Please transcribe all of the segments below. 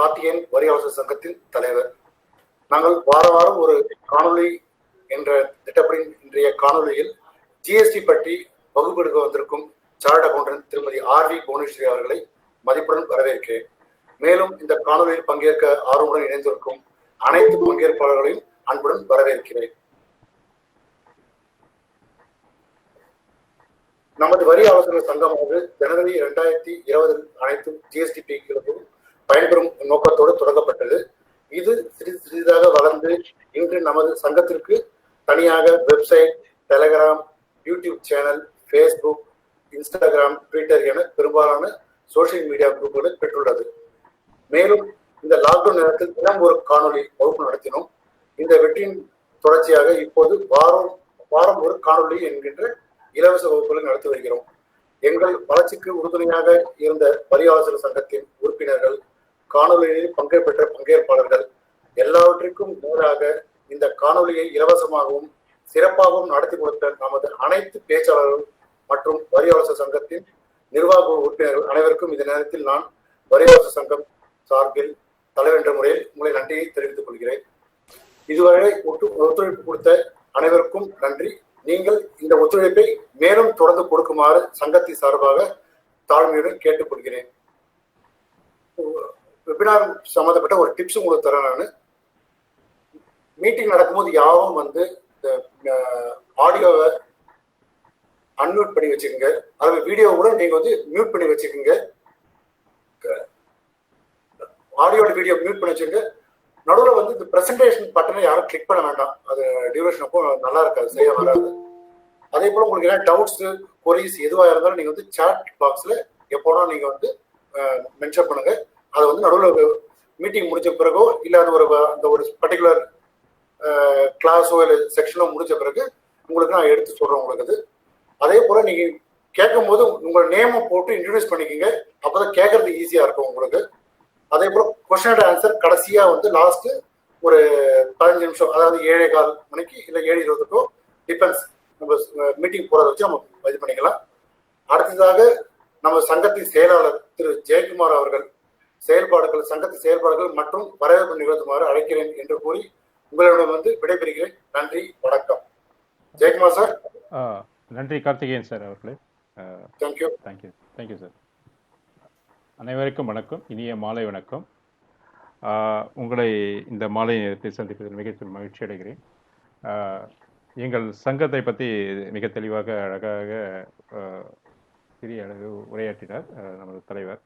கார்த்திகேயன் வரியாளர் சங்கத்தின் தலைவர். நாங்கள் வார வாரம் ஒரு காணொளி என்ற திட்டப்படி இன்றைய காணொலியில் ஜிஎஸ்டி பற்றி வகுப்பெடுக்க வந்திருக்கும் சார்ட் அக்கௌண்டன்ட் திருமதி ஆர்வி புவனேஸ்வரி அவர்களை மதிப்புடன் வரவேற்கிறேன். மேலும் இந்த காணொலியில் பங்கேற்க ஆர்வமுடன் இணைந்திருக்கும் அனைத்து பங்கேற்பாளர்களையும் அன்புடன் வரவேற்கிறேன். நமது வரி ஆலோசகர் சங்கமானது ஜனவரி 2020 அனைத்து ஜிஎஸ்டி பீக்களுக்கும் பயன்பெறும் நோக்கத்தோடு தொடங்கப்பட்டது. இது சிறிதாக வளர்ந்து இன்று நமது சங்கத்திற்கு தனியாக website, Telegram, YouTube channel, Facebook, Instagram, Twitter என பெரும்பாலான சோசியல் மீடியா குரூப்புகளை பெற்றுள்ளது. மேலும் இந்த லாக்டவுன் நேரத்தில் தினம் ஒரு காணொலி வகுப்பு நடத்தினோம். இந்த வெற்றியின் தொடர்ச்சியாக இப்போது வாரம் ஒரு காணொலி என்கின்ற இலவச வகுப்புகளை நடத்தி வருகிறோம். எங்கள் வளர்ச்சிக்கு உறுதுணையாக இருந்த வரி ஆலோசகர் சங்கத்தின் உறுப்பினர்கள், காணொலியில் பங்கேற்ற பங்கேற்பாளர்கள் எல்லாவற்றிற்கும் மேலாக இந்த காணொலியை இலவசமாகவும் சிறப்பாகவும் நடத்தி கொடுத்த நமது அனைத்து பேச்சாளர்கள் மற்றும் வரி ஆலோசகர் சங்கத்தின் நிர்வாக உறுப்பினர்கள் அனைவருக்கும் இந்த நேரத்தில் நான் வரி ஆலோசகர் சங்கம் சார்பில் தலைவர் என்ற முறையில் உங்களை நன்றியை தெரிவித்துக் கொள்கிறேன். இதுவரை ஒத்துழைப்பு கொடுத்த அனைவருக்கும் நன்றி. நீங்கள் இந்த ஒத்துழைப்பை மேலும் தொடர்ந்து கொடுக்குமாறு சங்கத்தின் சார்பாக தாழ்மையுடன் கேட்டுக்கொள்கிறேன். வெபினார் சம்பந்தப்பட்ட ஒரு டிப்ஸ் உங்களுக்கு தரேன். நான் மீட்டிங் நடக்கும்போது யாரும் இந்த ஆடியோவை அன்மியூட் பண்ணி வச்சுக்கோங்க. அதாவது வீடியோ கூட நீங்க மியூட் பண்ணி வச்சுக்கோங்க. ஆடியோட வீடியோ மியூட் பண்ணி வச்சுக்கோங்க. நடுவில் இந்த பிரசன்டேஷன் பட்டனை யாரும் கிளிக் பண்ண வேண்டாம். அது டியூரேஷன் அப்போ நல்லா இருக்காது, சரியா வராது. அதே போல உங்களுக்கு என்ன டவுட்ஸ், கொரிஸ் எதுவாக இருந்தாலும் நீங்க சாட் பாக்ஸ்ல எப்போனா நீங்க மென்ஷன் பண்ணுங்க. அதை நடுவில் மீட்டிங் முடிஞ்ச பிறகோ இல்லை அந்த ஒரு பர்டிகுலர் கிளாஸோ இல்லை செக்ஷனோ முடிஞ்ச பிறகு உங்களுக்கு நான் எடுத்து சொல்றேன் உங்களுக்கு. அதே போல நீங்க கேட்கும் போது உங்களோட நேமை போட்டு இன்ட்ரடியூஸ் பண்ணிக்கோங்க. அப்பதான் கேட்கறது ஈஸியா இருக்கும் உங்களுக்கு. அதே போல கொஸ்டின் அண்ட் ஆன்சர் கடைசியா லாஸ்ட் ஒரு 15 நிமிஷம், அதாவது 7:15 மணிக்கு இல்லை 7:20 டிபெண்ட்ஸ், நம்ம மீட்டிங் போறதை வச்சு நம்ம இது பண்ணிக்கலாம். அடுத்ததாக நம்ம சங்கத்தின் செயலாளர் திரு ஜெயக்குமார் அவர்கள் சங்கத்தின் செயல்பாடுகள் மற்றும் வரவேற்பு நிகழ்த்துமாறு அழைக்கிறேன் என்று கூறி உங்களிடம் விடைபெறுகிறேன். நன்றி, வணக்கம். ஜெயக்குமார் சார். நன்றி கார்த்திகேயன் சார் அவர்களே. தேங்க்யூ. Thank you sir. அனைவருக்கும் வணக்கம், இனிய மாலை வணக்கம். உங்களை இந்த மாலை நேரத்தில் சந்திப்பதில் மிக மகிழ்ச்சி அடைகிறேன். எங்கள் சங்கத்தை பற்றி மிக தெளிவாக அழகாக சிறிய அளவு உரையாற்றினார் நமது தலைவர்.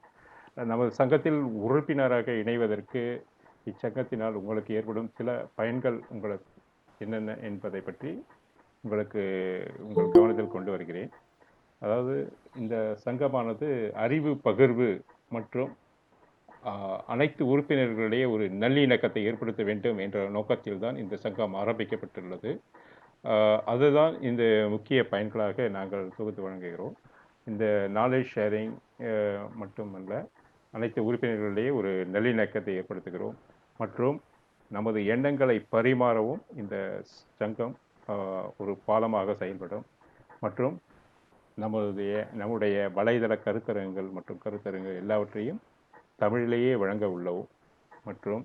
நமது சங்கத்தில் உறுப்பினராக இணைவதற்கு இச்சங்கத்தினால் உங்களுக்கு ஏற்படும் சில பயன்கள் உங்களுக்கு என்னென்ன என்பதை பற்றி உங்கள் கவனத்தில் கொண்டு வருகிறேன். அதாவது இந்த சங்கமானது அறிவு பகிர்வு மற்றும் அனைத்து உறுப்பினர்களிடையே ஒரு நல்லிணக்கத்தை ஏற்படுத்த வேண்டும் என்ற நோக்கத்தில் தான் இந்த சங்கம் ஆரம்பிக்கப்பட்டுள்ளது. அதுதான் இந்த முக்கிய பயன்களாக நாங்கள் தொகுத்து வழங்குகிறோம். இந்த நாலேஜ் ஷேரிங் மட்டுமல்ல, அனைத்து உறுப்பினர்களிடையே ஒரு நல்லிணக்கத்தை ஏற்படுத்துகிறோம் மற்றும் நமது எண்ணங்களை பரிமாறவும் இந்த சங்கம் ஒரு பாலமாக செயல்படும். மற்றும் நம்முடைய வலைதள கருத்தரங்குகள் மற்றும் கருத்தரங்குகள் எல்லாவற்றையும் தமிழிலேயே வழங்க உள்ளோம். மற்றும்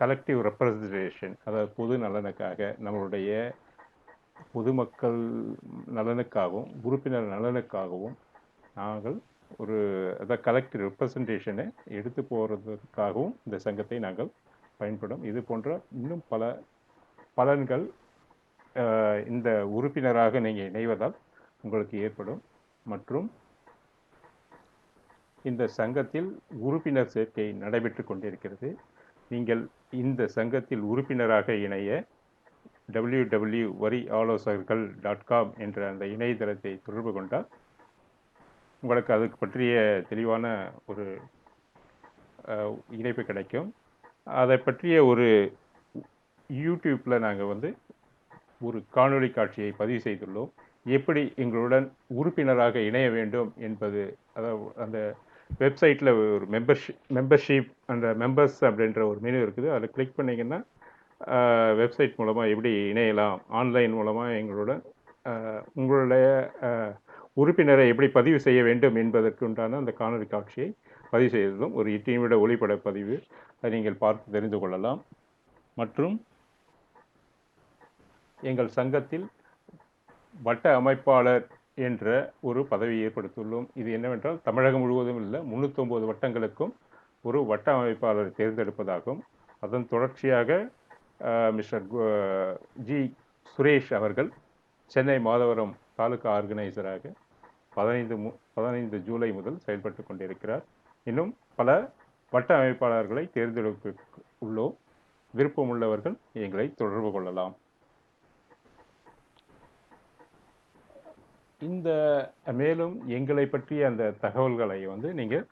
கலெக்டிவ் ரெப்ரசன்டேஷன், அதாவது பொது நலனுக்காக, நம்மளுடைய பொதுமக்கள் நலனுக்காகவும் உறுப்பினர் நலனுக்காகவும் நாங்கள் ஒரு கலெக்டிவ் ரெப்ரசன்டேஷனை எடுத்து போகிறதுக்காகவும் இந்த சங்கத்தை நாங்கள் பயன்படும். இது போன்ற இன்னும் பல பலன்கள் இந்த உறுப்பினராக நீங்கள் இணைவதால் உங்களுக்கு ஏற்படும். மற்றும் இந்த சங்கத்தில் உறுப்பினர் சேர்க்கை நடைபெற்று கொண்டிருக்கிறது. நீங்கள் இந்த சங்கத்தில் உறுப்பினராக இணைய www.varialosargal.com என்ற அந்த இணையதளத்தை தொடர்பு கொண்டால் உங்களுக்கு அதுக்கு பற்றிய தெளிவான ஒரு இணைப்பு கிடைக்கும். அதை பற்றிய ஒரு யூடியூப்பில் நாங்கள் ஒரு காணொளி காட்சியை பதிவு செய்துள்ளோம். எப்படி எங்களுடன் உறுப்பினராக இணைய வேண்டும் என்பது, அதாவது அந்த வெப்சைட்டில் ஒரு மெம்பர்ஷிப் அந்த மெம்பர்ஸ் அப்படின்ற ஒரு மெனு இருக்குது. அதில் கிளிக் பண்ணிங்கன்னா வெப்சைட் மூலமாக எப்படி இணையலாம், ஆன்லைன் மூலமாக எங்களுடன் உங்களுடைய உறுப்பினரை எப்படி பதிவு செய்ய வேண்டும் என்பதற்கு உண்டான அந்த காணொலி காட்சியை பதிவு செய்ததும் ஒரு 8 நிமிட ஒளிப்பட பதிவு, அதை நீங்கள் பார்த்து தெரிந்து கொள்ளலாம். மற்றும் எங்கள் சங்கத்தில் வட்ட அமைப்பாளர் என்ற ஒரு பதவியை ஏற்படுத்தியுள்ளோம். இது என்னவென்றால் தமிழகம் முழுவதும் உள்ள 309 வட்டங்களுக்கும் ஒரு வட்ட அமைப்பாளரை தேர்ந்தெடுப்பதாகும். அதன் தொடர்ச்சியாக மிஸ்டர் ஜி சுரேஷ் அவர்கள் சென்னை மாதவரம் தாலுகா ஆர்கனைசராக 15 ஜூலை முதல் செயல்பட்டு கொண்டிருக்கிறார். இன்னும் பல வட்ட அமைப்பாளர்களை தேர்ந்தெடுக்க உள்ளோம். விருப்பமுள்ளவர்கள் எங்களை தொடர்பு கொள்ளலாம். இந்த மேலும் எங்களை பற்றிய அந்த தகவல்களை வந்து நீங்கள்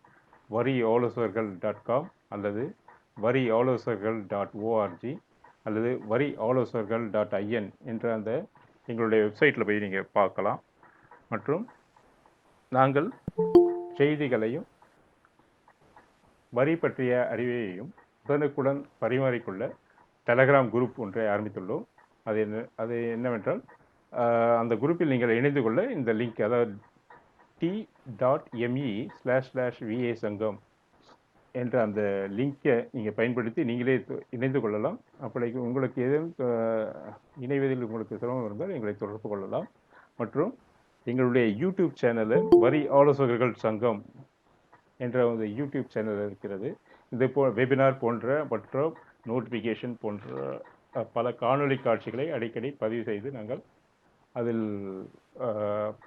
வரிஆலோசகர்கள்.com அல்லது வரிஆலோசகர்கள்.org அல்லது வரிஆலோசகர்கள்.in என்ற அந்த எங்களுடைய வெப்சைட்டில் போய் நீங்கள் பார்க்கலாம். மற்றும் நாங்கள் செய்திகளையும் வரி பற்றிய அறிவையையும் உடனுக்குடன் பரிமாறிக்கொள்ள டெலகிராம் குரூப் ஒன்றை ஆரம்பித்துள்ளோம். அது என்னவென்றால் அந்த குரூப்பில் நீங்கள் இணைந்து கொள்ள இந்த லிங்க், அதாவது t.me/va சங்கம் என்ற அந்த லிங்கை நீங்கள் பயன்படுத்தி நீங்களே இணைந்து கொள்ளலாம். அப்படி உங்களுக்கு ஏதேனும் இணைவதில் உங்களுக்கு சிரமம் இருந்தால் எங்களை தொடர்பு கொள்ளலாம். மற்றும் எங்களுடைய யூடியூப் சேனலில் வரி ஆலோசகர்கள் சங்கம் என்ற ஒரு யூடியூப் சேனல் இருக்கிறது. இது வெபினார் போன்ற மற்றும் நோட்டிஃபிகேஷன் போன்ற பல காணொளி காட்சிகளை அடிக்கடி பதிவு செய்து நாங்கள் அதில்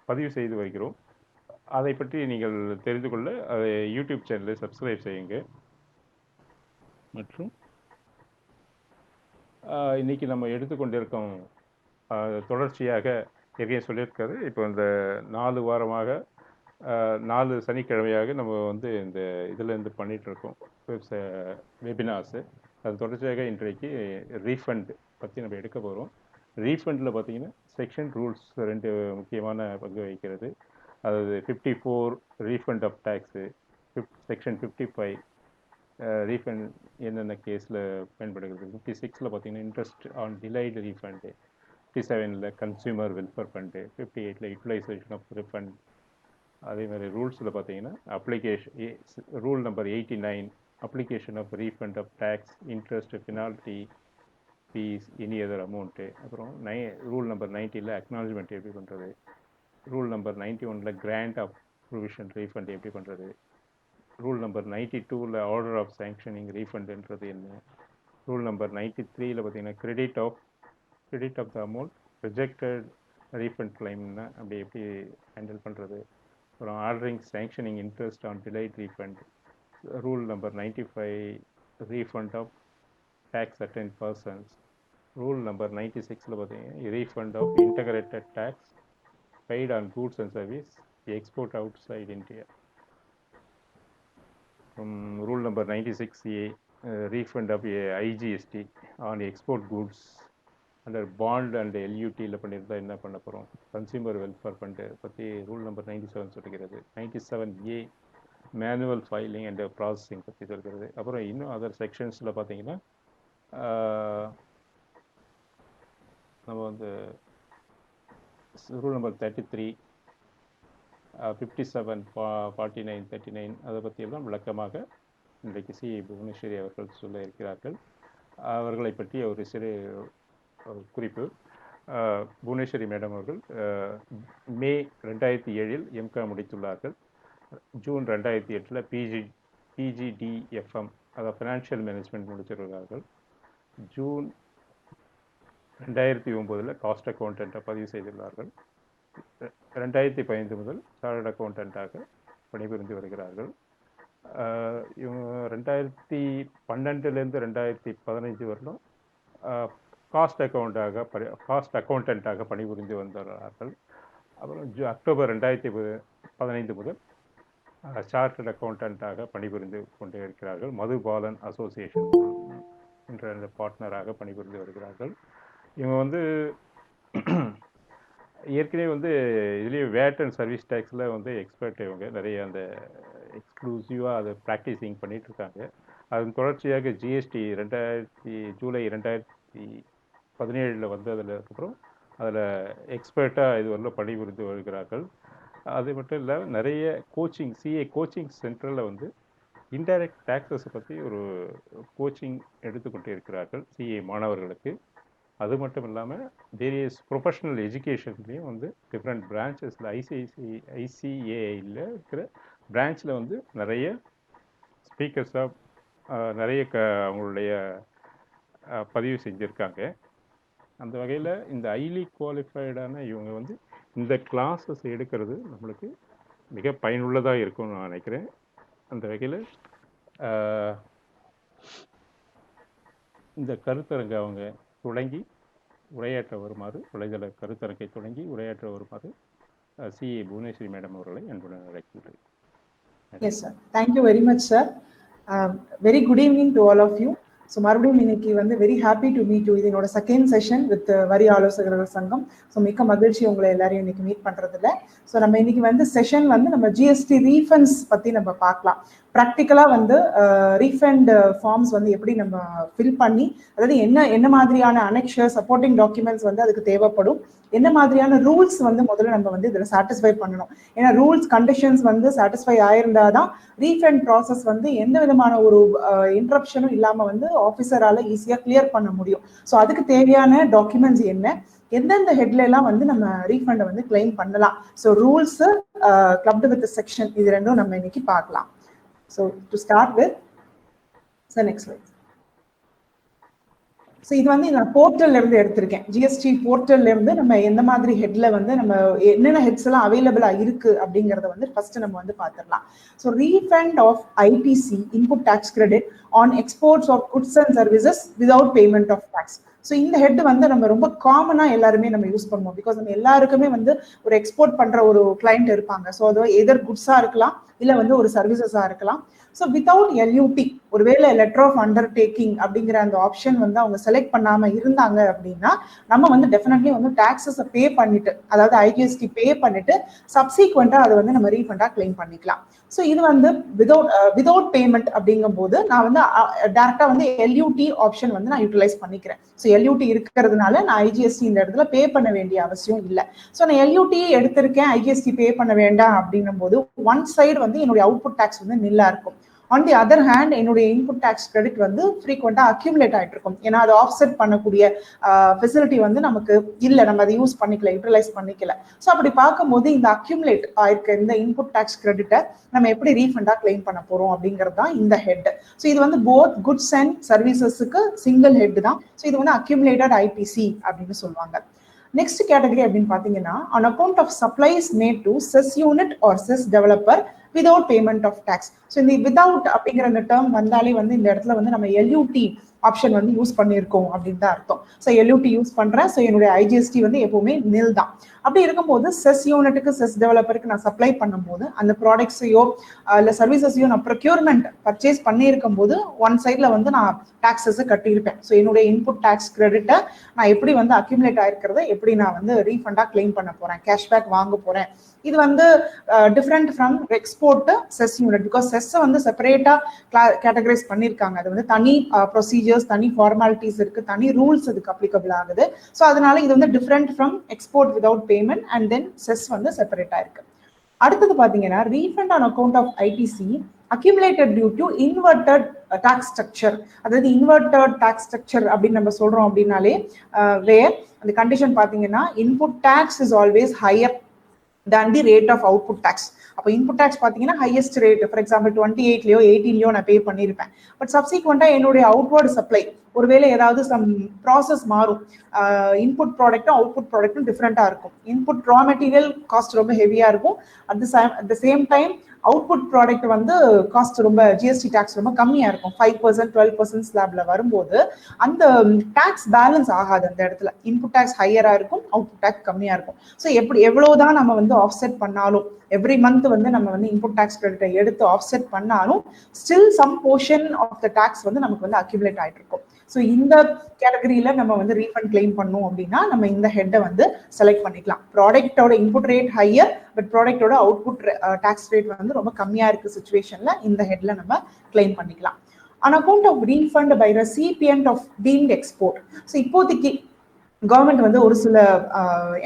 பதிவு செய்து வருகிறோம். அதை பற்றி நீங்கள் தெரிந்து கொள்ள அதை யூடியூப் சேனலை சப்ஸ்கிரைப் செய்யுங்க. மற்றும் இன்றைக்கி நம்ம எடுத்துக்கொண்டிருக்கோம் தொடர்ச்சியாக ஏற்கனவே சொல்லியிருக்காரு. இப்போ இந்த 4 வாரமாக 4 சனிக்கிழமையாக நம்ம வந்து இந்த இதிலேருந்து பண்ணிகிட்ருக்கோம் வெபினார்ஸு. அது தொடர்ச்சியாக இன்றைக்கு ரீஃபண்ட் பற்றி நம்ம எடுக்க போகிறோம். ரீஃபண்டில் பார்த்தீங்கன்னா செக்ஷன் ரூல்ஸ் 2 முக்கியமான பங்கு வகிக்கிறது. அதாவது 54 refund of tax, section 55 refund என்னென்ன கேஸில் பயன்படுகிறது, 56 பார்த்தீங்கன்னா interest on delayed refund, 57 consumer welfare fund, 58 utilisation of refund. அதே மாதிரி ரூல்ஸில் பார்த்தீங்கன்னா rule number 89 application of refund of tax, interest, penalty, fees, any other amount. அப்புறம் ரூல் நம்பர் 90 அக்னாலஜ்மெண்ட் எப்படி பண்ணுறது, rule number 91 grant of provision refund எப்படி பண்ணுறது, rule number 92 order of sanctioning ரீஃபண்டுன்றது என்ன, ரூல் நம்பர் 93 பார்த்தீங்கன்னா credit of the amount rejected refund கிளைம்னா அப்படி எப்படி ஹேண்டில் பண்ணுறது. அப்புறம் ordering sanctioning interest on delayed refund, rule number 95 refund of tax certain persons, rule number 96 பார்த்தீங்கன்னா refund of integrated tax paid on goods and service export outside India. Rule number 96A refund of IGST on export goods under bond and LUT பண்ணியிருந்தால் என்ன பண்ண போகிறோம். Consumer welfare fund பற்றி rule number 97 சொல்கிறது. 97A manual filing and processing பற்றி சொல்கிறது. அப்புறம் இன்னும் அதர் செக்ஷன்ஸில் பார்த்தீங்கன்னா நம்ம வந்து ரூல் நம்பர் 33, 57, 49, 39 அதை பற்றியெல்லாம் விளக்கமாக இன்றைக்கு புவனேஸ்வரி அவர்கள் சொல்ல இருக்கிறார்கள். அவர்களை பற்றிய ஒரு சிறு குறிப்பு. புவனேஸ்வரி மேடம் அவர்கள் மே 2007 எம்காம் முடித்துள்ளார்கள். ஜூன் 2008 பிஜிடிஎஃப்எம் அதாவது ஃபினான்ஷியல் மேனேஜ்மெண்ட் முடித்திருக்கிறார்கள். ஜூன் 2009 காஸ்ட் அக்கௌண்டண்ட்டாக பதிவு செய்துள்ளார்கள். 2015 முதல் சார்ட்டர்ட் அக்கௌண்டண்ட்டாக பணிபுரிந்து வருகிறார்கள். இவங்க 2012 2015 வரலும் காஸ்ட் அக்கௌண்டண்ட்டாக பணிபுரிந்து வந்துள்ளார்கள். அப்புறம் அக்டோபர் 2015 முதல் சார்ட்டர்ட் அக்கௌண்டண்ட்டாக பணிபுரிந்து கொண்டே இருக்கிறார்கள். மதுபாலன் அசோசியேஷன் என்ற அந்த பார்ட்னராக பணிபுரிந்து வருகிறார்கள். இவங்க வந்து ஏற்கனவே வந்து இதுலேயும் வேட் அண்ட் சர்வீஸ் டேக்ஸில் வந்து எக்ஸ்பர்ட். இவங்க நிறைய அந்த எக்ஸ்க்ளூசிவாக அதை ப்ராக்டிஸிங் பண்ணிகிட்ருக்காங்க. அதன் தொடர்ச்சியாக ஜிஎஸ்டி ஜூலை 2017 வந்ததில் அப்புறம் அதில் எக்ஸ்பர்ட்டாக இது வரல பணிபுரிந்து வருகிறார்கள். அது மட்டும் இல்லை, நிறைய கோச்சிங் சிஏ கோச்சிங் சென்டரில் வந்து இன்டைரக்ட் டேக்ஸஸை பற்றி ஒரு கோச்சிங் எடுத்துக்கொண்டு இருக்கிறார்கள் சிஏ மாணவர்களுக்கு. அது மட்டும் இல்லாமல் வேரியஸ் ப்ரொஃபஷனல் எஜுகேஷன்லேயும் வந்து டிஃப்ரெண்ட் பிரான்ச்சஸில் ஐசிஏஐயில் இருக்கிற பிரான்ச்சில் வந்து நிறைய ஸ்பீக்கர்ஸாக நிறைய அவங்களுடைய பதிவு செஞ்சுருக்காங்க. அந்த வகையில் இந்த ஹைலி குவாலிஃபைடான இவங்க வந்து இந்த கிளாஸஸ் எடுக்கிறது நம்மளுக்கு மிக பயனுள்ளதாக இருக்கும்னு நான் நினைக்கிறேன். அந்த வகையில் இந்த கருத்தரங்கை அவங்க தொடங்கி உரையாற்ற வருமாறு, வலைதள கருத்தரங்கை தொடங்கி உரையாற்ற வருமாறு சிஏ புவனேஸ்வரி மேடம் அவர்களை அன்புடன் அழைக்கின்றேன். Yes sir, thank you very much sir. Very good evening to all of you. So மறுபடியும் இன்னைக்கு வந்து very happy to meet you. இது என்னோட செகண்ட் செஷன் வித் வரி ஆலோசகர்கள் சங்கம். ஸோ மிக்க மகிழ்ச்சி உங்களை எல்லாரையும் இன்னைக்கு மீட் பண்றதுல. ஸோ நம்ம இன்னைக்கு வந்து செஷன் வந்து நம்ம ஜிஎஸ்டி ரீஃபண்ட்ஸ் பத்தி நம்ம பார்க்கலாம். ப்ராக்டிக்கலா வந்து ரீஃபண்ட் ஃபார்ம்ஸ் வந்து எப்படி நம்ம ஃபில் பண்ணி, அதாவது என்ன மாதிரியான அனெக்ஷர் சப்போர்ட்டிங் டாக்குமெண்ட்ஸ் வந்து அதுக்கு தேவைப்படும், என்ன மாதிரியான ரூல்ஸ் வந்து முதல்ல நம்ம வந்து இதில் சாட்டிஸ்ஃபை பண்ணணும். ஏன்னா ரூல்ஸ் கண்டிஷன்ஸ் வந்து சாட்டிஸ்ஃபை ஆயிருந்தாதான் ரீஃபண்ட் ப்ராசஸ் வந்து எந்த விதமான ஒரு இன்டரப்ஷனும் இல்லாமல் வந்து ஆஃபீஸரால் ஈஸியாக கிளியர் பண்ண முடியும். ஸோ அதுக்கு தேவையான டாக்குமெண்ட்ஸ் என்ன, எந்தெந்த ஹெட்ல எல்லாம் வந்து நம்ம ரீஃபண்டை வந்து கிளைம் பண்ணலாம். So rules clubbed with section இது ரெண்டும் நம்ம இன்னைக்கு பார்க்கலாம். So to start with next slide. So இது வந்து நான் போர்ட்டல்ல இருந்து எடுத்திருக்கேன். ஜிஎஸ்டி போர்ட்டல்ல இருந்து நம்ம எந்த மாதிரி ஹெட்ல வந்து நம்ம என்னென்ன ஹெட்ஸ் எல்லாம் அவைலபிளா இருக்கு அப்படிங்கறத வந்து ஃபர்ஸ்ட் நம்ம வந்து பார்த்துடலாம். So refund of ITC input tax credit on exports of goods and services without payment of tax. So இந்த ஹெட் வந்து நம்ம ரொம்ப காமனா எல்லாருமே நம்ம யூஸ் பண்ணுவோம். பிகாஸ் நம்ம எல்லாருக்குமே வந்து ஒரு எக்ஸ்போர்ட் பண்ற ஒரு கிளைண்ட் இருப்பாங்க. ஸோ அது எதர் குட்ஸா இருக்கலாம், இல்ல வந்து ஒரு சர்வீசஸா இருக்கலாம். ஸோ வித்தவுட் எல்யூடி, ஒருவேளை லெட்டர் ஆஃப் அண்டர்டேக்கிங் அப்படிங்கிற அந்த ஆப்ஷன் வந்து அவங்க செலக்ட் பண்ணாம இருந்தாங்க அப்படின்னா நம்ம வந்து டெஃபினெட்லி வந்து டாக்ஸஸை பே பண்ணிட்டு, அதாவது ஐஜிஎஸ்டி பே பண்ணிட்டு சப்சீக்வெண்டா அதை வந்து நம்ம ரீஃபண்டா கிளைம் பண்ணிக்கலாம். ஸோ இது வந்து விதவுட் பேமெண்ட் அப்படிங்கும் போது நான் வந்து டேரக்டா வந்து எல்யூடி ஆப்ஷன் வந்து நான் யூட்டிலைஸ் பண்ணிக்கிறேன். ஸோ எல்யூடி இருக்கிறதுனால நான் ஐஜிஎஸ்டி இந்த இடத்துல பே பண்ண வேண்டிய அவசியம் இல்லை. ஸோ நான் எல்யூடி எடுத்திருக்கேன், ஐஜிஎஸ்டி பே பண்ண வேண்டாம் அப்படின்னும் போது ஒன் சைடு வந்து என்னுடைய அவுட்புட் டாக்ஸ் வந்து நில்லா இருக்கும். ஆன் தி அதர் ஹேண்ட் என்னுடைய இன்புட் டாக்ஸ் கிரெடிட் வந்து ஃப்ரீக்வெண்டா அக்யூமுலேட் ஆகிட்டு இருக்கும். ஏன்னா அதை ஆஃப்செட் பண்ணக்கூடிய ஃபெசிலிட்டி வந்து நமக்கு இல்லை, நம்ம அதை யூஸ் பண்ணிக்கல, யூட்டிலைஸ் பண்ணிக்கல. ஸோ அப்படி பார்க்கும்போது இந்த அக்யூமுலேட் ஆயிருக்க இந்த இன்புட் டாக்ஸ் கிரெடிட்டை நம்ம எப்படி ரீஃபண்டா கிளைம் பண்ண போறோம் அப்படிங்கிறது தான் இந்த ஹெட். ஸோ இது வந்து போத் குட்ஸ் அண்ட் சர்வீசஸுக்கு சிங்கிள் ஹெட் தான். ஸோ இது வந்து அக்யூமுலேட்டட் ஐபிசி அப்படின்னு சொல்லுவாங்க. நெக்ஸ்ட் கேட்டகரி அப்படின்னு பாத்தீங்கன்னா on account of supplies made to cess unit or cess developer without payment of tax. So இந்த வித்வுட் அப்படிங்கிற இந்த டேர்ம் வந்தாலே வந்து இந்த இடத்துல வந்து நம்ம எல்யூடி ஆப்ஷன் வந்து யூஸ் பண்ணியிருக்கோம் அப்படின்னு தான் அர்த்தம். ஸோ எல்யூடி யூஸ் பண்றேன், ஸோ என்னுடைய ஐஜிஎஸ்டி வந்து எப்பவுமே நில் தான். அப்படி இருக்கும்போது செஸ் யூனிட்டுக்கு செஸ் டெவலப்பருக்கு நான் சப்ளை பண்ணும்போது அந்த ப்ராடக்ட்ஸையோ இல்லை சர்வீசஸையோ நான் ப்ரொக்யூர்மெண்ட் பர்ச்சேஸ் பண்ணியிருக்கும் போது ஒன் சைட்ல வந்து நான் டாக்ஸஸை கட்டியிருப்பேன். ஸோ என்னுடைய இன்புட் டாக்ஸ் கிரெடிட்டை நான் எப்படி வந்து அக்யூமுலேட் ஆயிருக்கிறத எப்படி நான் வந்து ரீஃபண்டா கிளைம் பண்ண போறேன், கேஷ்பேக் வாங்க போறேன். இது வந்து different from export SEZ unit. Because செஸ்ஸை வந்து செப்பரேட்டா கேட்டகரைஸ் பண்ணியிருக்காங்க. அது வந்து தனி ப்ரொசீஜர்ஸ், தனி ஃபார்மாலிட்டிஸ் இருக்கு, தனி ரூல்ஸ் இதுக்கு அப்ளிகபிள் ஆகுது. ஸோ அதனால இது வந்து different from export without payment and then SEZ வந்து செப்பரேட்டா இருக்கு. அடுத்தது பாத்தீங்கன்னா refund on account of ITC accumulated due to inverted tax structure. அதாவது inverted tax structure அப்படின்னு நம்ம சொல்றோம் அப்படின்னாலே where அந்த கண்டிஷன் பாத்தீங்கன்னா input tax is always higher than the rate of output tax. அப்போ இன்புட் டேக்ஸ் பார்த்தீங்கன்னா ஹையஸ்ட் ரேட், ஃபார் எக்ஸாம்பிள் 28லயோ 18லயோ நான் பே பண்ணியிருப்பேன். பட் சப்சிக்வெண்டா என்னுடைய அவுட்வர்டு சப்ளை ஒருவேளை ஏதாவது சம் ப்ராசஸ் மாறும், இன்புட் ப்ராடக்ட்டும் அவுட்புட் ப்ராடக்ட்டும் டிஃப்ரெண்டா இருக்கும். இன்புட் ரா மெட்டீரியல் காஸ்ட் ரொம்ப ஹெவியா இருக்கும். At the same time output product வந்து காஸ்ட் ரொம்ப ஜிஎஸ்டி டேக்ஸ் ரொம்ப கம்மியா இருக்கும். 5% 12% ஸ்லாப்ல வரும்போது அந்த டேக்ஸ் பேலன்ஸ் ஆகாது. அந்த இடத்துல இன்புட் டேக்ஸ் ஹையரா இருக்கும், அவுட்புட் டேக்ஸ் கம்மியா இருக்கும். ஸோ எவ்வளவுதான் நம்ம வந்து ஆஃப்செட் பண்ணாலும், எவ்ரி மந்த் வந்து நம்ம வந்து இன்புட் டேக்ஸ் கிரெடிட்டை எடுத்து ஆஃப்செட் பண்ணாலும் still some portion of the tax வந்து நமக்கு வந்து அக்யூமுலேட் ஆயிட்டு இருக்கும். ஸோ இந்த கேட்டகரியில நம்ம வந்து ரீஃபண்ட் கிளைம் பண்ணோம் அப்படின்னா நம்ம இந்த ஹெட்டை வந்து செலக்ட் பண்ணிக்கலாம். ப்ராடக்டோட இன்புட் ரேட் ஹையர், பட் ப்ராடக்டோட அவுட்புட் டாக்ஸ் ரேட் வந்து ரொம்ப கம்மியா இருக்கு சுச்சுவேஷன்ல இந்த ஹெட்ல நம்ம கிளைம் பண்ணிக்கலாம். on account of refund by recipient of deemed export. So இப்போதைக்கு கவர்மெண்ட் வந்து ஒரு சில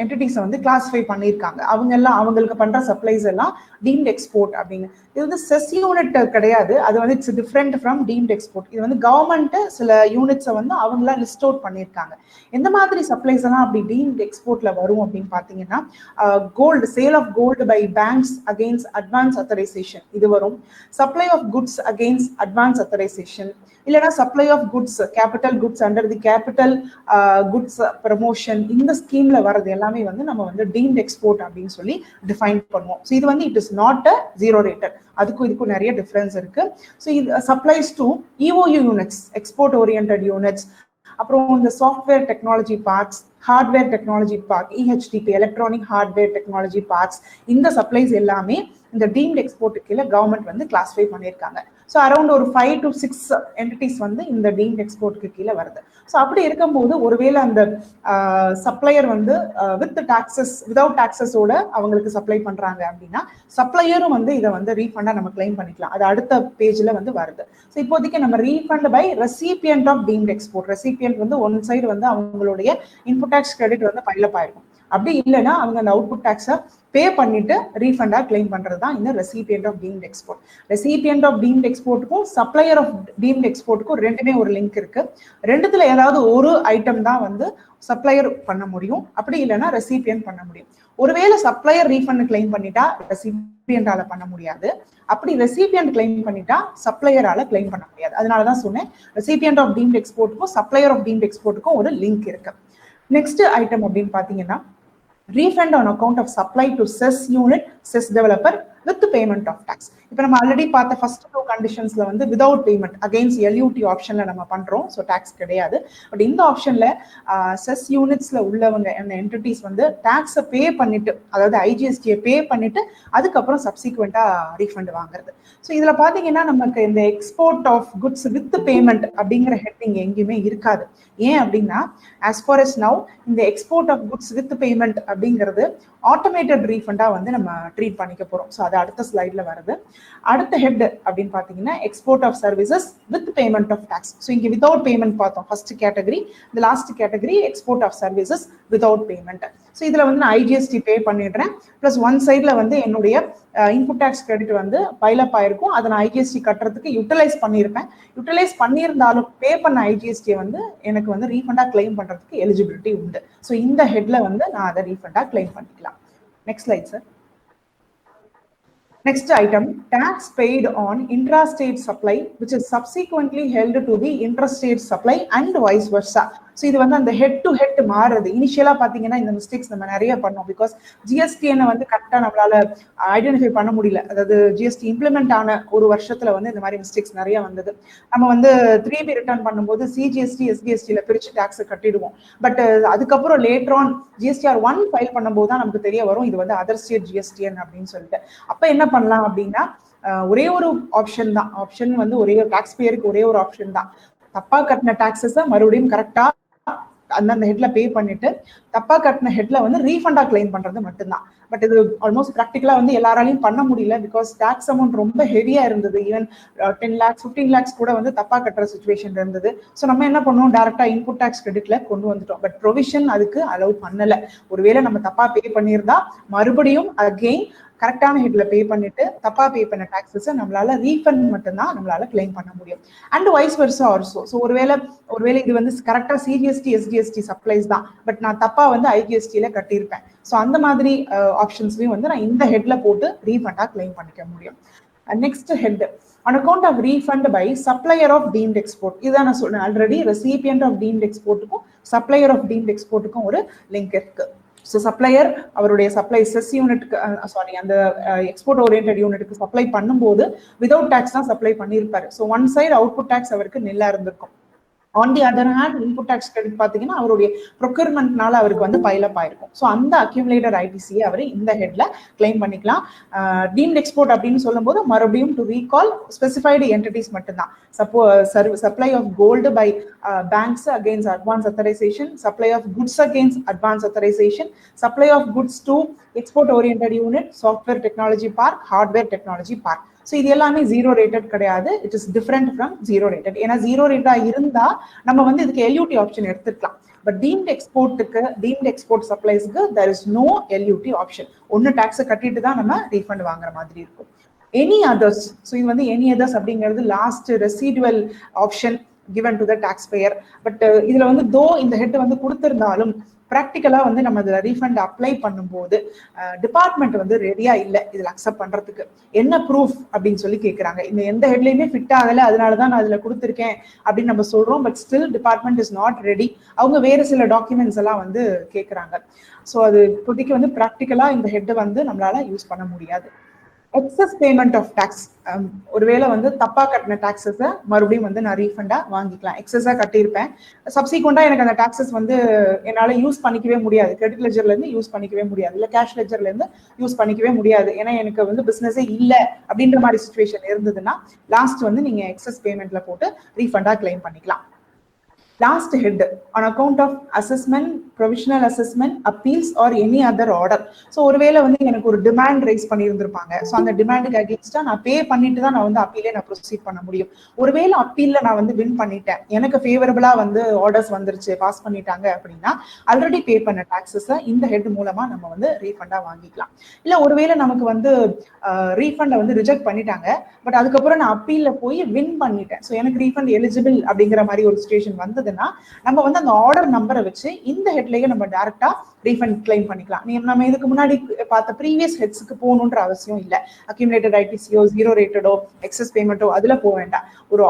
என்டிட்டிஸை வந்து கிளாஸிஃபை பண்ணியிருக்காங்க. அவங்க எல்லாம் அவங்களுக்கு பண்ற சப்ளைஸ் எல்லாம் டீம்ட் எக்ஸ்போர்ட் அப்படின்னு. இது வந்து செஸ் யூனிட் கிடையாது, அது வந்து it's different from deemed export. இது வந்து கவர்மெண்ட் சில யூனிட்ஸை வந்து அவங்களா லிஸ்ட் அவுட் பண்ணியிருக்காங்க. எந்த மாதிரி சப்ளைஸ் எல்லாம் அப்படி டீம்ட் எக்ஸ்போர்ட்ல வரும் அப்படின்னு பாத்தீங்கன்னா, gold, sale of gold by banks against advance authorisation இது வரும். Supply of goods against advance authorisation, இல்லைன்னா supply of goods, capital goods under the capital goods promotion, இந்த ஸ்கீம்ல வர்றது எல்லாமே வந்து நம்ம வந்து டீம்ட் எக்ஸ்போர்ட் அப்படின்னு சொல்லி டிஃபைன் பண்ணுவோம். ஸோ இது வந்து it is not a zero rated, அதுக்கும் இதுக்கும் நிறைய டிஃபரன்ஸ் இருக்கு. ஸோ இது supplies to EOU units, export oriented units, அப்புறம் இந்த software technology parks, hardware technology park, EHTP, electronic hardware technology parks, இந்த சப்ளைஸ் எல்லாமே இந்த டீம்ட் எக்ஸ்போர்ட் கீழே கவர்மெண்ட் வந்து கிளாஸிஃபை பண்ணியிருக்காங்க. ஸோ அரௌண்ட் ஒரு 5 to 6 என்டிட்டிஸ் வந்து இந்த டீம்ட் எக்ஸ்போர்ட்க்கு கீழே வருது. ஸோ அப்படி இருக்கும்போது ஒருவேளை அந்த சப்ளையர் வந்து வித் டாக்ஸஸ், விதவுட் டாக்ஸஸோட அவங்களுக்கு சப்ளை பண்றாங்க அப்படின்னா சப்ளையரும் வந்து இதை வந்து ரீஃபண்டா நம்ம கிளைம் பண்ணிக்கலாம். அது அடுத்த பேஜ்ல வந்து வருது. ஸோ இப்போதைக்கு நம்ம refund by recipient of deemed export, recipient வந்து ஒன் சைடு வந்து அவங்களுடைய இன்புட் டாக்ஸ் கிரெடிட் வந்து பைலப் ஆயிருக்கும். அப்படி இல்லைன்னா அவங்க அந்த அவுட்புட் டாக்ஸை பே பண்ணிட்டு ரீஃபண்டா கிளைம் பண்றது தான் இந்த recipient of deemed export. Recipient of deemed எக்ஸ்போர்ட்டுக்கும் சப்ளையர் ஆஃப் டீம்ட் எக்ஸ்போர்ட்டுக்கும் ரெண்டுமே ஒரு லிங்க் இருக்கு. ரெண்டுத்துல ஏதாவது ஒரு ஐட்டம் தான் வந்து சப்ளையர் பண்ண முடியும், அப்படி இல்லைன்னா ரெசிபியன்ட் பண்ண முடியும். ஒருவேளை சப்ளையர் ரீஃபண்ட் கிளைம் பண்ணிட்டா ரெசிபியன்டால பண்ண முடியாது, அப்படி ரெசிபியன்ட் கிளைம் பண்ணிட்டா சப்ளையரால கிளைம் பண்ண முடியாது. அதனாலதான் சொன்னேன் ரெசிபியன்ட் ஆஃப் டீம்ட் எக்ஸ்போர்ட்டுக்கும் சப்ளையர் ஆஃப் டீம்ட் எக்ஸ்போர்ட்டுக்கும் ஒரு லிங்க் இருக்கு. நெக்ஸ்ட் ஐட்டம் அப்படின்னு பாத்தீங்கன்னா, refund on account of supply to cess unit, cess developer with payment of tax. இப்போ நம்ம ஆல்ரெடி பார்த்த ஃபர்ஸ்ட் 2 கண்டிஷன்ஸ்ல வந்து விதவுட் பேமெண்ட் அகைன்ஸ்ட் எல்யூடி ஆப்ஷன்ல நம்ம பண்றோம், ஸோ டாக்ஸ் கிடையாது. பட் இந்த ஆப்ஷன்ல செஸ் யூனிட்ஸ்ல உள்ளவங்க அந்த என்டிட்டிஸ் வந்து டாக்ஸை பே பண்ணிட்டு, அதாவது ஐஜிஎஸ்டியை பே பண்ணிட்டு அதுக்கப்புறம் சப்சிக்வெண்டா ரீஃபண்ட் வாங்குறது. ஸோ இதுல பாத்தீங்கன்னா நமக்கு இந்த export of goods with payment அப்படிங்கிற ஹெட்டிங் எங்கேயுமே இருக்காது. ஏன் அப்படின்னா as far as now இந்த export of goods with payment அப்படிங்கிறது ஆட்டோமேட்டட் ரீஃபண்டா வந்து நம்ம ட்ரீட் பண்ணிக்க போறோம். ஸோ அது அடுத்த ஸ்லைட்ல வருது. அடுத்த ஹெட் அப்படின்னு பாத்தீங்கன்னா export of services with payment of tax. So இங்க வித்வுட் பேமெண்ட் பார்த்தோம் ஃபர்ஸ்ட் கேட்டகரி. இந்த last category export of services without payment. So இதுல வந்து நான் ஐஜிஎஸ்டி பே பண்ணிடுறேன், பிளஸ் ஒன் சைட்ல வந்து என்னுடைய இன்புட் டாக்ஸ் கிரெடிட் வந்து பைலப் ஆயிருக்கும், அதை நான் ஐஜிஎஸ்டி கட்டுறதுக்கு யூட்டிலைஸ் பண்ணியிருப்பேன். யூட்டிலைஸ் பண்ணியிருந்தாலும் பே பண்ண ஐஜிஎஸ்டியை வந்து எனக்கு வந்து ரீஃபண்டா கிளைம் பண்றதுக்கு எலிஜிபிலிட்டி உண்டு. ஸோ இந்த ஹெட்ல வந்து நான் அதை ரீஃபண்டா கிளைம் பண்ணிக்கலாம். Next slide sir. Next item, tax paid on intrastate supply which is subsequently held to be interstate supply and vice versa. So இது வந்து அந்த ஹெட் டு ஹெட் மாறுறது. இனிஷியலா பாத்தீங்கன்னா இந்த மிஸ்டேக்ஸ் நம்ம நிறைய பண்ணோம், பிகாஸ் ஜிஎஸ்டின்னு வந்து கரெக்டா நம்மளால ஐடென்டிஃபை பண்ண முடியல. அதாவது ஜிஎஸ்டி இம்ப்ளிமெண்ட் ஆன ஒரு வருஷத்துல வந்து இந்த மாதிரி மிஸ்டேக்ஸ் நிறைய வந்தது. நம்ம வந்து 3B ரிட்டர்ன் பண்ணும்போது சிஜிஎஸ்டி எஸ்டிஎஸ்டியில பிரிச்சு டாக்ஸ் கட்டிடுவோம். பட் அதுக்கப்புறம் லேட்டர் ஆன் GSTR 1 ஃபைல் பண்ணும்போது தான் நமக்கு தெரிய வரும் இது வந்து அதர் ஸ்டேட் ஜிஎஸ்டிஎன் அப்படின்னு சொல்லிட்டு. அப்ப என்ன பண்ணலாம் அப்படின்னா, ஒரே ஒரு ஆப்ஷன் தான், ஆப்ஷன் வந்து ஒரே டாக்ஸ் பேருக்கு ஒரே ஒரு ஆப்ஷன் தான். தப்பா கட்டின டாக்ஸஸ் மறுபடியும் கரெக்டா அந்தந்த ஹெட்ல பே பண்ணிட்டு தப்பா கட்டின ஹெட்ல வந்து ரீஃபண்டா கிளைம் பண்றது மட்டும்தான். பட் இது ஆல்மோஸ்ட் ப்ராக்டிகலா வந்து எல்லாராலையும் பண்ண முடியல, பிகாஸ் டாக்ஸ் அமௌண்ட் ரொம்ப ஹெவியா இருந்தது. ஈவன் 10 lakhs 15 lakhs கூட வந்து தப்பா கட்டுற சுச்சுவேஷன் இருந்தது. ஸோ நம்ம என்ன பண்ணுவோம், டேரக்டா இன்புட் டாக்ஸ் கிரெடிட்ல கொண்டு வந்துட்டோம். பட் ப்ரொவிஷன் அதுக்கு அலோவ் பண்ணல. ஒருவேளை நம்ம தப்பா பே பண்ணியிருந்தா மறுபடியும் அகெயின் கரெக்டான ஹெட்ல பே பண்ணிட்டு தப்பா பே பண்ண டாக்ஸஸ் நம்மளால ரீஃபண்ட் மட்டும்தான் நம்மளால கிளைம் பண்ண முடியும். And vice Versa also. So ஒருவேளை இது வந்து கரெக்டா சிஜிஎஸ்டி எஸ்டிஎஸ்டி சப்ளைஸ் தான், பட் நான் தப்பா வந்து ஐஜிஎஸ்டியில கட்டியிருப்பேன். ஸோ அந்த மாதிரி ஆப்ஷன்ஸ்லயும் வந்து நான் இந்த ஹெட்ல போட்டு ரீஃபண்டா கிளைம் பண்ணிக்க முடியும். Next head, on account of refund by supplier of deemed export. இதான் நான் சொன்னேன் ஆல்ரெடி, recipient of deemed exportக்கும் supplier of deemed exportக்கும் ஒரு லிங்க் இருக்கு. ஸோ சப்ளையர் அவருடைய சப்ளை செஸ் யூனிட்க்கு அந்த எக்ஸ்போர்ட் ஓரியன்டட் யூனிட்டுக்கு சப்ளை பண்ணும்போது விதவுட் டாக்ஸ் தான் சப்ளை பண்ணியிருப்பாரு. So one side output tax அவருக்கு நில்லா இருந்திருக்கும். On the other hand input tax credit பாத்தீங்கன்னா அவருடைய ப்ரொக்யூர்மெண்ட்னால அவருக்கு வந்து பைலப் ஆயிருக்கும். ஸோ அந்த அக்யூமுலேட்டட் ஐடிசியை அவர் இந்த ஹெட்ல கிளைம் பண்ணிக்கலாம். டீம்ட் எக்ஸ்போர்ட் அப்படின்னு சொல்லும் போது மறுபடியும் டு ரீகால் ஸ்பெசிஃபைடு என்டிட்டிஸ் மட்டும்தான். Supply of gold by banks against advance authorization, supply of goods against advance authorization, supply of goods to export oriented unit, software technology park, hardware technology park. So இது எல்லாமே zero rated கிடையாது, it is different from zero rated. ஏன்னா zero ரேட்டா இருந்தா நம்ம வந்து இதுக்கு LUT option எடுத்துக்கலாம். But deemed export சப்ளைஸ்க்கு there is no LUT option. ஒன்னு டாக்ஸ் கட்டிட்டு தான் நம்ம ரீஃபண்ட் வாங்குற மாதிரி இருக்கும். எனி அதர்ஸ், ஸோ இது வந்து எனி அதர்ஸ் அப்படிங்கிறது last residual option given to the taxpayer. But இதுல வந்து தோ இந்த ஹெட் வந்து கொடுத்திருந்தாலும் ப்ராக்டிக்கலா வந்து நம்ம இதுல ரீஃபண்ட் அப்ளை பண்ணும்போது டிபார்ட்மெண்ட் வந்து ரெடியா இல்லை இதுல அக்செப்ட் பண்றதுக்கு. என்ன ப்ரூஃப் அப்படின்னு சொல்லி கேட்கறாங்க. இந்த எந்த ஹெட்லயுமே ஃபிட் ஆகல, அதனாலதான் நான் அதுல கொடுத்துருக்கேன் அப்படின்னு நம்ம சொல்றோம். But still department is not ready. அவங்க வேற சில டாக்குமெண்ட்ஸ் எல்லாம் வந்து கேட்கறாங்க. ஸோ அது இப்போதைக்கு வந்து ப்ராக்டிக்கலா இந்த ஹெட் வந்து நம்மளால யூஸ் பண்ண முடியாது. எக்ஸஸ் பேமெண்ட் ஆஃப் டாக்ஸ், ஒருவேளை வந்து தப்பா கட்டின டாக்ஸஸை மறுபடியும் வந்து நான் ரீஃபண்டா வாங்கிக்கலாம். எக்ஸஸா கட்டியிருப்பேன், சப்சிக்வெண்டா எனக்கு அந்த டாக்ஸஸ் வந்து என்னால யூஸ் பண்ணிக்கவே முடியாது. கிரெடிட் லெஜர்ல இருந்து யூஸ் பண்ணிக்கவே முடியாது, இல்ல கேஷ் லெஜர்ல இருந்து யூஸ் பண்ணிக்கவே முடியாது. ஏன்னா எனக்கு வந்து பிசினஸே இல்லை அப்படின்ற மாதிரி சுச்சுவேஷன் இருந்ததுன்னா லாஸ்ட் வந்து நீங்க எக்ஸஸ் பேமெண்ட்ல போட்டு ரீஃபண்டா கிளைம் பண்ணிக்கலாம். Last head on account of assessment, provisional assessment, appeals or any other order. So ஒருவேளை வந்து எனக்கு ஒரு டிமாண்ட் ரைஸ் பண்ணியிருந்திருப்பாங்க. ஸோ அந்த டிமாண்டுக்கு அகேன்ஸ்டா நான் பே பண்ணிட்டு தான் நான் வந்து அப்பீலே நான் ப்ரொசீட் பண்ண முடியும். ஒருவேளை அப்பீல்ல நான் வந்து வின் பண்ணிட்டேன், எனக்கு ஃபேவரபிளா வந்து ஆர்டர்ஸ் வந்துருச்சு, பாஸ் பண்ணிட்டாங்க அப்படின்னா ஆல்ரெடி பே பண்ண டாக்ஸஸை இந்த ஹெட் மூலமா நம்ம வந்து ரீஃபண்டா வாங்கிக்கலாம். இல்ல ஒருவேளை நமக்கு வந்து ரீஃபண்டை வந்து ரிஜெக்ட் பண்ணிட்டாங்க, பட் அதுக்கப்புறம் நான் அப்பீல்ல போய் வின் பண்ணிட்டேன், ஸோ எனக்கு ரீஃபண்ட் எலிஜிபிள் அப்படிங்கிற மாதிரி ஒரு சிச்சுவேஷன் வந்ததுன்னா நம்ம வந்து அந்த ஆர்டர் நம்பரை வச்சு இந்த ஹெட்லயே நம்ம டைரக்டா ரீஃபண்ட் கிளைம் பண்ணிக்கலாம். நம்ம இதுக்கு முன்னாடி பார்த்த ப்ரீவியஸ் ஹெட்ஸ்க்கு போகணுன்ற அவசியம் இல்லை. அக்யூமுலேட்டட் ஐடிசியோ, ஜீரோ ரேட்டடோ, எக்ஸஸ் பேமெண்ட்டோ அதுல போக வேண்டாம். ஒரு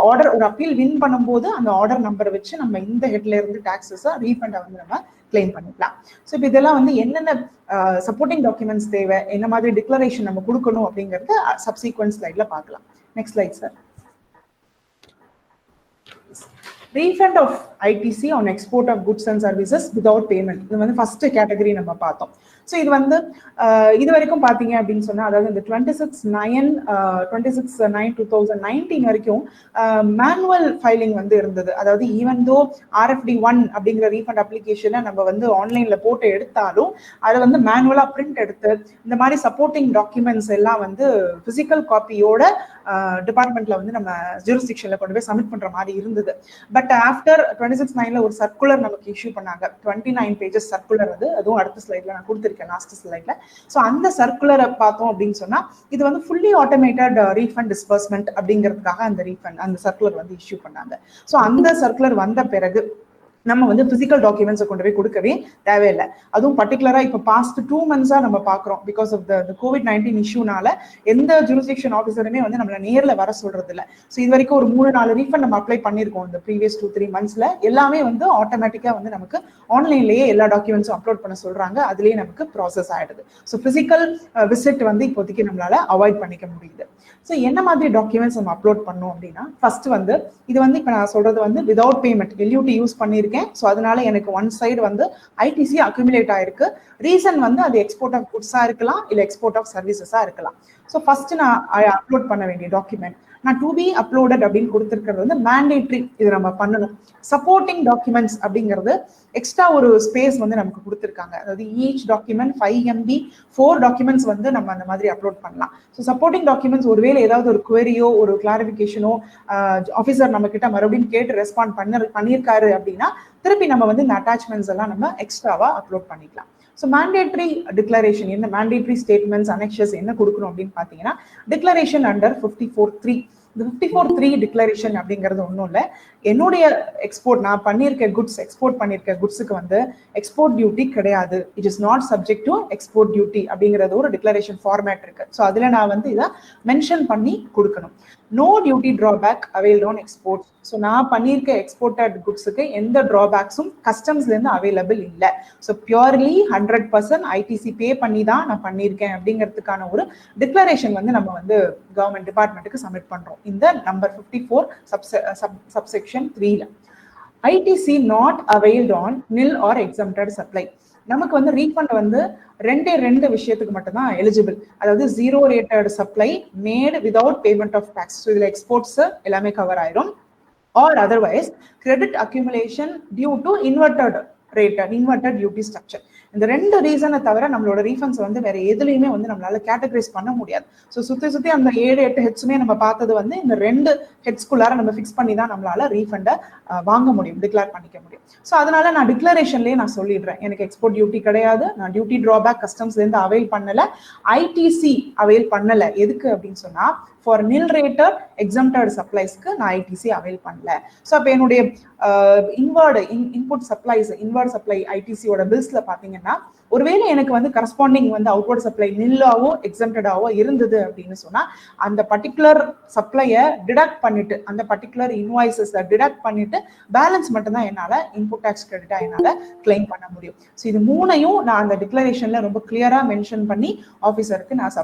அப்பீல் வின் பண்ணும்போது அந்த ஆர்டர் நம்பரை வச்சு நம்ம இந்த ஹெட்ல இருந்து டாக்ஸஸ் ரீஃபண்டை வந்து நம்ம கிளைம் பண்ணிக்கலாம். ஸோ இப்போ இதெல்லாம் வந்து என்னென்ன சப்போர்ட்டிங் டாக்குமெண்ட்ஸ் தேவை, என்ன மாதிரி டிக்ளரேஷன் நம்ம கொடுக்கணும் அப்படிங்கறது சப்சீக்வென்ட் ஸ்லைட்ல பார்க்கலாம். Next slide sir. Refund of ITC on export of goods and services without payment. இது வந்து ஃபர்ஸ்ட் கேட்டகரி நம்ம பார்த்தோம். ஸோ இது வந்து இது வரைக்கும் பார்த்தீங்க அப்படின்னு சொன்னா, அதாவது இந்த 26/9/2019 வரைக்கும் மேனுவல் ஃபைலிங் வந்து இருந்தது. அதாவது ஈவன் தோ RFD1 அப்படிங்கிற ரீஃபண்ட் அப்ளிகேஷனை நம்ம வந்து ஆன்லைன்ல போட்டு எடுத்தாலும் அதை வந்து மேனுவலா பிரிண்ட் எடுத்து இந்த மாதிரி சப்போர்ட்டிங் டாக்குமெண்ட்ஸ் எல்லாம் வந்து பிசிக்கல் காப்பியோட டிபார்ட்மெண்ட்ல வந்து நம்ம ஜூரிஸ்டிக்ஷன்ல கொண்டு போய் சப்மிட் பண்ற மாதிரி இருந்தது. பட் ஆஃப்டர் 26/9 ஒரு சர்க்குலர் நமக்கு இஷ்யூ பண்ணாங்க. 29 பேஜஸ் சர்க்குலர், அதுவும் அடுத்த ஸ்லைட்ல நான் கொடுத்துருக்கேன், லாஸ்ட் ஸ்லைட்ல. ஸோ அந்த சர்க்குலரை பார்த்தோம் அப்படின்னு சொன்னா இது வந்து ஃபுல்லி ஆட்டோமேட்டட் ரீஃபண்ட் டிஸ்பர்ஸ்மெண்ட் அப்படிங்கிறதுக்காக அந்த சர்க்குலர் வந்து இஷ்யூ பண்ணாங்க. ஸோ அந்த சர்க்குலர் வந்த பிறகு நம்ம வந்து பிசிக்கல் டாக்குமெண்ட்ஸை கொண்டு போய் கொடுக்கவே தேவையில்லை. அதுவும் பர்டிகுலரா இப்போ பாஸ்ட் 2 months நம்ம பாக்குறோம், பிகாஸ் ஆஃப் த COVID-19 இஷ்யூனால எந்த ஜூரிஸ்டிக்ஷன் ஆஃபீஸருமே வந்து நம்மள நேர்ல வர சொல்றது இல்லை. ஸோ இது வரைக்கும் ஒரு 3-4 ரீஃபண்ட் நம்ம அப்ளை பண்ணிருக்கோம் இந்த ப்ரீவியஸ் 2-3 monthsல. எல்லாமே வந்து ஆட்டோமேட்டிக்கா வந்து நமக்கு ஆன்லைன்லயே எல்லா டாக்குமெண்ட்ஸும் அப்லோட் பண்ண சொல்றாங்க, அதுலயே நமக்கு ப்ராசஸ் ஆயிடுது. ஸோ பிசிக்கல் விசிட் வந்து இப்போதைக்கு நம்மளால அவாய்ட் பண்ணிக்க முடியுது. ஸோ என்ன மாதிரி டாக்குமெண்ட்ஸ் நம்ம அப்லோட் பண்ணோம் அப்படின்னா, ஃபர்ஸ்ட் வந்து இது வந்து இப்போ நான் சொல்றது வந்து விதவுட் பேமெண்ட் LUT யூஸ் பண்ணியிருக்கேன். ஸோ அதனால எனக்கு ஒன் சைடு வந்து ITC அக்யூமுலேட் ஆயிருக்கு. ரீசன் வந்து அது எக்ஸ்போர்ட் ஆஃப் குட்ஸா இருக்கலாம், இல்ல எக்ஸ்போர்ட் ஆஃப் சர்வீசஸா இருக்கலாம். ஸோ ஃபர்ஸ்ட் நான் அப்லோட் பண்ண வேண்டிய டாக்குமெண்ட் நான் டு பி அப்லோடட் அப்படின்னு கொடுத்துருக்கிறது வந்து மேண்டேட்ரி, இது நம்ம பண்ணணும். சப்போர்ட்டிங் டாக்குமெண்ட்ஸ் அப்படிங்கிறது எக்ஸ்ட்ரா ஒரு ஸ்பேஸ் வந்து நமக்கு கொடுத்துருக்காங்க. அதாவது ஈச் டாக்குமெண்ட் 5 MB 4 டாக்குமெண்ட்ஸ் வந்து நம்ம அந்த மாதிரி அப்லோட் பண்ணலாம். ஸோ சப்போர்ட்டிங் டாக்குமெண்ட்ஸ் ஒருவேளை ஏதாவது ஒரு குவரியோ ஒரு கிளாரிஃபிகேஷனோ ஆஃபீஸர் நம்ம கிட்ட மறுபடியும் கேட்டு ரெஸ்பாண்ட் பண்ணியிருக்காரு அப்படின்னா திருப்பி நம்ம வந்து இந்த அட்டாச்மெண்ட்ஸ் எல்லாம் நம்ம எக்ஸ்ட்ராவா அப்லோட் பண்ணிக்கலாம். ஸோ மேண்டேட்ரி டிக்ளரேஷன் என்ன, மேண்டேட்ரி ஸ்டேட்மெண்ட்ஸ் அனெக்ஷர்ஸ் என்ன கொடுக்கணும் அப்படின்னு பார்த்தீங்கன்னா, டிக்ளரேஷன் அண்டர் 54(3). இந்த 54(3) டிக்ளரேஷன் அப்படிங்கிறது ஒன்றும் இல்லை, என்னுடைய எக்ஸ்போர்ட் நான் பண்ணியிருக்க எக்ஸ்போர்ட் பண்ணியிருக்க குட்ஸுக்கு வந்து எக்ஸ்போர்ட் டியூட்டி கிடையாது, it is not subject to export duty அப்படிங்கிறது ஒரு டிக்ளரேஷன் ஃபார்மேட் இருக்கு. ஸோ அதில் நான் வந்து இதை மென்ஷன் பண்ணி கொடுக்கணும். No duty drawback availed on export. So நான் பண்ணியிருக்க எக்ஸ்போர்ட்டட் குட்ஸுக்கு எந்த ட்ராபேக்ஸும் கஸ்டம்ஸ்லேருந்து அவைலபிள் இல்லை. ஸோ பியூர்லி 100% ITC பே பண்ணி தான் நான் பண்ணியிருக்கேன் அப்படிங்கிறதுக்கான ஒரு டிக்ளரேஷன் வந்து நம்ம வந்து கவர்மெண்ட் டிபார்ட்மெண்ட்டுக்கு சப்மிட் பண்ணுறோம் இந்த number 54 subsection 3ல. ITC not availed on nil or exempted supply. நமக்கு வந்து ரீஃபண்ட் வந்து ரெண்டு விஷயத்துக்கு மட்டும் தான் எலிஜிபிள். அதாவது zero rated supply made without payment of tax. So இதுல எக்ஸ்போர்ட்ஸ் எல்லாமே கவர் ஆயிரும். Or otherwise credit accumulation due to inverted rate, inverted duty structure. இந்த 2 ரீசனை தவிர நம்மளோட ரீஃபண்ட்ஸ் வந்து வேற எதுலையுமே வந்து நம்மளால கேட்டகரைஸ் பண்ண முடியாது. ஸோ சுத்தி அந்த 7-8 ஹெட்ஸுமே நம்ம பார்த்தது வந்து இந்த 2 ஹெட்ஸ்குள்ளார நம்ம ஃபிக்ஸ் பண்ணி தான் நம்மளால ரீஃபண்டை வாங்க முடியும், டிக்ளேர் பண்ணிக்க முடியும். ஸோ அதனால நான் டிக்ளரேஷன்லேயே நான் சொல்லிடுறேன், எனக்கு எக்ஸ்போர்ட் டியூட்டி கிடையாது, நான் டியூட்டி ட்ராபேக் கஸ்டம்ஸ்லேருந்து அவைல் பண்ணல, ஐடிசி அவைல் பண்ணல. எதுக்கு அப்படின்னு சொன்னா ஃபார் நில் ரேட்டட் எக்ஸம்டட் சப்ளைஸ்க்கு நான் ஐடிசி அவைல் பண்ணல. ஸோ அப்போ என்னுடைய இன்புட் சப்ளைஸ், இன்வர்ட் சப்ளை ஐடிசியோட பில்ஸ்ல பாத்தீங்கன்னா ஒருவேளை எனக்கு வந்து கரஸ்பாண்டிங் வந்து அவுட்வர்ட் சப்ளை நில்லாவோ எக்ஸம்டடாவோ இருந்தது அப்படின்னு சொன்னா அந்த பர்டிகுலர் சப்ளையை டிடக்ட் பண்ணிட்டு, அந்த பர்டிகுலர் இன்வாய்சஸ் டிடக்ட் பண்ணிட்டு பேலன்ஸ் மட்டும் தான் என்னால இன்புட் டாக்ஸ் கிரெடிட்டா என்னால கிளைம் பண்ண முடியும். ஸோ இது 3ஐயும் நான் அந்த டிக்ளரேஷன்ல ரொம்ப கிளியரா மென்ஷன் பண்ணி ஆஃபீஸருக்கு நான்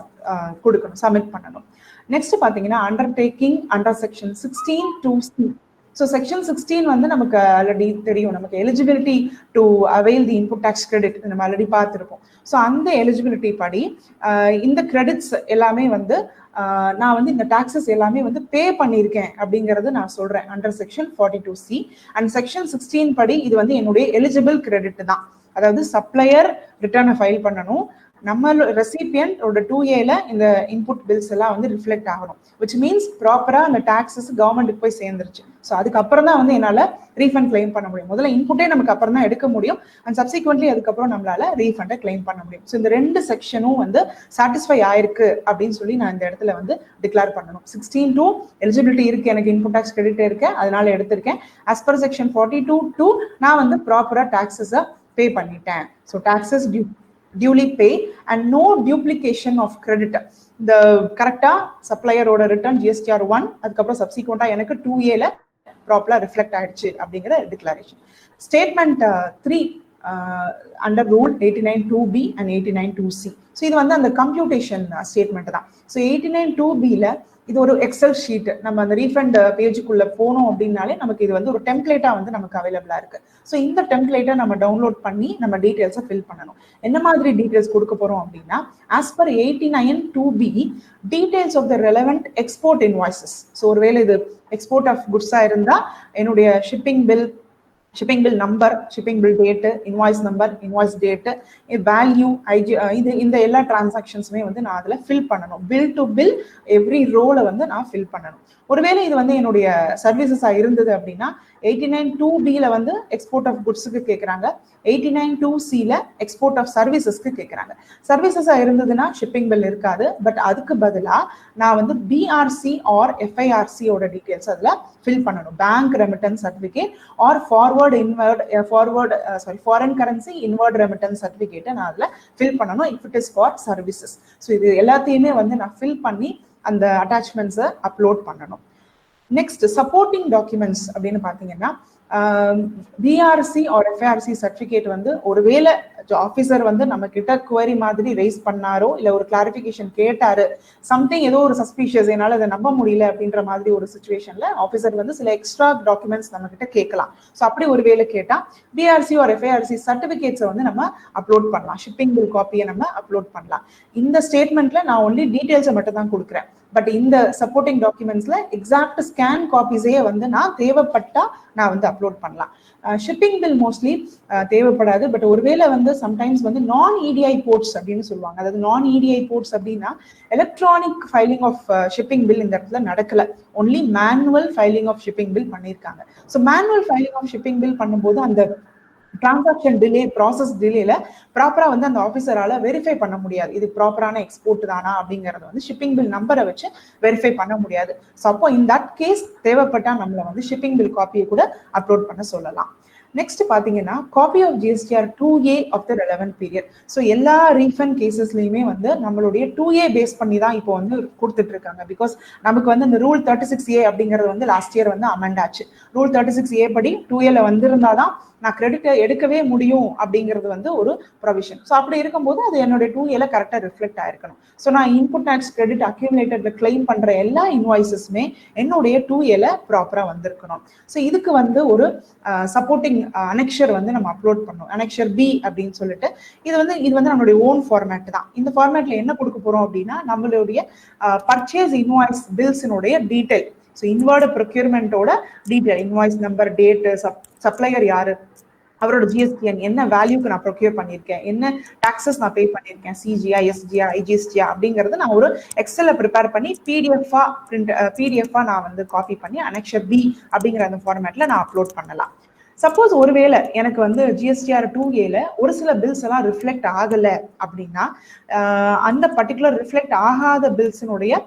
கொடுக்கணும், சப்மிட் பண்ணணும். நெக்ஸ்ட் பாத்தீங்கன்னா undertaking under section 16(2)(c). So section 16 வந்து நமக்கு ஆல்ரெடி தெரியும், நமக்கு eligibility to avail the input tax credit நம்ம ஆல்ரெடி பார்த்துருப்போம். ஸோ அந்த எலிஜிபிலிட்டி படி இந்த கிரெடிட்ஸ் எல்லாமே வந்து நான் வந்து இந்த டாக்ஸஸ் எல்லாமே வந்து பே பண்ணியிருக்கேன் அப்படிங்கிறது நான் சொல்றேன் under section 42(c). And section 16 படி இது வந்து என்னுடைய எலிஜிபிள் கிரெடிட் தான். அதாவது சப்ளையர் ரிட்டர்னை ஃபைல் பண்ணணும், நம்ம ரெசிபியன்ட் 2A இந்த இன்புட் பில்ஸ் எல்லாம் வந்து ரிஃப்ளெக்ட் ஆகணும், விச் மீன்ஸ் ப்ராப்பரா அந்த டாக்ஸஸ் கவர்மெண்ட்டுக்கு போய் சேர்ந்துருச்சு. ஸோ அதுக்கப்புறம் தான் வந்து என்னால ரீஃபண்ட் கிளைம் பண்ண முடியும். முதல்ல இன்புட்டே நமக்கு அப்புறம் தான் எடுக்க முடியும், அண்ட் சப்சிக்வெண்ட்லி அதுக்கப்புறம் நம்மளால ரீஃபண்டை கிளைம் பண்ண முடியும். ஸோ இந்த 2 செக்ஷனும் வந்து சாட்டிஸ்ஃபை ஆயிருக்கு அப்படின்னு சொல்லி நான் இந்த இடத்துல வந்து டிக்ளேர் பண்ணணும். 16(2) எலிஜிபிலிட்டி இருக்கு, எனக்கு இன்புட் டாக்ஸ் கிரெடிட் இருக்கு, அதனால எடுத்திருக்கேன். ஆஸ் பர் செக்ஷன் 42(2) நான் வந்து ப்ராப்பரா டாக்ஸஸை பே பண்ணிட்டேன். So taxes duly pay and no duplication of credit. இந்த கரெக்டா சப்ளையரோட ரிட்டர்ன் GSTR 1 அதுக்கப்புறம் சப்சிக்வெண்டா எனக்கு 2A ப்ராப்பரா ரிஃப்ளெக்ட் ஆயிடுச்சு அப்படிங்கிற declaration. Statement 3 under rule 89(2)(b and 89(2)(c). So இது வந்து அந்த கம்ப்யூட்டேஷன் ஸ்டேட்மெண்ட் தான். ஸோ 89(2)(b)ல இது ஒரு எக்ஸல் ஷீட், நம்ம அந்த ரீஃபண்ட் பேஜுக்குள்ள போனோம் அப்படின்னாலே நமக்கு இது வந்து ஒரு டெம்ப்ளேட்டா வந்து நமக்கு அவைலபிளா இருக்கு. ஸோ இந்த டெம்ப்ளேட்டை நம்ம டவுன்லோட் பண்ணி நம்ம டீடைல்ஸை ஃபில் பண்ணணும். என்ன மாதிரி டீடைல்ஸ் கொடுக்க போறோம் அப்படின்னா, as per 89(2)(b details of the relevant export invoices. So ஒருவேளை இது எக்ஸ்போர்ட் ஆஃப் குட்ஸா இருந்தா என்னுடைய shipping bill number, shipping bill date, invoice number, invoice date, value, இது இந்த எல்லா டிரான்சாக்ஷன்ஸுமே வந்து நான் அதில் ஃபில் பண்ணணும். பில் டு பில் எவ்ரி ரோலை வந்து நான் ஃபில் பண்ணணும். ஒருவேளை இது வந்து என்னுடைய சர்வீசஸா இருந்தது அப்படின்னா 89(2)(b)ல வந்து எக்ஸ்போர்ட் ஆஃப் குட்ஸுக்கு கேட்குறாங்க, 89(2)(c)ல எக்ஸ்போர்ட் ஆஃப் சர்வீசஸ்க்கு கேட்குறாங்க. சர்வீசஸா இருந்ததுன்னா ஷிப்பிங் பில் இருக்காது, பட் அதுக்கு பதிலாக நான் வந்து BRC ஆர் FIRCயோட டீடைல்ஸ் அதில் ஃபில் பண்ணணும். Bank remittance certificate are foreign currency inward remittance சர்டிஃபிகேட்டை நான் அதில் ஃபில் பண்ணணும் if it is for services. So இது எல்லாத்தையுமே வந்து நான் ஃபில் பண்ணி அந்த அட்டாச்மெண்ட்ஸை அப்லோட் பண்ணணும். நெக்ஸ்ட் சப்போர்ட்டிங் டாக்குமெண்ட்ஸ் அப்படின்னு பார்த்தீங்கன்னா BRC ஆர் FIRC சர்டிஃபிகேட் வந்து ஒருவேளை ஆஃபீஸர் வந்து நம்ம கிட்ட குவரி மாதிரி ரைஸ் பண்ணாரோ இல்லை ஒரு கிளாரிஃபிகேஷன் கேட்டாரு, சம்திங் ஏதோ ஒரு சஸ்பீஷியஸ் என்னால் அதை நம்ப முடியல அப்படின்ற மாதிரி ஒரு சுச்சுவேஷன்ல ஆஃபீஸர் வந்து சில எக்ஸ்ட்ரா டாக்குமெண்ட்ஸ் நம்ம கிட்ட கேட்கலாம். ஸோ அப்படி ஒரு வேலை கேட்டால் BRC ஆர் FIRC சர்டிஃபிகேட்ஸை வந்து நம்ம அப்லோட் பண்ணலாம், ஷிப்பிங் பில் காப்பியை நம்ம அப்லோட் பண்ணலாம். இந்த ஸ்டேட்மெண்ட்ல நான் ஒன்லி டீடைல்ஸை மட்டும் தான் கொடுக்குறேன், பட் இந்த சப்போர்ட்டிங் டாக்குமெண்ட்ஸ்ல எக்ஸாக்ட் ஸ்கேன் காப்பீஸே வந்து நான் தேவைப்பட்டா நான் வந்து அப்லோட் பண்ணலாம். ஷிப்பிங் பில் மோஸ்ட்லி தேவைப்படாது, பட் ஒருவேளை வந்து சம்டைம்ஸ் வந்து நான் EDI போர்ட்ஸ் அப்படின்னு சொல்லுவாங்க. அதாவது நான் EDI போர்ட்ஸ் அப்படின்னா electronic filing of shipping bill இந்த இடத்துல நடக்கல, only manual filing of shipping bill பண்ணியிருக்காங்க. So manual filing of shipping bill பண்ணும்போது அந்த டிரான்சாக்ஷன் டிலே, ப்ராசஸ் டிலேல ப்ராப்பரா வந்து அந்த ஆஃபீஸரால வெரிஃபை பண்ண முடியாது, இது ப்ராப்பரான எக்ஸ்போர்ட் தானா அப்படிங்கறது வந்து ஷிப்பிங் பில் நம்பரை வச்சு வெரிஃபை பண்ண முடியாது. ஸோ அப்போ இன் தட் கேஸ் தேவைப்பட்டா நம்மள வந்து ஷிப்பிங் பில் காப்பியை கூட அப்லோட் பண்ண சொல்லலாம். நெக்ஸ்ட் பாத்தீங்கன்னா copy of GSTR 2A of the relevant period. So எல்லா ரீஃபண்ட் கேசஸ்லயுமே வந்து நம்மளுடைய 2A பேஸ் பண்ணி தான் இப்போ வந்து கொடுத்துட்டு இருக்காங்க. பிகாஸ் நமக்கு வந்து இந்த ரூல் 36A அப்படிங்கிறது வந்து லாஸ்ட் இயர் வந்து அமெண்ட் ஆச்சு. ரூல் 36A படி 2Aல வந்திருந்தாதான் நான் கிரெடிட் எடுக்கவே முடியும் அப்படிங்கிறது வந்து ஒரு ப்ரொவிஷன். ஸோ அப்படி இருக்கும்போது அது என்னுடைய 2Aல கரெக்டாக ரிஃப்ளெக்ட் ஆயிருக்கணும். ஸோ நான் இன்புட் டாக்ஸ் கிரெடிட் அக்யூமுலேட்டட்ல கிளைம் பண்ற எல்லா இன்வாய்ஸஸுமே என்னுடைய 2Aல ப்ராப்பரா வந்திருக்கணும். ஸோ இதுக்கு வந்து ஒரு சப்போர்ட்டிங் அனெக்ஷர் வந்து நம்ம அப்லோட் பண்ணோம், அனெக்ஷர் B அப்படின்னு சொல்லிட்டு. இது வந்து நம்மளுடைய ஓன் ஃபார்மேட் தான். இந்த ஃபார்மேட்ல என்ன கொடுக்க போறோம் அப்படின்னா நம்மளுடைய பர்ச்சேஸ் இன்வாய்ஸ் பில்ஸினுடைய டீடைல், ஸோ இன்வர்டு ப்ரொக்யூர்மெண்ட்டோட detail, invoice number, date, supplier யாரு, அவரோட ஜிஎஸ்டிஎன் என்ன வேல்யூக்கு நான் ப்ரொக்யூர் பண்ணியிருக்கேன், என்ன டாக்ஸஸ் நான் பே பண்ணியிருக்கேன், சிஜியா, எஸ்ஜியா, ஐஜிஎஸ்டியா அப்படிங்கறது நான் ஒரு எக்ஸல்ல ப்ரிப்பேர் பண்ணி பிடிஎஃபா நான் வந்து காப்பி பண்ணி அனெக்ஷர் பி அப்படிங்கிற அந்த ஃபார்மேட்ல நான் அப்லோட் பண்ணலாம். சப்போஸ் ஒருவேளை எனக்கு வந்து ஜிஎஸ்டிஆர் 2A ஒரு சில பில்ஸ் எல்லாம் ரிஃப்ளெக்ட் ஆகலை அப்படின்னா அந்த பர்டிகுலர் ரிஃப்ளெக்ட் ஆகாத பில்ஸினுடைய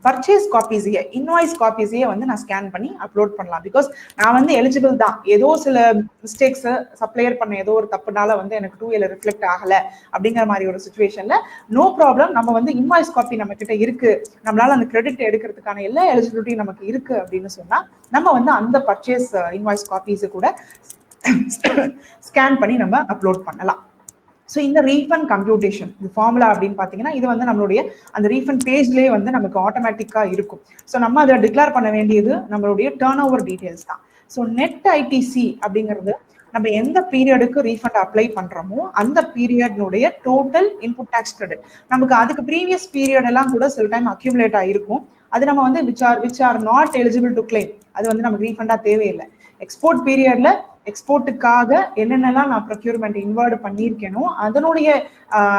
பர்ச்சேஸ் காப்பீஸையே, இன்வாய்ஸ் காப்பீஸையே வந்து நான் ஸ்கேன் பண்ணி அப்லோட் பண்ணலாம். பிகாஸ் நான் வந்து எலிஜிபிள் தான், ஏதோ சில மிஸ்டேக்ஸ் சப்ளையர் பண்ண ஏதோ ஒரு தப்புனால வந்து எனக்கு 2A ரிஃப்ளெக்ட் ஆகலை அப்படிங்கிற மாதிரி ஒரு சுச்சுவேஷன்ல நோ ப்ராப்ளம், நம்ம வந்து இன்வாய்ஸ் காப்பி நம்ம கிட்ட இருக்கு, நம்மளால அந்த கிரெடிட் எடுக்கிறதுக்கான எல்லா எலிஜிபிலிட்டி நமக்கு இருக்கு அப்படின்னு சொன்னா நம்ம வந்து அந்த பர்ச்சேஸ் இன்வாய்ஸ் காப்பீஸ் கூட ஸ்கேன் பண்ணி நம்ம அப்லோட் பண்ணலாம். ஸோ இந்த ரீஃபண்ட் கம்ப்யூட்டேஷன் இது ஃபார்முலா அப்படின்னு பார்த்தீங்கன்னா இது வந்து நம்மளுடைய அந்த ரீஃபண்ட் பேஜ்லேயே வந்து நமக்கு ஆட்டோமேட்டிக்காக இருக்கும். ஸோ நம்ம அதை டிக்ளேர் பண்ண வேண்டியது நம்மளுடைய டர்ன் ஓவர் டீடைல்ஸ் தான். ஸோ நெட் ஐடிசி அப்படிங்கிறது நம்ம எந்த பீரியடுக்கு ரீஃபண்ட் அப்ளை பண்றோமோ அந்த பீரியட்னுடைய டோட்டல் இன்புட் டாக்ஸ் கிரெடிட். நமக்கு அதுக்கு ப்ரீவியஸ் பீரியட் எல்லாம் கூட சில டைம் அக்யூமுலேட் ஆகிருக்கும். அது நம்ம வந்து which are not eligible to claim, அது வந்து நமக்கு ரீஃபண்டா தேவையில்லை. எக்ஸ்போர்ட் பீரியட்ல எக்ஸ்போர்ட்டுக்காக என்னென்னலாம் நான் ப்ரொக்யூர்மெண்ட் இன்வால்வ் பண்ணியிருக்கேனோ அதனுடைய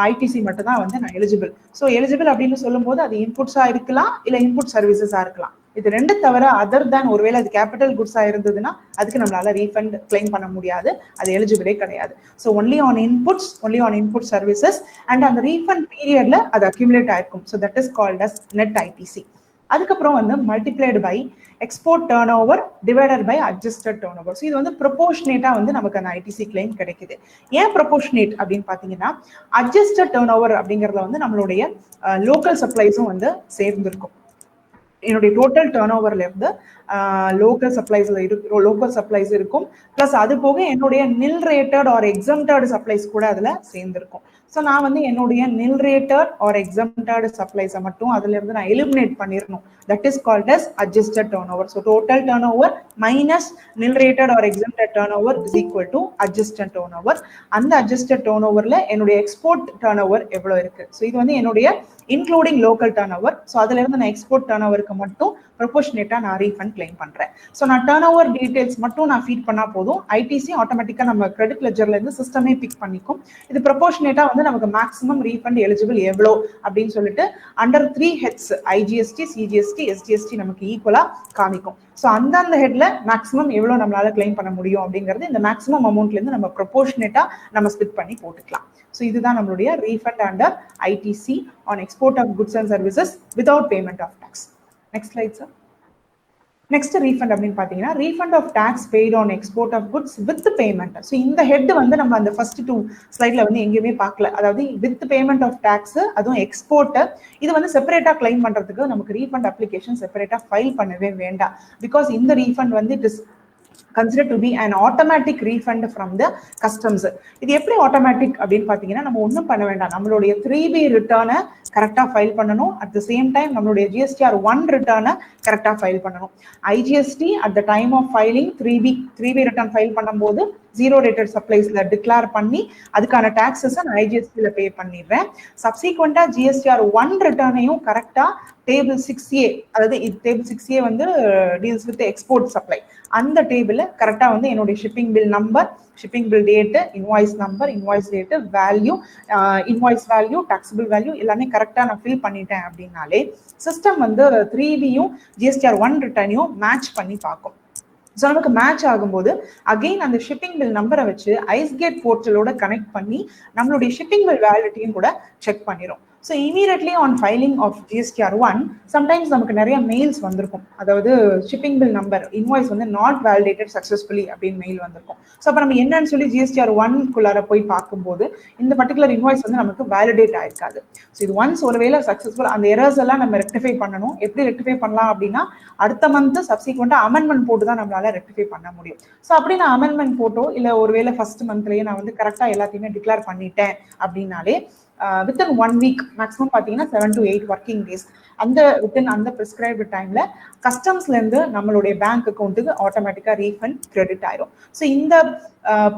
ஐடிசி மட்டும் தான் வந்து நான் எலிஜிபிள். ஸோ எலிஜிபிள் அப்படின்னு சொல்லும் போது அது இன்புட்ஸா இருக்கலாம், இல்லை இன்புட் சர்வீசஸா இருக்கலாம். இது ரெண்டு தவிர அதர் தேன் ஒருவேளை அது கேபிட்டல் குட்ஸா இருந்ததுன்னா அதுக்கு நம்மளால ரீஃபண்ட் கிளைம் பண்ண முடியாது, அது எலிஜிபிளே கிடையாது. So only on input services and அந்த ரீஃபண்ட் பீரியட்ல அது அக்யூமுலேட் ஆயிருக்கும். So that is called as net ITC. அதுக்கப்புறம் வந்து multiplied by export turnover divided by adjusted turnover. So இது வந்து ப்ரொபோர்ஷனேட்டா வந்து நமக்கு அந்த ஐடிசி கிளைம் கிடைக்குது. ஏன் ப்ரொபோர்ஷனேட் அப்படின்னு பாத்தீங்கன்னா அட்ஜஸ்டட் டர்ன் ஓவர் அப்படிங்கறத வந்து நம்மளுடைய லோக்கல் சப்ளைஸும் வந்து சேர்ந்திருக்கும். என்னுடைய டோட்டல் டர்ன் ஓவர்ல இருந்து லோக்கல் சப்ளைஸ் இருக்கும், பிளஸ் அது போக என்னுடைய நில் ரேட்டட் ஆர் எக்ஸம்டட் சப்ளைஸ் கூட அதுல சேர்ந்திருக்கும். ஸோ நான் வந்து என்னுடைய நில் ரேட்டட் ஆர் எக்ஸம்டட் சப்ளைஸை மட்டும் அதுல இருந்து நான் எலிமினேட் பண்ணிடணும். That is called as adjusted turnover. So total turnover minus nil rated or exempted turnover is equal to adjusted turnover. அந்த அட்ஜஸ்டட் டர்ன் ஓவர்ல என்னுடைய எக்ஸ்போர்ட் டர்ன் ஓவர் எவ்வளவு இருக்கு, ஸோ இது வந்து என்னுடைய including local turnover. So அதுல இருந்து நான் எக்ஸ்போர்ட் டர்ன் ஓவருக்கு மட்டும் ப்ரொபோர்ஷனேட்டா நான் ரீஃபண்ட் கிளைம் பண்றேன். ஸோ நான் டர்ன் ஓவர் டீடைல்ஸ் மட்டும் நான் ஃபீட் பண்ணா போதும், ஐடிசி ஆட்டோமேட்டிக்கா நம்ம கிரெடிட் லெட்ஜர்ல இருந்து சிஸ்டமே பிக் பண்ணிக்கும். இது ப்ரொபோர்ஷனேட்டா வந்து நமக்கு மேக்ஸிமம் ரீஃபண்ட் எலிஜிபிள் எவ்வளோ அப்படின்னு சொல்லிட்டு அண்டர் 3 ஹெட்ஸ் ஐஜிஎஸ்டி, சிஜிஎஸ்டி, எஸ்டிஎஸ்டி நமக்கு ஈக்குவலா காமிக்கும். ஸோ அந்தந்த ஹெட்ல மேக்ஸிமம் எவ்வளோ நம்மளால கிளைம் பண்ண முடியும் அப்படிங்கிறது இந்த மேக்ஸிமம் அமௌண்ட்ல இருந்து நம்ம ப்ரொபோர்ஷனேட்டா நம்ம ஸ்பிட் பண்ணி போட்டுக்கலாம். ஸோ இதுதான் நம்மளுடைய refund under ITC on export of goods and services without payment of tax. Next slide sir. Next refund அப்படின்னு பார்த்தீங்கன்னா refund of tax paid on export of goods with payment. So இந்த head வந்து நம்ம அந்த first 2 ஸ்லைட்ல வந்து எங்கேயுமே பார்க்கல. அதாவது வித் பேமெண்ட் ஆஃப் டாக்ஸ், அதுவும் எக்ஸ்போர்ட், இது வந்து செப்பரேட்டா கிளைம் பண்றதுக்கு நமக்கு ரீஃபண்ட் அப்ளிகேஷன் செப்பரேட்டா ஃபைல் பண்ணவே வேண்டாம். பிகாஸ் இந்த ரீஃபண்ட் வந்து it is considered to be an automatic refund from the customs. இது எப்படி ஆட்டோமேட்டிக் அப்படின்னு பாத்தீங்கன்னா நம்ம ஒன்றும் பண்ண வேண்டாம், நம்மளுடைய 3B ரிட்டர்னை கரெக்டா ஃபைல் பண்ணணும். அட் த சேம் டைம் நம்மளுடைய ஜிஎஸ்டிஆர் 1 ரிட்டர்னை கரெக்டா ஃபைல் பண்ணணும். IGST at the time of filing 3B return file பண்ணும்போது 0 ரேட்டட் சப்ளைஸ்ல டிக்ளேர் பண்ணி அதுக்கான டாக்ஸஸ் நான் ஐஜிஎஸ்டில பே பண்ணிடுறேன். சப்சீக்வெண்டா ஜிஎஸ்டிஆர் 1 ரிட்டர்னையும் கரெக்டா டேபிள் 6A, அதாவது டேபிள் 6A வந்து டீல்ஸ் வித் எக்ஸ்போர்ட் சப்ளை, அந்த டேபிள் கரெக்டா வந்து என்னுடைய shipping bill number, shipping bill date, invoice number, invoice date, value, invoice value, taxable value எல்லாமே கரெக்டா நான் ஃபில் பண்ணிட்டேன் அப்படின்னாலே சிஸ்டம் வந்து 3Bயும் ஜிஎஸ்டிஆர் 1 ரிட்டர்னையும் மேட்ச் பண்ணி பார்க்கும். ஸோ நமக்கு மேட்ச் ஆகும்போது அகெயின் அந்த ஷிப்பிங் பில் நம்பரை வச்சு ஐஸ்கேட் போர்ட்டலோட கனெக்ட் பண்ணி நம்மளுடைய ஷிப்பிங் பில் வேலிடிட்டியும் கூட செக் பண்ணிடும். So immediately on filing of GSTR 1 sometimes நமக்கு நிறைய மெயில்ஸ் வந்திருக்கும். அதாவது ஷிப்பிங் பில் நம்பர் இன்வாய்ஸ் வந்து நாட் வேலிடேட்டட் சக்ஸஸ்ஃபுல்லி அப்படின்னு மெயில் வந்திருக்கும். ஸோ அப்போ நம்ம என்னன்னு சொல்லி ஜிஎஸ்டிஆர் 1 போய் பார்க்கும்போது இந்த பர்டிகுலர் இன்வாய்ஸ் வந்து நமக்கு வேலிடேட் ஆயிருக்காது. ஸோ இது ஒன்ஸ் ஒருவேளை சக்ஸஸ்ஃபுல் அந்த எரர்ஸ் எல்லாம் நம்ம ரெக்டிஃபை பண்ணணும். எப்படி ரெக்டிஃபை பண்ணலாம் அப்படின்னா அடுத்த மந்த் சப்சீக்வெண்டா அமெண்ட்மெண்ட் போட்டு தான் நம்மளால ரெக்டிஃபை பண்ண முடியும். ஸோ அப்படி நான் அமெண்ட்மெண்ட் போட்டோ இல்லை ஒருவேளை ஃபர்ஸ்ட் மந்த்லயே நான் வந்து கரெக்டாக எல்லாத்தையுமே டிக்ளேர் பண்ணிட்டேன் அப்படின்னாலே வித்தின் 1 வீக் மேக்ஸிமம் பார்த்தீங்கன்னா 7 to 8 ஒர்க்கிங் டேஸ் அந்த வித்தின் அந்த ப்ரிஸ்கிரைப்டு டைம்ல கஸ்டம்ஸ்ல இருந்து நம்மளுடைய பேங்க் அக்கௌண்ட்டுக்கு ஆட்டோமேட்டிக்கா ரீஃபண்ட் கிரெடிட் ஆயிரும். ஸோ இந்த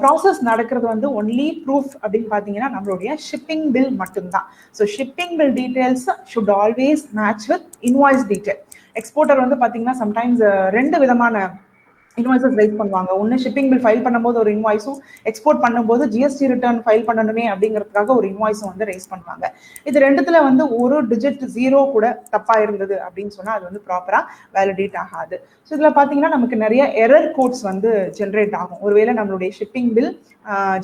ப்ராசஸ் நடக்கிறது வந்து ஒன்லி ப்ரூஃப் அப்படின்னு பார்த்தீங்கன்னா நம்மளுடைய ஷிப்பிங் பில் மட்டும்தான். So shipping bill details should always match with invoice detail. Exporter வந்து பார்த்தீங்கன்னா சம்டைம்ஸ் 2 விதமான இன்வாய்ஸஸ் ரைஸ் பண்ணுவாங்க. ஒன்று ஷிப்பிங் பில் ஃபைல் பண்ணும்போது ஒரு இன்வாய்ஸும், எக்ஸ்போர்ட் பண்ணும்போது ஜிஎஸ்டி ரிட்டர்ன் ஃபைல் பண்ணணுமே அப்படிங்கிறதுக்காக ஒரு இன்வாய்ஸும் வந்து ரைஸ் பண்ணுவாங்க. இது ரெண்டுத்துல வந்து ஒரு டிஜிட் 0 கூட தப்பா இருந்தது அப்படின்னு சொன்னா அது வந்து ப்ராப்பரா வேலிடேட் ஆகாது. ஸோ இதுல பாத்தீங்கன்னா நமக்கு நிறைய எரர் கோட்ஸ் வந்து ஜென்ரேட் ஆகும். ஒருவேளை நம்மளுடைய ஷிப்பிங் பில்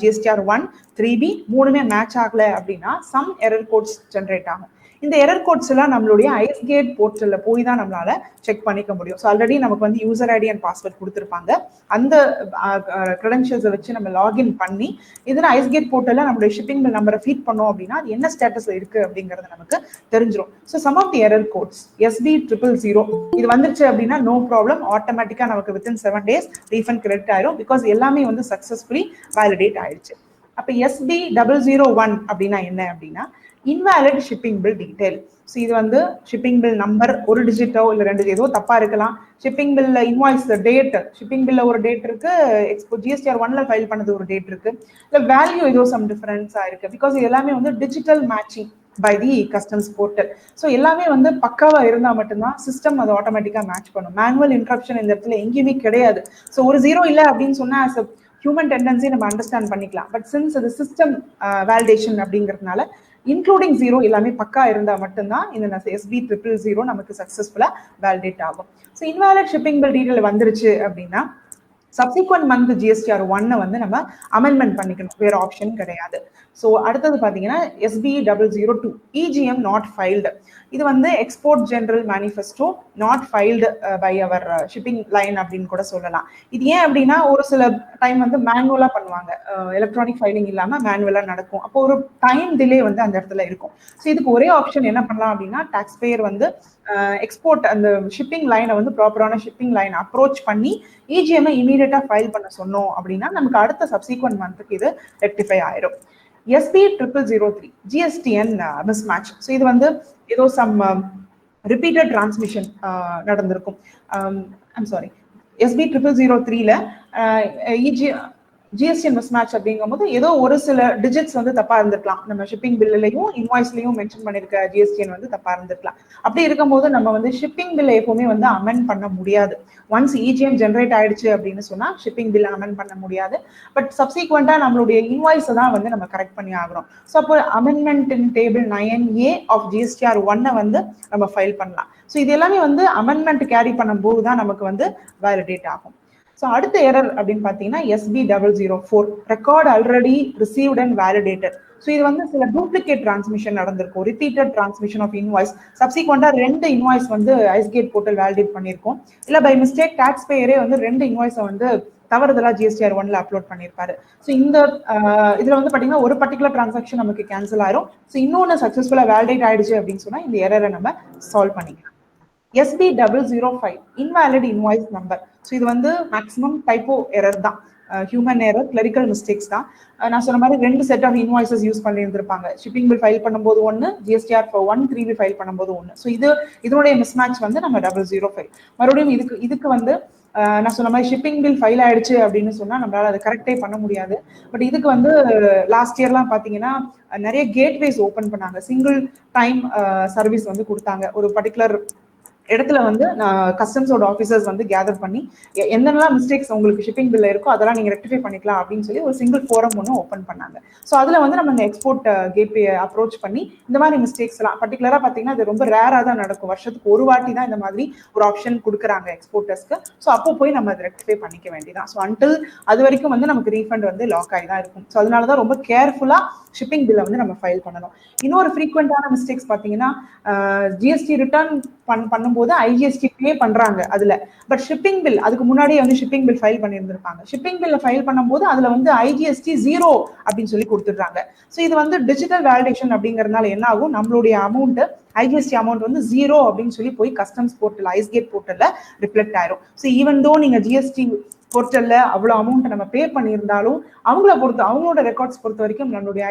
GSTR 1, 3B மூணுமே மேட்ச் ஆகல அப்படின்னா சம் எரர் கோட்ஸ் ஜென்ரேட் ஆகும். இந்த எரர் கோட்ஸ் எல்லாம் நம்மளுடைய ஐஸ்கேட் போர்ட்டல்ல போய் தான் நம்மளால செக் பண்ணிக்க முடியும். ஸோ ஆல்ரெடி நமக்கு வந்து யூசர் ஐடி அண்ட் பாஸ்வேர்ட் கொடுத்துருப்பாங்க. அந்த கிரெடென்ஷியல்ஸை வச்சு நம்ம லாகின் பண்ணி இதில் ஐஸ்கேட் போர்ட்டல்ல நம்மளுடைய ஷிப்பிங் பில் நம்பரை ஃபீட் பண்ணோம் அப்படின்னா அது என்ன ஸ்டேட்டஸ்ல இருக்கு அப்படிங்கிறது நமக்கு தெரிஞ்சிடும். So some of the error codes SB000 இது வந்துருச்சு அப்படின்னா நோ ப்ராப்ளம், ஆட்டோமேட்டிக்கா நமக்கு வித்தின் 7 days ரீஃபண்ட் கிரெடிட் ஆயிரும். பிகாஸ் எல்லாமே வந்து சக்சஸ்ஃபுல்லி வேலிடேட் ஆயிடுச்சு. அப்ப SB001 அப்படின்னா என்ன அப்படின்னா invalid shipping bill detail. So இது வந்து ஷிப்பிங் பில் நம்பர் ஒரு டிஜிட்டோ இல்லை 2 ஏதோ தப்பா இருக்கலாம். ஷிப்பிங் பில்ல இன்வாய்ஸ் டேட், ஷிப்பிங் பில்ல ஒரு டேட் இருக்கு, GSTR 1ல ஃபைல் பண்ணது ஒரு டேட் இருக்கு, இல்லை வேல்யூ ஏதோ சம் டிஃபரன்ஸா இருக்கு. பிகாஸ் இது எல்லாமே வந்து digital matching by the customs portal. So எல்லாமே வந்து பக்காவா இருந்தா மட்டும்தான் சிஸ்டம் அதை ஆட்டோமேட்டிக்கா மேட்ச் பண்ணும். மேனுவல் இன்ட்ரப்ஷன் இந்த இடத்துல எங்கேயுமே கிடையாது. ஸோ ஒரு 0 இல்லை அப்படின்னு சொன்னா as a ஹியூமன் டெண்டன்சி நம்ம அண்டர்ஸ்டாண்ட் பண்ணிக்கலாம். பட் சின்ஸ் அது சிஸ்டம் வேலிடேஷன் அப்படிங்கிறதுனால இன்க்ளூடிங் 0 எல்லாமே பக்கா இருந்தா மட்டும்தான் இந்த SB000 நமக்கு சக்சஸ்ஃபுல்லா வேலிடேட் ஆகும். So invalid shipping bill detail வந்துருச்சு அப்படின்னா சப்சிக்வெண்ட் மந்த் GSTR 1 வந்து நம்ம அமெண்ட்மெண்ட் பண்ணிக்கணும், வேற ஆப்ஷன் கிடையாது. ஸோ அடுத்தது பார்த்தீங்கன்னா SB002 EGM நாட் ஃபைல்டு. இது வந்து export general manifesto not filed by our shipping line அப்படின்னு கூட சொல்லலாம். இது ஏன் அப்படின்னா ஒரு சில டைம் வந்து மேனுவலா பண்ணுவாங்க, எலக்ட்ரானிக் ஃபைலிங் இல்லாம மேனுவலா நடக்கும். அப்போ ஒரு டைம் டிலே வந்து அந்த இடத்துல இருக்கும். ஸோ இதுக்கு ஒரே ஆப்ஷன் என்ன பண்ணலாம் அப்படின்னா டாக்ஸ் பேயர் வந்து எக்ஸ்போர்ட் அந்த ஷிப்பிங் லைனை வந்து ப்ராப்பரான ஷிப்பிங் லைன் அப்ரோச் பண்ணி EGM இமீடியட்டா ஃபைல் பண்ண சொன்னோம் அப்படின்னா நமக்கு அடுத்த சப்சிக்வெண்ட் மந்த்துக்கு இது ரெக்டிஃபை ஆயிரும். SB003 GSTN mismatch. ஸோ இது வந்து ஏதோ சம் ரிப்பீட்டட் டிரான்ஸ்மிஷன் நடந்திருக்கும். ஐம் சாரி, SB003ல GSTN மிஸ்மேட்ச் அப்படிங்கும்போது ஏதோ ஒரு சில டிஜிட்ஸ் வந்து தப்பா இருந்திருக்கலாம். நம்ம ஷிப்பிங் பில்லையும் இன்வாய்ஸ்லயும் மென்ஷன் பண்ணிருக்க GSTN வந்து தப்பா இருந்திருக்கலாம். அப்படி இருக்கும்போது நம்ம வந்து ஷிப்பிங் பில்லை எப்பவுமே வந்து அமெண்ட் பண்ண முடியாது. ஒன்ஸ் EGM ஜென்ரேட் ஆயிடுச்சு அப்படின்னு சொன்னா ஷிப்பிங் பில் அமெண்ட் பண்ண முடியாது. பட் சப்சிக்வெண்டா நம்மளுடைய இன்வாய்ஸை தான் வந்து நம்ம கரெக்ட் பண்ணி ஆகிறோம். ஸோ அப்போ amendment in table 9A of GSTR 1 வந்து நம்ம ஃபைல் பண்ணலாம். ஸோ இது எல்லாமே வந்து அமெண்ட்மெண்ட் கேரி பண்ணும்போது தான் நமக்கு வந்து வேலிடேட் ஆகும். ஸோ அடுத்த எரர் அப்படின்னு பார்த்தீங்கன்னா SB004 record already received and validated. So இது வந்து சில டூப்ளிகேட் டிரான்ஸ்மிஷன் நடந்திருக்கும், ரிப்பீட்டட் டிரான்ஸ்மிஷன் ஆஃப் இன்வாய்ஸ். சப்சிக்வெண்டா 2 இன்வாய்ஸ் வந்து ஐஸ்கேட் போர்ட்டல் வேலிடேட் பண்ணியிருக்கோம். இல்லை பை மிஸ்டேக் டாக்ஸ் பேயரே வந்து 2 இன்வாய்ஸை வந்து தவறுதலா GSTR 1ல அப்லோட் பண்ணியிருப்பாரு. ஸோ இந்த இதுல வந்து பாத்தீங்கன்னா ஒரு பர்டிகுலர் டிரான்சாக்ஷன் நமக்கு கேன்சல் ஆயிரும். ஸோ இன்னொன்று சக்சஸ்ஃபுல்லா வேலிடேட் ஆயிடுச்சு அப்படின்னு சொன்னா இந்த எரரை நம்ம சால்வ் பண்ணிக்கலாம். SB005 invalid invoice number. So இது வந்து மேக்ஸிமம் டைப்போ எரர் தான், ஹியூமன் எரர், கிளரிக்கல் மிஸ்டேக்ஸ் தான். நான் சொன்ன மாதிரி 2 செட் ஆஃப் இன்வாய்ஸஸ் யூஸ் பண்ணியிருந்திருப்பாங்க. ஷிப்பிங் பில் ஃபைல் பண்ணும்போது 1, GSTR 1, 3B ஃபைல் பண்ணும்போது 1. ஸோ இதனுடைய மிஸ்மேட்ச் வந்து நம்ம 005. மறுபடியும் இதுக்கு வந்து நான் சொன்ன மாதிரி ஷிப்பிங் பில் ஃபைல் ஆயிடுச்சு அப்படின்னு சொன்னா நம்மளால அதை கரெக்டே பண்ண முடியாது. பட் இதுக்கு வந்து லாஸ்ட் இயர்லாம் பாத்தீங்கன்னா நிறைய கேட்வேஸ் ஓப்பன் பண்ணாங்க, சிங்கிள் டைம் சர்வீஸ் வந்து கொடுத்தாங்க. ஒரு பர்டிகுலர் இடத்துல வந்து கஸ்டம்ஸோட ஆஃபீஸர்ஸ் வந்து கேதர் பண்ணி என்னென்னலாம் மிஸ்டேக்ஸ் உங்களுக்கு ஷிப்பிங் பில்ல இருக்கோ அதெல்லாம் நீங்க ரெக்டிஃபை பண்ணிக்கலாம் அப்படின்னு சொல்லி ஒரு சிங்கிள் ஃபோரம் ஒன்று ஓப்பன் பண்ணாங்க. ஸோ அதுல வந்து நம்ம இந்த எக்ஸ்போர்ட் கேட்வே அப்ரோச் பண்ணி இந்த மாதிரி மிஸ்டேக்ஸ் எல்லாம் பர்டிகுலரா பாத்தீங்கன்னா அது ரொம்ப ரேரா தான் நடக்கும். வருஷத்துக்கு ஒரு வாட்டி தான் இந்த மாதிரி ஒரு ஆப்ஷன் கொடுக்குறாங்க எக்ஸ்போர்ட்டர்ஸ்க்கு. ஸோ அப்போ போய் நம்ம அதை ரெக்டிஃபை பண்ணிக்க வேண்டியதான். ஸோ அன்டில் அது வரைக்கும் வந்து நமக்கு ரீஃபண்ட் வந்து லாக் ஆகி தான் இருக்கும். ஸோ அதனாலதான் ரொம்ப கேர்ஃபுல்லா ஷிப்பிங் பில்லை வந்து நம்ம ஃபைல் பண்ணணும். இன்னொரு ஃப்ரீக்வெண்டான மிஸ்டேக்ஸ் பாத்தீங்கன்னா ஜிஎஸ்டி ரிட்டர்ன் பண்ணும்போது ஐஜிஎஸ்டி பே பண்றாங்க அதுல. பட் ஷிப்பிங் பில் அதுக்கு முன்னாடியே வந்து ஷிப்பிங் பில் ஃபைல் பண்ணியிருந்திருப்பாங்க. ஷிப்பிங் பில்ல ஃபைல் பண்ணும்போது அதுல வந்து ஐஜிஎஸ்டி 0 அப்படின்னு சொல்லி கொடுத்துடுறாங்க. ஸோ இது வந்து டிஜிட்டல் வேலிடேஷன் அப்படிங்கறதுனால என்ன ஆகும், நம்மளுடைய அமௌண்ட் ஐஜிஎஸ்டி அமௌண்ட் வந்து 0 அப்படின்னு சொல்லி போய் கஸ்டம்ஸ் போர்ட்டல் ஐஸ்கேட் போர்ட்டல்ல ரிஃப்ளெக்ட் ஆயிரும். ஸோ ஈவன் தோ நீங்க ஜிஎஸ்டி போர்ட்டல்ல அவ்வளவு அமௌண்ட் நம்ம பே பண்ணியிருந்தாலும் அவங்களோட ரெக்கார்ட்ஸ் பொறுத்த வரைக்கும் நம்மளுடைய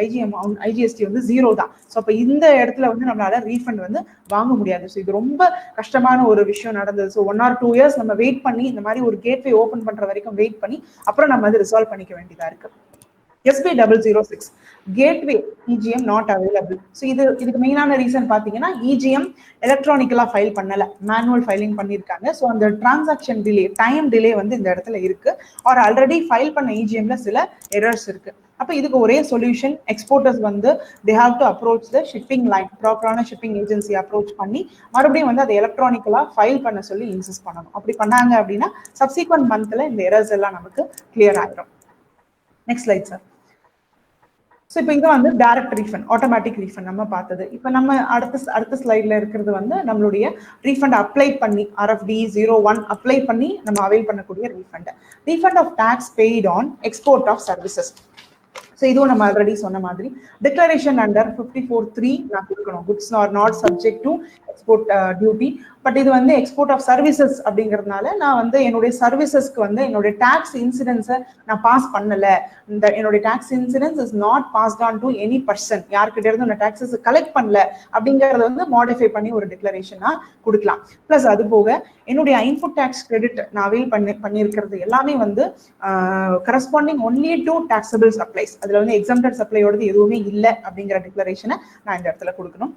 ஐஜிஎஸ்டி வந்து 0 தான். ஸோ அப்ப இந்த இடத்துல வந்து நம்மளால ரீஃபண்ட் வந்து வாங்க முடியாது. ஸோ இது ரொம்ப கஷ்டமான ஒரு விஷயம் நடந்தது. ஸோ 1 or 2 years நம்ம வெயிட் பண்ணி இந்த மாதிரி ஒரு கேட்வே ஓபன் பண்ற வரைக்கும் வெயிட் பண்ணி அப்புறம் நம்ம வந்து ரிசால்வ் பண்ணிக்க வேண்டியதா இருக்கு. SB006 gateway EGM not available. So இதுக்கு மெயினான ரீசன் பார்த்தீங்கன்னா EGM எலக்ட்ரானிக்கலா ஃபைல் பண்ணல, மேனுவல் ஃபைலிங் பண்ணியிருக்காங்க. ஸோ அந்த டிரான்சாக்ஷன் டிலே, டைம் டிலே வந்து இந்த இடத்துல இருக்கு. ஆர் ஆல்ரெடி ஃபைல் பண்ண EGMல சில எரர்ஸ் இருக்கு. அப்போ இதுக்கு ஒரே சொல்யூஷன், எக்ஸ்போர்ட்டர்ஸ் வந்து they have to approach the shipping line, ப்ராப்பரான ஷிப்பிங் ஏஜென்சி அப்ரோச் பண்ணி மறுபடியும் வந்து அதை எலக்ட்ரானிக்கலா ஃபைல் பண்ண சொல்லி இன்சிஸ்ட் பண்ணணும். அப்படி பண்ணாங்க அப்படின்னா சப்சிக்வெண்ட் மந்த்ல இந்த எரர்ஸ் எல்லாம் நமக்கு கிளியர் ஆயிடும். Next slide sir. ஸோ இப்போ இது வந்து டைரக்ட் ரீஃபண்ட், ஆட்டோமேட்டிக் ரீஃபண்ட் நம்ம பார்த்தது. இப்போ நம்ம அடுத்த ஸ்லைட்ல இருக்கிறது வந்து நம்மளுடைய ரீஃபண்ட் அப்ளை பண்ணி RFD 01 அப்ளை பண்ணி நம்ம அவைல் பண்ணக்கூடிய refund of tax paid on export of services. So இதுவும் நம்ம ஆல்ரெடி சொன்ன மாதிரி டிக்ளரேஷன் அண்டர் 54(3) நான் கொடுக்கணும். Goods are not subject to export duty. But இது வந்து எக்ஸ்போர்ட் ஆஃப் சர்வீசஸ் அப்படிங்கிறதுனால நான் வந்து என்னுடைய சர்வீசஸ்க்கு வந்து என்னுடைய டாக்ஸ் இன்சிடென்ஸை நான் பாஸ் பண்ணல. என்னுடைய tax incidence is not passed on to any person, யார்கிட்ட இருந்து நான் டாக்ஸஸ் கலெக்ட் பண்ணல அப்படிங்கறத வந்து மாடிஃபை பண்ணி ஒரு டிக்ளரேஷனா கொடுக்கலாம். பிளஸ் அது போக என்னுடைய இன்புட் டாக்ஸ் கிரெடிட் நான் அவைல் பண்ணியிருக்கிறது எல்லாமே வந்து corresponding only to taxable supplies. அதுல வந்து எக்ஸம்டட் சப்ளையோடது எதுவுமே இல்லை அப்படிங்கிற டிக்ளரேஷனை நான் இந்த இடத்துல கொடுக்கணும்.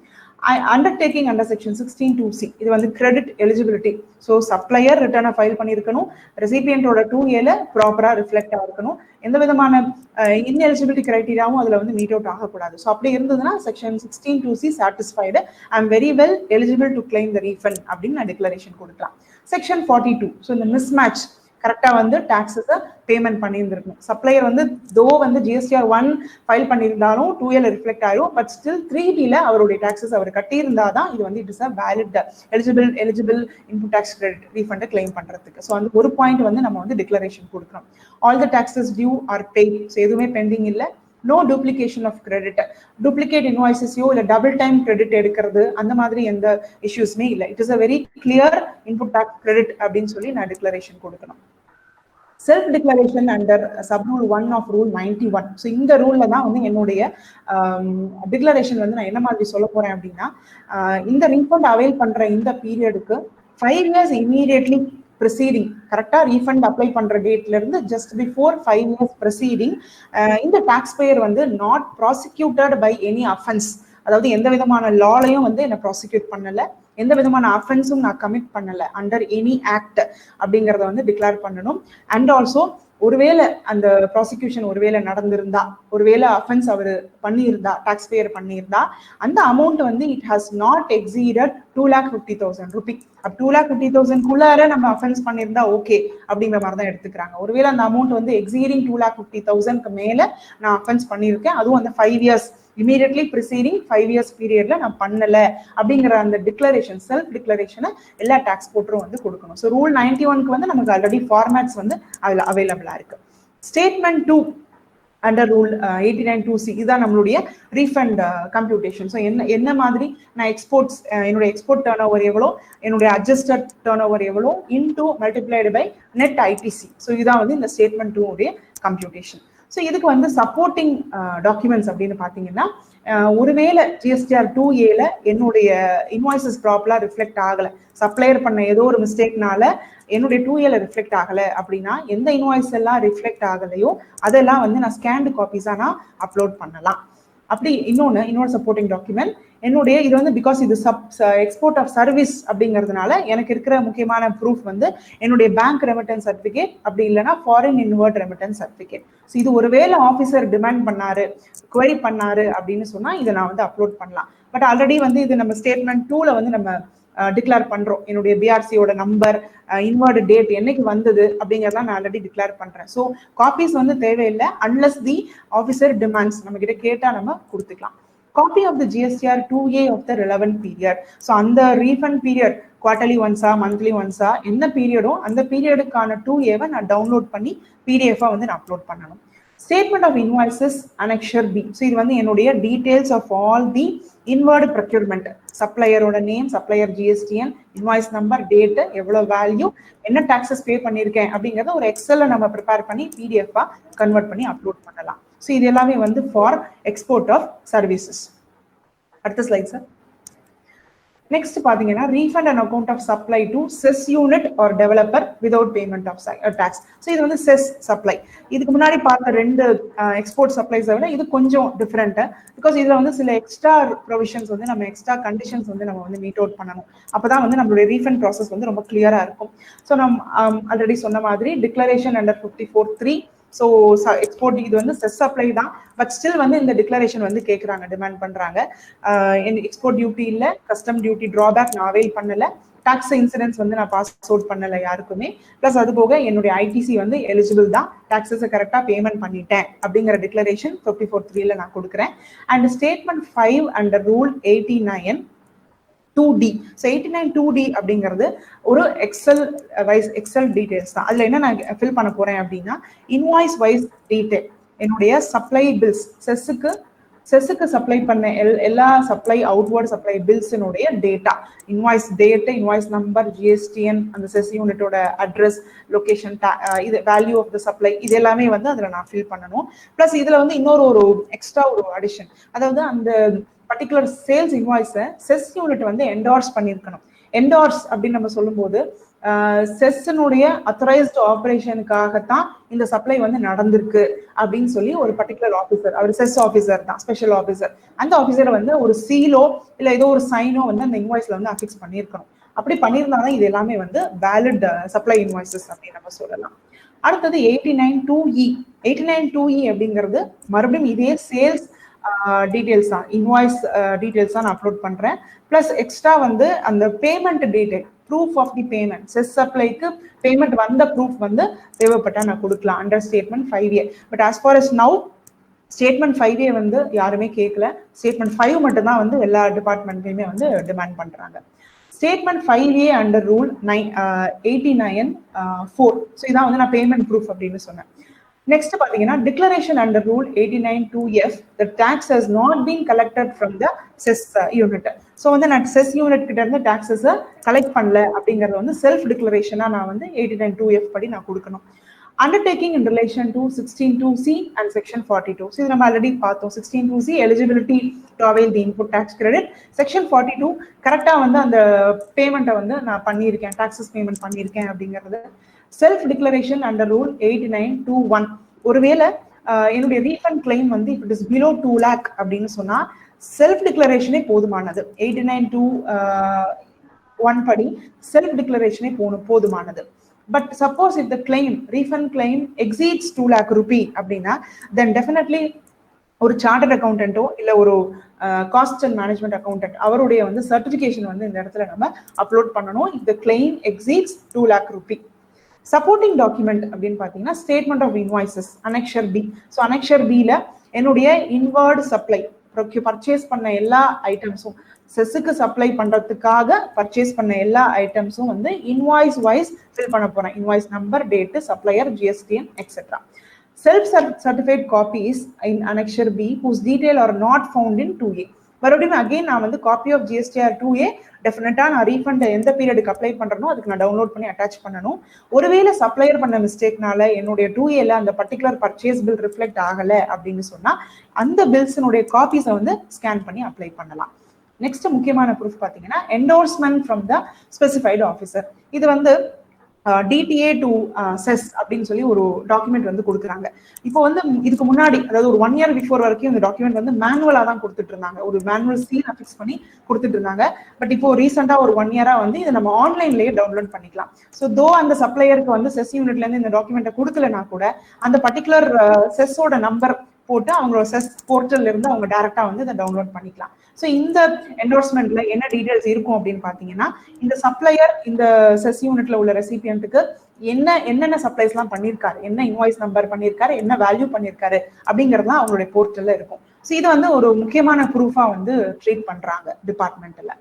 அண்டர்டேக்கிங் அண்டர் செக்ஷன் 16(2)C இது வந்து கிரெடிட் எலிஜிபிலிட்டி. ஸோ சப்ளையர் ரிட்டர்னை ஃபைல் பண்ணியிருக்கணும், ரெசிபியன்டோட 2A ப்ராப்பரா ரிஃப்ளெக்ட் ஆகணும், எந்த விதமான இன்எலிஜிபிலிட்டி கிரைட்டீரியாவும் அதுல வந்து மீட் அவுட் ஆகக்கூடாது. ஸோ அப்படி இருந்ததுன்னா section 16(2)C satisfied, I am very well eligible to claim the refund அப்படின்னு நான் டிக்ளரேஷன் கொடுக்கலாம். செக்ஷன் 42 ஸோ இந்த மிஸ்மேட்ச் கரெக்டா வந்து டாக்ஸஸை பேமெண்ட் பண்ணியிருந்திருக்கணும். சப்ளையர் வந்து தோ வந்து GSTR 1 ஃபைல் பண்ணியிருந்தாலும் 2A ரிஃப்ளெக்ட் ஆயிரும், பட் ஸ்டில் 3B அவருடைய டாக்ஸஸ் அவர் கட்டியிருந்தாதான் இது வந்து it is a valid eligible input tax credit ரீஃபண்டை கிளைம் பண்றதுக்கு. ஸோ அந்த ஒரு பாயிண்ட் வந்து நம்ம வந்து டிக்ளரேஷன் கொடுக்கணும். All the taxes due are paid. So எதுவுமே பெண்டிங் இல்லை. No duplication of credit, duplicate இன்வாய்ஸஸையோ இல்லை டபுள் டைம் கிரெடிட் எடுக்கிறது அந்த மாதிரி எந்த இஷ்யூஸ்மே இல்லை. It is a very clear input tax credit அப்படின்னு சொல்லி நான் டிக்ளரேஷன் கொடுக்கணும். Self declaration under sub rule 1 of rule 91. ஸோ இந்த ரூல்ல தான் வந்து என்னுடைய டிக்ளரேஷன் வந்து நான் என்ன மாதிரி சொல்ல போறேன் அப்படின்னா, இந்த ரீஃபண்ட் அவைல் பண்ற இந்த பீரியடுக்கு 5 years இமீடியட்லி ப்ரொசீடிங், கரெக்டா ரீஃபண்ட் அப்ளை பண்ற டேட்ல இருந்து ஜஸ்ட் பிஃபோர் 5 years ப்ரொசீடிங் இந்த டாக்ஸ் பேயர் வந்து not prosecuted by any offence, அதாவது எந்த விதமான லாலையும் வந்து என்ன ப்ராசிக்யூட் பண்ணல, எந்த விதமான அஃபென்ஸும் நான் கமிட் பண்ணல அண்டர் எனி ஆக்ட் அப்படிங்கிறத வந்து டிக்ளேர் பண்ணணும். அண்ட் ஆல்சோ ஒருவேளை அந்த ப்ராசிக்யூஷன் ஒருவேளை நடந்திருந்தா, ஒருவேளை அஃபென்ஸ் அவர் பண்ணியிருந்தா, டாக்ஸ் பேயர் பண்ணியிருந்தா, அந்த அமௌண்ட் வந்து it has not exceeded 2,50,000 Ruby. அப்ப 2,50,000 நம்ம அஃபென்ஸ் பண்ணியிருந்தா ஓகே அப்படிங்கிற மாதிரி தான் எடுத்துக்கிறாங்க. ஒருவேளை அந்த அமௌண்ட் வந்து எக்ஸீடிங் 2,50,000க்கு மேல நான் அஃபென்ஸ் பண்ணியிருக்கேன், அதுவும் அந்த 5 years இமீடியட்லி ப்ரிசீடிங் 5 years பீரியட்ல நான் பண்ணல அப்படிங்கிற அந்த டிக்ளரேஷன், செல்ஃப் டிக்ளரேஷனை எல்லா டாக்ஸ் போட்டரும் வந்து கொடுக்கணும். ஸோ ரூல் 91க்கு வந்து நமக்கு ஆல்ரெடி ஃபார்மேட்ஸ் வந்து அதுல அவைலபிளா இருக்கு. ஸ்டேட்மெண்ட் 2 அண்டர் ரூல் 89(2)C இதுதான் நம்மளுடைய ரீஃபண்ட் கம்ப்யூட்டேஷன். ஸோ என்ன மாதிரி நான் எக்ஸ்போர்ட்ஸ், என்னுடைய எக்ஸ்போர்ட் டர்ன் ஓவர் எவ்வளோ, என்னுடைய அட்ஜஸ்டட் டர்ன் ஓவர் எவ்வளோ into multiplied by net ITC. So இதுதான் வந்து இந்த ஸ்டேட்மெண்ட் 2 உடைய கம்ப்யூட்டேஷன். ஸோ இதுக்கு வந்து சப்போர்ட்டிங் டாக்குமெண்ட்ஸ் அப்படின்னு பார்த்தீங்கன்னா, ஒருவேளை GSTR 2A என்னுடைய இன்வாய்சஸ் ப்ராப்பரா ரிஃப்ளெக்ட் ஆகலை, சப்ளையர் பண்ண ஏதோ ஒரு மிஸ்டேக்னால என்னுடைய 2A ரிஃப்ளெக்ட் ஆகலை அப்படின்னா, எந்த இன்வாய்ஸ் எல்லாம் ரிஃப்ளெக்ட் ஆகலையோ அதெல்லாம் வந்து நான் ஸ்கேன்டு காப்பீஸா நான் அப்லோட் பண்ணலாம். அப்படி இன்னொரு சப்போர்ட்டிங் டாக்குமெண்ட் என்னுடைய இது வந்து பிகாஸ் இது எக்ஸ்போர்ட் ஆஃப் சர்வீஸ் அப்படிங்கிறதுனால எனக்கு இருக்கிற முக்கியமான ப்ரூஃப் வந்து என்னுடைய பேங்க் ரெமிட்டன்ஸ் சர்டிஃபிகேட், அப்படி இல்லைன்னா foreign invert remittance certificate. So இது ஒருவேளை ஆஃபீஸர் டிமாண்ட் பண்ணாரு, குவரி பண்ணாரு அப்படின்னு சொன்னா இதை நான் வந்து அப்லோட் பண்ணலாம். பட் ஆல்ரெடி வந்து இது நம்ம ஸ்டேட்மெண்ட் 2ல வந்து நம்ம டிக்ளேர் பண்றோம். என்னுடைய பிஆர்சியோட நம்பர், இன்வெர்ட் டேட், என்னைக்கு வந்தது அப்படிங்கிறதெல்லாம் நான் ஆல்ரெடி டிக்ளேர் பண்றேன். ஸோ காப்பீஸ் வந்து தேவையில்லை அன்லஸ் தி ஆஃபீஸர் டிமாண்ட்ஸ், நம்ம கிட்ட கேட்டா நம்ம கொடுத்துக்கலாம். Copy of the GSTR 2A of the relevant period. So அந்த refund period quarterly once-ஆ monthly once-ஆ என்ன பீரியடோ அந்த பீரியடுக்கான 2A நான் டவுன்லோட் பண்ணி PDF-ஆ வந்து நான் அப்லோட் பண்ணணும். Statement of invoices annexure B. So இது வந்து என்னுடைய details of all the inward procurement, சப்ளையரோட name, supplier GSTN, invoice number, date, எவ்வளவு வேல்யூ, என்ன டாக்ஸஸ் பே பண்ணியிருக்கேன் அப்படிங்கிறத ஒரு எக்ஸல்ல நம்ம ப்ரிப்பேர் பண்ணி PDF-ஆ கன்வெர்ட் பண்ணி அப்லோட் பண்ணலாம். ஸோ இது எல்லாமே வந்து ஃபார் எக்ஸ்போர்ட் ஆஃப் சர்வீசஸ். அடுத்த ஸ்லைட் சார். நெக்ஸ்ட் பாத்தீங்கன்னா refund and account of supply to SEZ unit or developer without payment of tax. So இது வந்து செஸ் சப்ளை. இதுக்கு முன்னாடி பார்த்த ரெண்டு எக்ஸ்போர்ட் சப்ளைஸை விட இது கொஞ்சம் டிஃப்ரெண்ட். பிகாஸ் இதுல வந்து சில எக்ஸ்ட்ரா ப்ரொவிஷன்ஸ் வந்து நம்ம எக்ஸ்ட்ரா கண்டிஷன்ஸ் வந்து நம்ம வந்து மீட் அவுட் பண்ணணும். அப்பதான் வந்து நம்மளுடைய ரீஃபண்ட் ப்ராசஸ் வந்து ரொம்ப கிளியரா இருக்கும். ஸோ நம்ம ஆல்ரெடி சொன்ன மாதிரி டிக்ளரேஷன் அண்டர் 54(3). ஸோ எக்ஸ்போர்ட் இது வந்து செஸ் சப்ளை தான், பட் ஸ்டில் வந்து இந்த டிக்ளரேஷன் வந்து கேட்குறாங்க, டிமாண்ட் பண்றாங்க. எக்ஸ்போர்ட் டியூட்டி இல்லை, கஸ்டம் டியூட்டி டிராபேக் நான் அவைல் பண்ணல, டாக்ஸ் இன்சூரன்ஸ் வந்து நான் பாஸ் அவுட் பண்ணல யாருக்குமே. பிளஸ் அது போக என்னுடைய ஐடிசி வந்து எலிஜிபிள் தான், டாக்ஸஸை கரெக்டாக பேமெண்ட் பண்ணிட்டேன் அப்படிங்கிற டிக்ளரேஷன் 54(3)ல நான் கொடுக்குறேன். And statement 5 under rule 89(2)(d). So 89(2)(d) அப்படிங்கிறது ஒரு எக்ஸல் டீடைல்ஸ் தான். அதுல என்ன நான் ஃபில் பண்ண போறேன் அப்படின்னா, இன்வாய்ஸ் வைஸ் டீடைல், என்னுடைய சப்ளை பில்ஸ், செஸ்ஸுக்கு சப்ளை பண்ண எல்லா சப்ளை அவுட்வர்ட் சப்ளை பில்ஸினுடைய data, invoice date, invoice number, GSTN, அந்த செஸ் யூனிட்டோட அட்ரஸ், லொகேஷன், இது வேல்யூ ஆஃப் த சப்ளை, இது எல்லாமே வந்து அதில் நான் ஃபில் பண்ணணும். பிளஸ் இதுல வந்து இன்னொரு எக்ஸ்ட்ரா ஒரு அடிஷன், அதாவது அந்த பர்டிகுலர் சேல்ஸ் இன்வாய்ஸை செஸ் யூனிட் வந்து என்டார்ஸ் பண்ணியிருக்கணும். என்டார்ஸ் அப்படின்னு நம்ம சொல்லும்போது செஸ்னுடைய அத்தரைஸ்டு ஆபரேஷனுக்காகத்தான் இந்த சப்ளை வந்து நடந்திருக்கு அப்படின்னு சொல்லி ஒரு பர்டிகுலர் ஆஃபீஸர், அவர் செஸ் ஆஃபீஸர் தான், ஸ்பெஷல் ஆஃபீஸர், அந்த ஆஃபீஸரை வந்து ஒரு சீலோ இல்லை ஏதோ ஒரு சைனோ வந்து அந்த இன்வாய்ஸ்ல வந்து அஃபிக்ஸ் பண்ணியிருக்கணும். அப்படி பண்ணியிருந்தாலும் இது எல்லாமே வந்து வேலிட் சப்ளை இன்வாய்சஸ் அப்படின்னு நம்ம சொல்லலாம். அடுத்தது 89(2)(e). 89(2)(e) அப்படிங்கிறது மறுபடியும் இதே சேல்ஸ் டீடைல்ஸ் தான், இன்வாய்ஸ் டீடைல்ஸ் தான் நான் அப்லோட் பண்றேன். பிளஸ் எக்ஸ்ட்ரா வந்து அந்த payment detail, proof of the payment, SEZ சப்ளைக்கு பேமெண்ட் வந்த ப்ரூஃப் வந்து தேவைப்பட்டா நான் கொடுக்கலாம் under statement 5A. But as far as now statement 5A வந்து யாருமே கேட்கல, ஸ்டேட்மெண்ட் 5 மட்டும் தான் வந்து எல்லா டிபார்ட்மெண்ட்லையுமே வந்து டிமாண்ட் பண்றாங்க. Statement 5A under rule 89(4). So இதான் வந்து நான் பேமெண்ட் ப்ரூஃப் அப்படின்னு சொன்னேன். நெக்ஸ்ட் பாத்தீங்கன்னா declaration under rule 89(2)(f). the tax has not been collected from the cess unit. So வந்து நான் செஸ் யூனிட் கிட்ட இருந்து டாக்ஸஸை கலெக்ட் பண்ணல அப்படிங்கறது வந்து செல்ஃப் டிக்ளரேஷனா நான் வந்து 89(2)(f) படி நான் கொடுக்கணும். Undertaking in relation to 16(2)(c) and section 42. So இது நம்ம ஆல்ரெடி பார்த்தோம். 16(2)(c) eligibility to avail the input tax credit. Section 42 கரெக்டா வந்து அந்த பேமெண்ட்டை வந்து நான் பண்ணியிருக்கேன், டாக்ஸஸ் பேமெண்ட் பண்ணியிருக்கேன் அப்படிங்கிறது. Self declaration under rule 89(2)(1). ஒருவேளை என்னுடைய ரீஃபண்ட் கிளைம் வந்து இட் இஸ் பிலோ 2 lakh அப்படின்னு சொன்னா செல்ஃப் டிக்ளரேஷனே போதுமானது. 89(2)(1) படி செல்ஃப் டிக்ளரேஷனே போதுமானது. But suppose if the claim, refund claim exceeds 2 lakh rupee அப்படின்னா தென் டெஃபினெட்லி ஒரு சார்ட்டர்ட் அக்கௌண்டன்ட்டோ இல்லை ஒரு காஸ்ட் அண்ட் மேனேஜ்மெண்ட் அக்கௌண்டன்ட் அவருடைய வந்து சர்டிஃபிகேஷன் வந்து இந்த இடத்துல நம்ம அப்லோட் பண்ணணும். If the claim exceeds 2 lakh rupee. Supporting document அப்படின்னு பார்த்தீங்கன்னா statement of invoices annexure B. So annexure பியில் என்னுடைய இன்வர்டு சப்ளை பர்ச்சேஸ் பண்ண எல்லா ஐட்டம்ஸும், செஸ்ஸுக்கு சப்ளை பண்றதுக்காக பர்ச்சேஸ் பண்ண எல்லா ஐட்டம்ஸும் வந்து இன்வாய்ஸ் வைஸ் ஃபில் பண்ண போறேன். Invoice number, date, supplier, GSTN etcetera. Self certified copies in annexure B whose detail are not found in 2A. மறுபடியும் அகைன் நான் வந்து காப்பி ஆஃப் GSTR 2A டெஃபினட்டா நான் ரீஃபண்ட் எந்த பீரியடுக்கு அப்ளை பண்றனோ அதுக்கு நான் டவுன்லோட் பண்ணி அட்டாச் பண்ணணும். ஒருவேளை சப்ளையர் பண்ண மிஸ்டேக்னால என்னுடைய 2Aல அந்த பர்டிகுலர் பர்ச்சேஸ் பில் ரிஃப்ளெக்ட் ஆகல அப்படின்னு சொன்னா அந்த பில்ஸினுடைய காப்பீஸை வந்து ஸ்கேன் பண்ணி அப்ளை பண்ணலாம். நெக்ஸ்ட் முக்கியமான ப்ரூஃப் பாத்தீங்கன்னா endorsement from the specified officer. இது வந்து DTA to செஸ் அப்படின்னு சொல்லி ஒரு டாக்குமெண்ட் வந்து கொடுக்குறாங்க. இப்போ வந்து இதுக்கு முன்னாடி, அதாவது ஒரு 1 year பிஃபோர் வரைக்கும் இந்த டாக்குமெண்ட் வந்து மேனுவலா தான் கொடுத்துட்டு இருந்தாங்க, ஒரு மேனுவல் சீல் அஃபிக்ஸ் பண்ணி கொடுத்துட்டு இருந்தாங்க. பட் இப்போ ரீசெண்டா ஒரு 1 year வந்து இதை நம்ம ஆன்லைன்லயே டவுன்லோட் பண்ணிக்கலாம். ஸோ தோ அந்த சப்ளையருக்கு வந்து செஸ் யூனிட்ல இருந்து இந்த டாக்குமெண்ட்டை கொடுக்கலனா கூட அந்த பர்டிகுலர் செஸ்ஸோட நம்பர் போட்டு அவங்களோட செஸ் போர்ட்டல்ல இருந்து அவங்க டைரக்டா வந்து இதை டவுன்லோட் பண்ணிக்கலாம். ஸோ இந்த என்டோர்ஸ்மெண்ட்ல என்ன டீடைல்ஸ் இருக்கும் அப்படின்னு பாத்தீங்கன்னா, இந்த சப்ளையர் இந்த செஸ் யூனிட்ல உள்ள ரெசிபியன்ட்டுக்கு என்னென்ன சப்ளைஸ் எல்லாம் பண்ணியிருக்காரு, என்ன இன்வாய்ஸ் நம்பர் பண்ணியிருக்காரு, என்ன வேல்யூ பண்ணியிருக்காரு அப்படிங்கறதுலாம் அவங்களுடைய போர்ட்டல்ல இருக்கும். ஸோ இது வந்து ஒரு முக்கியமான ப்ரூஃபா வந்து ட்ரீட் பண்றாங்க டிபார்ட்மெண்ட்ல.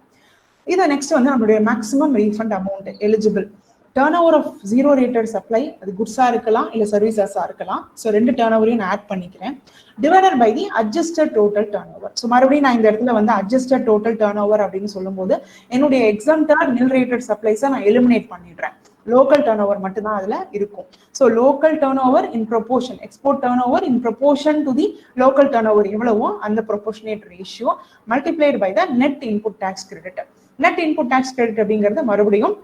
இது நெக்ஸ்ட் வந்து நம்மளுடைய maximum refund amount eligible. Turnover of 0 rated supply, அது குட்ஸா இருக்கலாம் இல்ல சர்வீசஸா இருக்கலாம். ஸோ 2 டர்ன் ஓவரையும் நான் ஆட் பண்ணிக்கிறேன். Divided by the adjusted total turnover. So மறுபடியும் நான் இந்த இடத்துல வந்து அட்ஜஸ்டட் டோட்டல் டர்ன் ஓவர் அப்படின்னு சொல்லும்போது என்னுடைய எக்ஸம்டட் நில் ரேட்டட் சப்ளைஸை நான் எலிமினேட் பண்ணிடுறேன். லோக்கல் டர்ன் ஓவர் மட்டும் தான் அதுல இருக்கும். So local turnover in proportion, export turnover in proportion to the local turnover எவ்வளவோ அந்த proportionate ratio multiplied by the net input tax credit. Net input tax credit அப்படிங்கிறது மறுபடியும்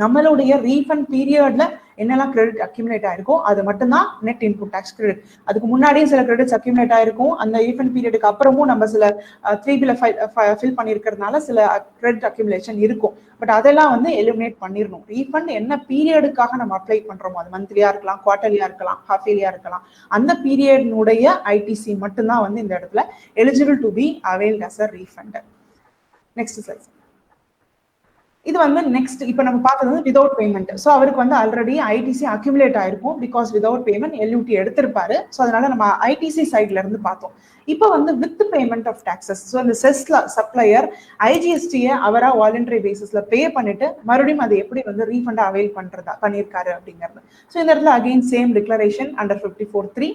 நம்மளுடைய refund பீரியட்ல என்னெல்லாம் கிரெடிட் அக்யூமுலேட் ஆயிருக்கோ அது மட்டும்தான் net input tax credit. அதுக்கு முன்னாடியும் சில கிரெடிட்ஸ் அக்யூமுலேட் ஆயிருக்கும், அந்த ரீஃபண்ட் பீரியடுக்கு அப்புறமும் நம்ம சில 3B ஃபில் பண்ணிருக்கிறதுனால சில கிரெடிட் அக்யூமுலேஷன் இருக்கும். பட் அதெல்லாம் வந்து எலிமினேட் பண்ணிடணும். ரீஃபண்ட் என்ன பீரியடுக்காக நம்ம அப்ளை பண்றோமோ, அது மந்த்லியா இருக்கலாம், குவார்டர்லியா இருக்கலாம், ஹாஃப் இயர்லியா இருக்கலாம், அந்த பீரியட்னுடைய ஐடிசி மட்டும்தான் வந்து இந்த இடத்துல eligible to be availed as a refund. Next slide. இது வந்து நெக்ஸ்ட் இப்போ நம்ம பார்த்தது வந்து விதவுட் பேமெண்ட். ஸோ அவருக்கு வந்து ஆல்ரெடி ஐடிசி அக்யூமுலேட் ஆயிருக்கும், பிகாஸ் விதவுட் பேமெண்ட் எல்யூடி எடுத்திருப்பாரு. ஸோ அதனால நம்ம ஐடிசி சைட்ல இருந்து பார்த்தோம். இப்போ வந்து with payment of taxes. So இந்த செஸ்ல சப்ளையர் ஐஜிஎஸ்டியை அவரா வாலண்டரி பேசிஸ்ல பே பண்ணிட்டு மறுபடியும் அதை எப்படி வந்து ரீஃபண்ட் அவைல் பண்ணியிருக்காரு அப்படிங்கிறது. ஸோ இந்த இடத்துல again same declaration under 54(3),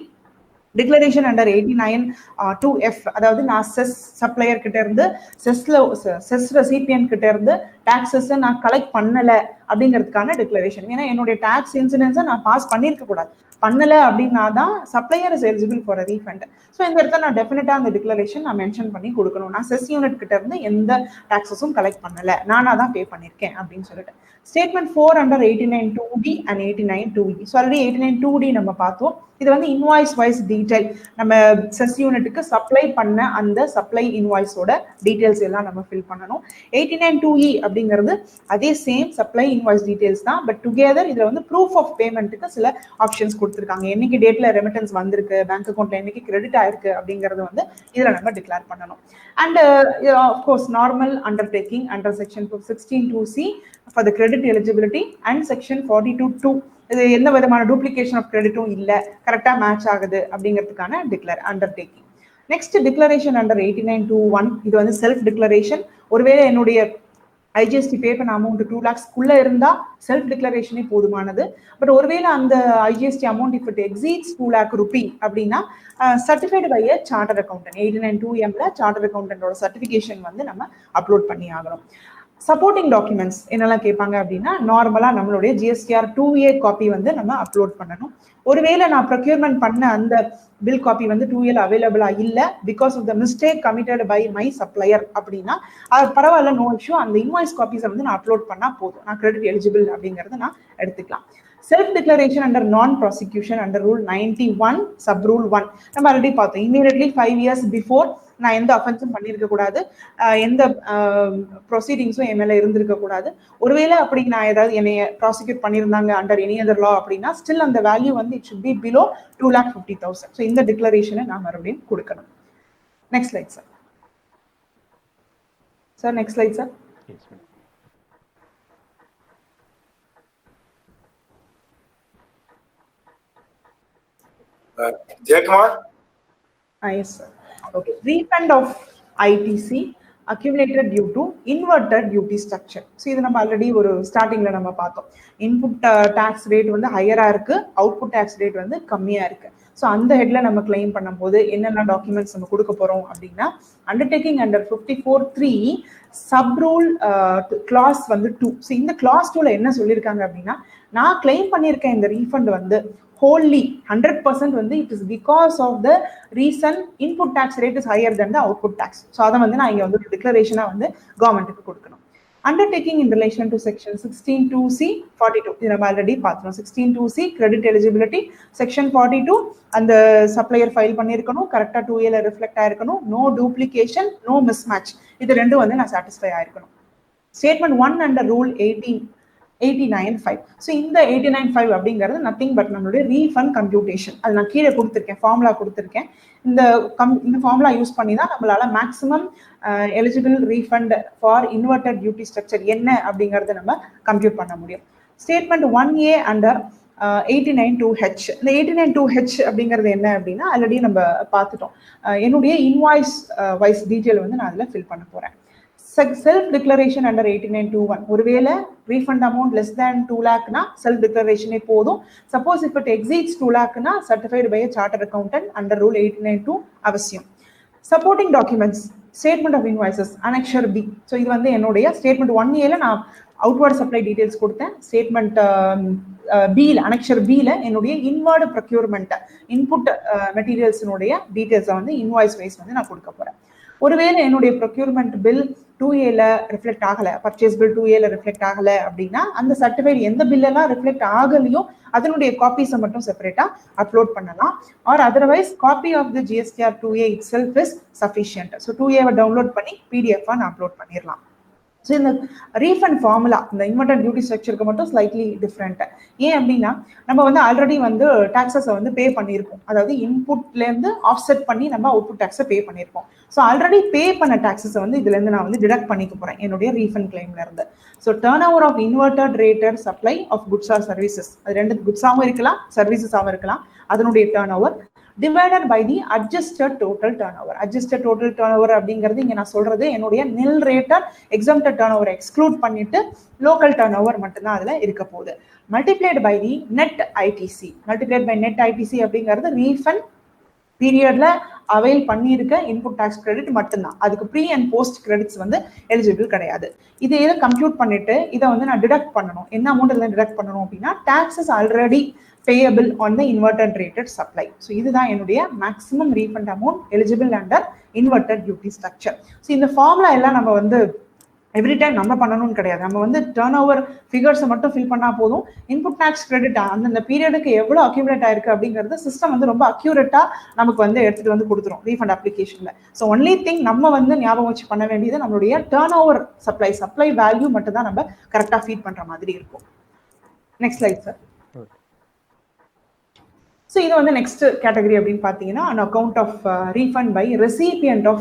declaration under 89(2)(F), அதாவது நான் செஸ் சப்ளையர் கிட்ட இருந்து செஸ் ரெசிபியன்ட் கிட்ட இருந்து டாக்ஸஸ் நான் கலெக்ட் பண்ணல அப்படிங்கிறதுக்கான டிக்ளரேஷன். ஏன்னா என்னுடைய டாக்ஸ் இன்சிடென்ஸை நான் பாஸ் பண்ணிருக்க கூடாது. பண்ணல அப்படின்னா தான் supplier is eligible for a refund. So இந்த இடத்துல நான் டெஃபினட்டா அந்த டிக்ளரேஷன் நான் மென்ஷன் பண்ணி கொடுக்கணும். நான் செஸ் யூனிட் கிட்ட இருந்து எந்த டாக்ஸஸும் கலெக்ட் பண்ணல, நானா தான் பே பண்ணிருக்கேன் அப்படின்னு சொல்லிட்டு. Statement 4 under 89(2)D and 89(2)E. So already 89(2)D நம்ம பார்த்தோம். இது வந்து இன்வாய்ஸ் வைஸ் டீடைல், நம்ம செஸ் யூனிட்டுக்கு சப்ளை பண்ண அந்த சப்ளை இன்வாய்ஸோட டீடைல்ஸ் எல்லாம் நம்ம ஃபில் பண்ணணும். 89(2)E அப்படிங்கிறது அதே சேம் சப்ளை இன்வாய்ஸ் டீடைல்ஸ் தான், பட் டுகெதர் இதுல வந்து ப்ரூஃப் ஆஃப் பேமெண்ட்டுக்கு சில ஆப்ஷன்ஸ் கொடுத்துருக்காங்க. என்னைக்கு டேட்ல ரெமிட்டன்ஸ் வந்திருக்கு, பேங்க் அக்கௌண்ட்ல என்னைக்கு கிரெடிட் ஆயிருக்கு அப்படிங்கறது வந்து இதுல நம்ம டிக்ளேர் பண்ணணும். And of course normal undertaking under section 16(2)C for the credit eligibility and section 42(2). இது எந்த விதமான டூப்ளிகேஷன் ஆஃப் கிரெடிட்டும் இல்லை, கரெக்டா மேட்ச் ஆகுது அப்படிங்கிறதுக்கான அண்டர்டேக்கிங். Next declaration under 89(2)(1). இது வந்து செல்ஃப் டிக்ளரேஷன். ஒருவேளை என்னுடைய ஐஜிஎஸ்டி பே பண்ண அமௌண்ட் 2 lakhs இருந்தா செல்ஃப் டிக்ளரேஷனே போதுமானது. பட் ஒருவேளை அந்த IGST amount if it exceeds 2 lakh rupee அப்படின்னா certified by a charter accountant. 89(2)M charter அக்கௌண்டன்டோட சர்டிஃபிகேஷன் வந்து நம்ம அப்லோட் பண்ணி ஆகணும். சப்போர்ட்டிங் டாக்குமெண்ட்ஸ் என்னெல்லாம் கேட்பாங்க அப்படின்னா, நார்மலா நம்மளுடைய GSTR 2A காப்பி வந்து நம்ம அப்லோட் பண்ணணும். ஒருவேளை நான் ப்ரொக்யூர்மெண்ட் பண்ண அந்த பில் காப்பி வந்து 2A அவைலபிளா இல்ல, because of the mistake committed by my supplier அப்படின்னா அது பரவாயில்ல, நோ இஷ்யூ. அந்த இன்வாய்ஸ் காப்பீஸை வந்து நான் அப்லோட் பண்ணா போதும், நான் கிரெடிட் எலிஜிபிள் அப்படிங்கறத நான் எடுத்துக்கலாம். செல்ஃப் டிக்ளரேஷன் அண்டர் நான் prosecution under rule 91 sub rule 1 நம்ம ஆல்ரெடி பார்த்தோம். இமீடியட்லி 5 years பிஃபோர் நான் எந்த அஃபென்ஸும் பண்ணிருக்க கூடாது, எந்த ப்ரொசீடிங்ஸும் என் மேல இருந்திருக்க கூடாது. ஒருவேளை அப்படி நான் ஏதாவது என்னைய ப்ராசிக்யூட் பண்ணியிருந்தாங்க அண்டர் எனி அதர் லா அப்படின்னா ஸ்டில் அந்த வேல்யூ வந்து it should be below 2,50,000. So இந்த டிக்ளரேஷனை நான் மறுபடியும் கொடுக்கணும். Next slide sir. Sir next slide sir. Jayakumar. Yes sir. Okay. Refund of ITC accumulated due to inverted duty structure. So இது நம்ம ஆல்ரெடி ஒரு ஸ்டார்டிங்ல நம்ம பார்த்தோம். இன்புட் டாக்ஸ் ரேட் வந்து ஹையரா இருக்கு, அவுட்புட் டாக்ஸ் ரேட் வந்து கம்மியா இருக்கு. ஸோ அந்த ஹெட்ல நம்ம கிளைம் பண்ணும்போது என்னென்ன டாக்குமெண்ட்ஸ் நம்ம கொடுக்க போறோம் அப்படின்னா, undertaking under 54(3) sub rule clause வந்து 2. ஸோ இந்த கிளாஸ் 2ல என்ன சொல்லியிருக்காங்க அப்படின்னா, நான் கிளைம் பண்ணியிருக்கேன் இந்த ரீஃபண்ட் வந்து wholly 100% வந்து it is because of the reason input tax rate is higher than the output tax. So அத வந்து நான் இங்க வந்து டிக்ளரேஷனா வந்து கவர்மெண்ட்டுக்கு கொடுக்கணும். Undertaking in relation to section 16(2)C 42 இது நம்ம ஆல்ரெடி பார்த்தோம். 16(2)C credit eligibility, section 42 அந்த சப்ளையர் ஃபைல் பண்ணியிருக்கணும், கரெக்டா 2A ரிஃப்ளெக்ட் ஆயிருக்கணும், நோ டூப்ளிகேஷன், நோ மிஸ்மேட்ச், இது ரெண்டும் வந்து நான் சாட்டிஸ்ஃபை ஆயிருக்கணும். Statement 1 under rule 89(5). ஸோ இந்த 89(5) அப்படிங்கிறது நத்திங் பட் நம்மளுடைய ரீஃபண்ட் கம்ப்யூட்டேஷன். அது நான் கீழே கொடுத்துருக்கேன், ஃபார்முலா கொடுத்துருக்கேன். இந்த ஃபார்முலா யூஸ் பண்ணி தான் நம்மளால maximum eligible refund for inverted duty structure என்ன அப்படிங்கறத நம்ம கம்ப்யூட் பண்ண முடியும். Statement 1A under 89(2)H. இந்த 89(2)H அப்படிங்கிறது என்ன அப்படின்னா ஆல்ரெடி நம்ம பார்த்துட்டோம். என்னுடைய இன்வாய்ஸ் வைஸ் டீட்டெயில் வந்து நான் அதில் ஃபில் பண்ண போறேன். Self declaration under 89(2)(1). ஒருவேளை ரீஃபண்ட் அமௌண்ட் லெஸ் தேன் 2 lakhனா செல்ஃப் டிக்ளரேஷனே போதும். சப்போஸ் இஃப் இட் எக்ஸீட்ஸ் 2 lakhனா certified by charter accountant under rule 89(2) அவசியம். Supporting documents, statement of invoices annexure B. So இது வந்து என்னுடைய ஸ்டேட்மெண்ட் 1A நான் அவுட்வர்ட் சப்ளை டீடைல்ஸ் கொடுத்தேன். ஸ்டேட்மெண்ட் B அனெக்ஷர் B என்னுடைய இன்வர்டு ப்ரொக்யூர்மெண்ட் இன்புட் மெட்டீரியல்ஸினுடைய டீடைல்ஸை வந்து இன்வாய்ஸ் வைஸ் வந்து நான் கொடுக்க போறேன். ஒருவேளை என்னுடைய ப்ரொக்யூர்மெண்ட் பில் 2A ரிஃப்ளெக்ட் ஆகல, பர்ச்சேஸ் பில் 2A ரிஃப்ளெக்ட் ஆகல அப்படின்னா அந்த சர்டிஃபைட் எந்த பில்லெல்லாம் ரிஃப்ளெக்ட் ஆகலையோ அதனுடைய காப்பீஸை மட்டும் செப்பரேட்டா அப்லோட் பண்ணலாம். Or otherwise copy of the GSTR 2A itself is sufficient. So 2A download பண்ணி PDF நான் அப்லோட் பண்ணிடலாம். ஸோ இந்த ரீஃபண்ட் ஃபார்முலா இந்த இன்வெர்டட் டியூட்டி ஸ்ட்ரக்சருக்கு மட்டும் ஸ்லைட்லி டிஃப்ரெண்ட். ஏன் அப்படின்னா நம்ம வந்து ஆல்ரெடி வந்து டாக்ஸஸை வந்து பே பண்ணியிருக்கோம், அதாவது இன்புட்லேருந்து ஆஃப்செட் பண்ணி நம்ம அவுட்புட் டாக்ஸை பே பண்ணியிருக்கோம். ஸோ ஆல்ரெடி பே பண்ண டாக்ஸஸை வந்து இதுலேருந்து நான் வந்து டிடக்ட் பண்ணிக்க போகிறேன் என்னுடைய ரீஃபண்ட் கிளைம்ல இருந்து. So turnover of inverted rated supply of goods or services, அது ரெண்டு குட்ஸாகவும் இருக்கலாம் சர்வீசஸாகவும் இருக்கலாம், அதனுடைய turnover divided by the adjusted total turnover. Adjusted total turnover அப்படிங்கிறது இங்க நான் சொல்றது என்னுடைய nil rated exempted turnover exclude பண்ணிட்டு லோக்கல் turnover மட்டும்தான் அதுல இருக்க போகுது. multiplied by the net ITC. multiplied by net ITC அப்படிங்கிறது ரீஃபண்ட் பீரியட்ல அவைல் பண்ணியிருக்க இன்புட் டாக்ஸ் கிரெடிட் மட்டும்தான், அதுக்கு ப்ரீ அண்ட் போஸ்ட் கிரெடிட்ஸ் வந்து எலிஜிபிள் கிடையாது. இதை கம்ப்யூட் பண்ணிட்டு இதை வந்து நான் டிடக்ட் பண்ணணும். என்ன அமௌண்ட் இதில் டிடக்ட் பண்ணணும் அப்படின்னா taxes already payable on the inverted rated supply. So இதுதான் என்னுடைய maximum refund amount eligible under inverted duty structure. So இந்த ஃபார்முலா எல்லாம் நம்ம வந்து எவ்ரி டைம் நம்ம பண்ணணும்னு கிடையாது, நம்ம வந்து டர்ன் ஓவர் ஃபிகர்ஸை மட்டும் ஃபில் பண்ணா போதும். இன்புட் டாக்ஸ் கிரெடிட் அந்தந்த பீரியடுக்கு எவ்வளோ அக்யூமுலேட் ஆயிருக்கு அப்படிங்கிறது சிஸ்டம் வந்து ரொம்ப அக்யூரேட்டா நமக்கு வந்து எடுத்துட்டு வந்து கொடுத்துரும் ரீஃபண்ட் அப்ளிகேஷன்ல. ஸோ ஒன்லி திங் நம்ம வந்து ஞாபகம் வச்சு பண்ண வேண்டியது நம்மளுடைய டர்ன் ஓவர் சப்ளை வேல்யூ மட்டும் தான் நம்ம கரெக்டாக ஃபீட் பண்ற மாதிரி இருக்கும். Next slide sir. ஸோ இது வந்து நெக்ஸ்ட் கேட்டகரி அப்படின்னு பார்த்தீங்கன்னா an account of refund by recipient of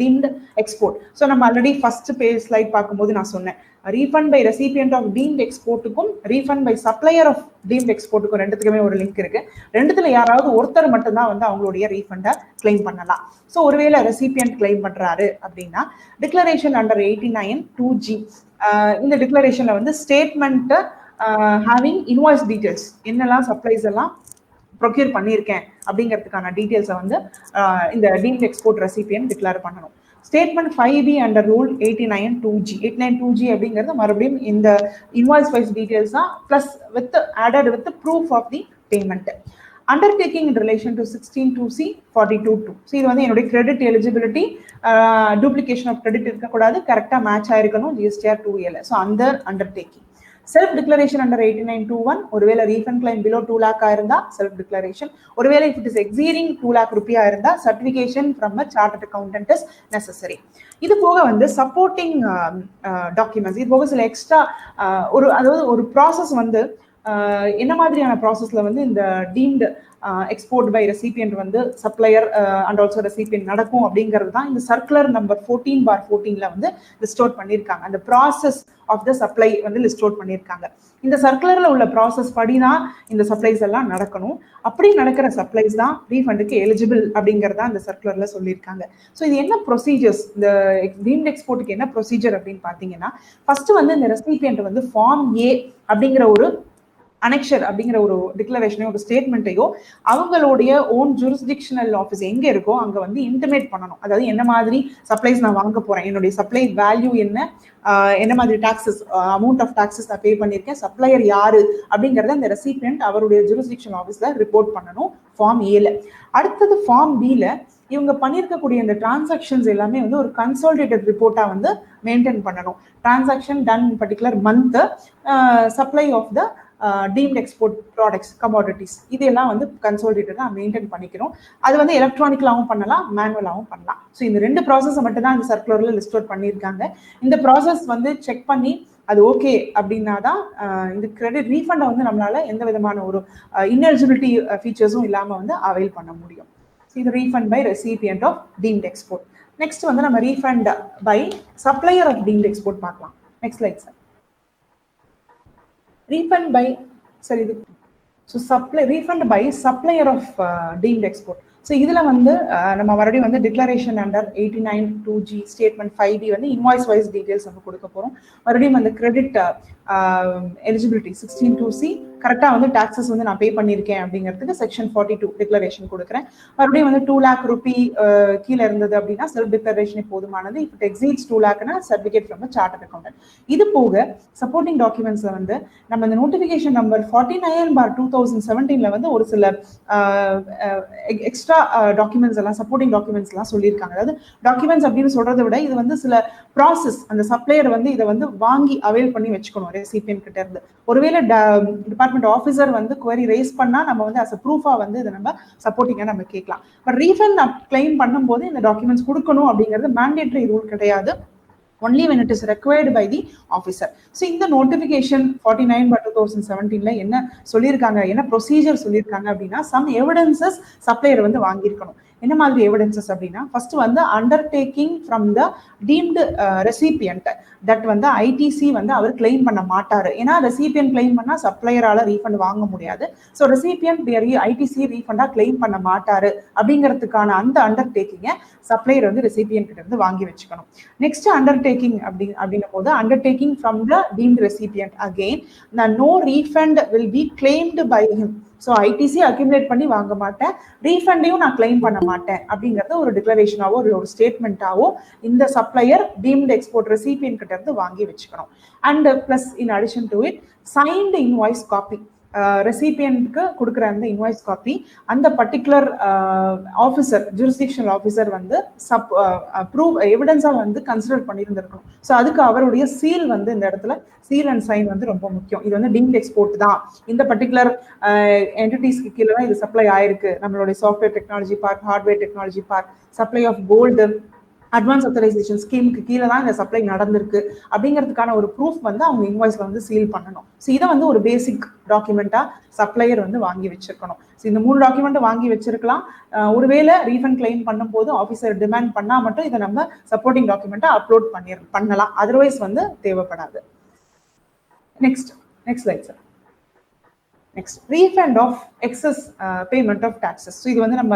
deemed export. So நம்ம ஆல்ரெடி ஃபர்ஸ்ட் ஸ்லைட் பார்க்கும்போது நான் சொன்னேன் refund by recipient of deemed எக்ஸ்போர்ட்டுக்கும் refund by supplier of deemed எக்ஸ்போர்ட்டுக்கும் ரெண்டுத்துக்குமே ஒரு லிங்க் இருக்கு. ரெண்டுத்துல யாராவது ஒருத்தர் மட்டும்தான் வந்து அவங்களுடைய ரீஃபண்டை கிளைம் பண்ணலாம். ஸோ ஒருவேளை ரெசிபியன்ட் கிளைம் பண்றாரு அப்படின்னா டிக்ளரேஷன் அண்டர் 89(2G) இந்த டிக்ளரேஷன்ல வந்து ஸ்டேட்மெண்ட் having invoice details என்னெல்லாம் சப்ளைஸ் எல்லாம் ப்ரொக்யூர் பண்ணியிருக்கேன் அப்படிங்கிறதுக்கான டீட்டெயில்ஸை வந்து இந்த டீம்ட் எக்ஸ்போர்ட் ரெசிபியன்ட் டிக்ளேர் பண்ணணும். Statement 5B under rule 89(2G). 89(2G) அப்படிங்கிறது மறுபடியும் இந்த இன்வாய்ஸ் வைஸ் டீட்டெயில்ஸ் தான் plus with added with proof of the payment. Undertaking in relation to 16(2C) 42(2). So இது வந்து என்னுடைய credit eligibility duplication of credit இருக்கக்கூடாது, கரெக்டாக மேட்ச் ஆயிருக்கணும் GSTR 2A. ஸோ அந்த அண்டர்டேக்கிங். Self declaration under 89(2(1). ஒருவேளை ரீஃபண்ட் கிளைம் பிலோ 2 lakh இருந்தா self declaration. ஒருவேளை if it is exceeding 2 lakh ரூபியா இருந்தா certification from a chartered accountant is necessary. இது போக வந்து சப்போர்ட்டிங் டாக்குமெண்ட்ஸ், இது போக சில எக்ஸ்ட்ரா அதாவது ஒரு ப்ராசஸ் வந்து என்ன மாதிரியான ப்ராசஸ்ல வந்து இந்த டீம்டு எக்ஸ்போர்ட் பை ரெசிபியன்ட் வந்து சப்ளையர் அண்ட் ஆல்சோ ரெசிபியன்ட் நடக்கும் அப்படிங்கிறது தான் இந்த சர்க்குலர் நம்பர் 14/14 வந்து லிஸ்ட் அவுட் பண்ணியிருக்காங்க. அந்த ப்ராசஸ் ஆஃப் த சப்ளை வந்து லிஸ்ட் அவுட் பண்ணியிருக்காங்க. இந்த சர்க்குலர்ல உள்ள ப்ராசஸ் படி தான் இந்த சப்ளைஸ் எல்லாம் நடக்கணும். அப்படி நடக்கிற சப்ளைஸ் தான் ரீஃபண்டுக்கு எலிஜிபிள் அப்படிங்கிறதா இந்த சர்க்குலர்ல சொல்லியிருக்காங்க. ஸோ இது என்ன ப்ரொசீஜர்ஸ், இந்த டீம்ட் எக்ஸ்போர்ட்டுக்கு என்ன ப்ரொசீஜர் அப்படின்னு பார்த்தீங்கன்னா ஃபர்ஸ்ட் வந்து இந்த ரெசிபியன்ட் வந்து ஃபார்ம் A அப்படிங்கிற ஒரு அனெக்ஷர் அப்படிங்கிற ஒரு டிக்ளரேஷனையோ ஒரு ஸ்டேட்மெண்ட்டையோ அவங்களுடைய ஓன் ஜூரிஸ்டிக்ஷனல் ஆஃபீஸ் எங்க இருக்கோ அங்க வந்து இன்டிமேட் பண்ணணும். அதாவது என்ன மாதிரி சப்ளைஸ் நான் வாங்க போறேன், என்னுடைய சப்ளை வேல்யூ என்ன மாதிரி டாக்ஸஸ் அமௌண்ட் ஆஃப் டாக்ஸஸ் நான் பே பண்ணியிருக்கேன், சப்ளையர் யாரு அப்படிங்கிறத அந்த ரெசிபியன்ட் அவருடைய ஜூரிஸ்டிக்ஷனல் ஆஃபீஸ்ல ரிப்போர்ட் பண்ணணும் ஃபார்ம் A. அடுத்தது ஃபார்ம் B இவங்க பண்ணியிருக்கக்கூடிய இந்த டிரான்சாக்ஷன்ஸ் எல்லாமே வந்து ஒரு கன்சாலிடேட்டட் ரிப்போர்ட்டா வந்து மெயின்டைன் பண்ணணும். Transaction done in particular month, supply of the deemed export products commodities இதெல்லாம் வந்து கன்சாலிடேட்டடா மெயின்டைன் பண்ணிக்கிறோம். அது வந்து எலக்ட்ரானிக்கலாகவும் பண்ணலாம், மேனுவலாகவும் பண்ணலாம். ஸோ இந்த ரெண்டு ப்ராசஸை மட்டும் தான் இந்த சர்க்குலர்ல லிஸ்ட் அவுட் பண்ணியிருக்காங்க. இந்த ப்ராசஸ் வந்து செக் பண்ணி அது ஓகே அப்படின்னா தான் இந்த கிரெடிட் ரீஃபண்டை வந்து நம்மளால எந்த விதமான ஒரு இன்எலிஜிபிலிட்டி ஃபீச்சர்ஸும் இல்லாமல் வந்து அவைல் பண்ண முடியும். இது refund by recipient of deemed export. Next வந்து நம்ம refund by supplier of deemed export பார்க்கலாம். Next slide sir. Refund by சரி இது so refund by supplier of deemed export. So இதில் வந்து நம்ம மறுபடியும் வந்து declaration under 89(2G) statement 5B வந்து இன்வாய்ஸ் வைஸ் டீடைல்ஸ் நம்ம கொடுக்க போகிறோம். மறுபடியும் அந்த கிரெடிட் எலிஜிபிலிட்டி 16(2C) கரெக்டா வந்து டாக்ஸஸ் வந்து நான் பே பண்ணிருக்கேன் அப்படிங்கிறதுக்கு செக்ஷன் 42 டிக்ளரேஷன் கொடுக்குறேன். மறுபடியும் வந்து 2 lakh ரூபி கீழே இருந்தது அப்படின்னா செல்ஃப் டிக்ளரேஷனே போதுமானது. இஃப் இட் எக்ஸீட்ஸ் 2 lakhனா சர்டிபிகேட் ஃப்ரம் சார்ட்டர்ட் அக்கௌண்டன்ட். இது போக சப்போர்ட்டிங் டாக்குமெண்ட்ஸ்ல வந்து நம்ம இந்த நோட்டிபிகேஷன் நம்பர் 49/2017 வந்து ஒரு சில எக்ஸ்ட்ரா டாக்குமெண்ட்ஸ் எல்லாம் சப்போர்ட்டிங் டாக்குமெண்ட்ஸ் எல்லாம் சொல்லியிருக்காங்க. அதாவது டாக்குமெண்ட்ஸ் அப்படின்னு சொல்றதை விட இது வந்து சில ப்ராசஸ், அந்த சப்ளையர் வந்து இதை வந்து வாங்கி அவைல் பண்ணி வச்சுக்கணும் ரெசிபியன்ட் கிட்ட இருந்து. ஒருவேளை டிபார்ட்மெண்ட் ஆஃபீஸர் வந்து குவரி ரைஸ் பண்ணா நம்ம வந்து அஸ் ப்ரூஃபா வந்து இதை நம்ம சப்போர்ட்டிங்கா நம்ம கேட்கலாம். பட் ரீஃபண்ட் கிளைம் பண்ணும்போது இந்த டாக்குமெண்ட்ஸ் கொடுக்கணும் அப்படிங்கிறது மேண்டேட்டரி ரூல் கிடையாது. only when it is required by the officer. So இந்த notification 49/2017 என்ன சொல்லியிருக்காங்க, என்ன ப்ரொசீஜர் சொல்லியிருக்காங்க அப்படின்னா, some evidences சப்ளையர் வந்து வாங்கியிருக்கணும். என்ன மாதிரி எவிடன்சஸ் அப்படின்னா, ஃபர்ஸ்ட் வந்து undertaking from the deemed recipient that வந்து ஐடிசி வந்து அவர் கிளைம் பண்ண மாட்டாரு. ஏன்னா ரெசிபியன்ட் கிளைம் பண்ணா சப்ளையரால ரீஃபண்ட் வாங்க முடியாது. ஸோ ரெசிபியன்ட் ஐடிசி ரீஃபண்டா கிளைம் பண்ண மாட்டாரு அப்படிங்கிறதுக்கான அந்த அண்டர்டேக்கிங்கை சப்ளையர் வந்து ரெசிபியன்ட் கிட்ட இருந்து வாங்கி வச்சுக்கணும். நெக்ஸ்ட் அண்டர்டேக்கிங் அப்படின்னும் போது undertaking from the deemed recipient again no refund will be claimed by him. So ITC accumulate பண்ணி வாங்க மாட்டேன், ரீஃபண்டையும் நான் கிளைம் பண்ண மாட்டேன் அப்படிங்கறத ஒரு டிக்ளரேஷனாவோ ஒரு ஸ்டேட்மெண்ட்டாவோ இந்த சப்ளையர் டீம்டு எக்ஸ்போர்ட் ரெசிபியன்ட் கிட்ட இருந்து வாங்கி வச்சுக்கணும். And plus in addition to it signed invoice copy, ரெசிபியன்ட்க்கு கொடுக்குற அந்த இன்வாய்ஸ் காப்பி அந்த பர்டிகுலர் ஆஃபீஸர் ஜூரிஸ்டிக்ஷனல் ஆஃபீஸர் வந்து ப்ரூவ் எவிடன்ஸா வந்து கன்சிடர் பண்ணியிருந்திருக்கணும். ஸோ அதுக்கு அவருடைய சீல் வந்து இந்த இடத்துல சீல் அண்ட் சைன் வந்து ரொம்ப முக்கியம். இது வந்து டீம்ட் எக்ஸ்போர்ட் தான், இந்த பர்டிகுலர் என்டிட்டிஸ்க்கு கீழே தான் இது சப்ளை ஆயிருக்கு, நம்மளுடைய software technology park, hardware technology park, supply of gold advance authorisation ஸ்கீமுக்கு கீழே தான் இந்த சப்ளை நடந்திருக்கு அப்படிங்கிறதுக்கான ஒரு ப்ரூஃப் வந்து அவங்க இன்வாய்ஸ்ல வந்து சீல் பண்ணணும். ஸோ இதை வந்து ஒரு பேசிக் டாக்குமெண்டா சப்ளையர் வந்து வாங்கி வச்சிருக்கணும். ஸோ இந்த 3 டாக்குமெண்ட் வாங்கி வச்சிருக்கலாம். ஒருவேளை ரீஃபண்ட் கிளைம் பண்ணும்போது ஆஃபீஸர் டிமாண்ட் பண்ணா மட்டும் இதை நம்ம சப்போர்ட்டிங் டாக்குமெண்ட்டா அப்லோட் பண்ணலாம், அதர்வைஸ் வந்து தேவைப்படாது. Next slide sir. Next refund of excess payment of taxes. So இது வந்து நம்ம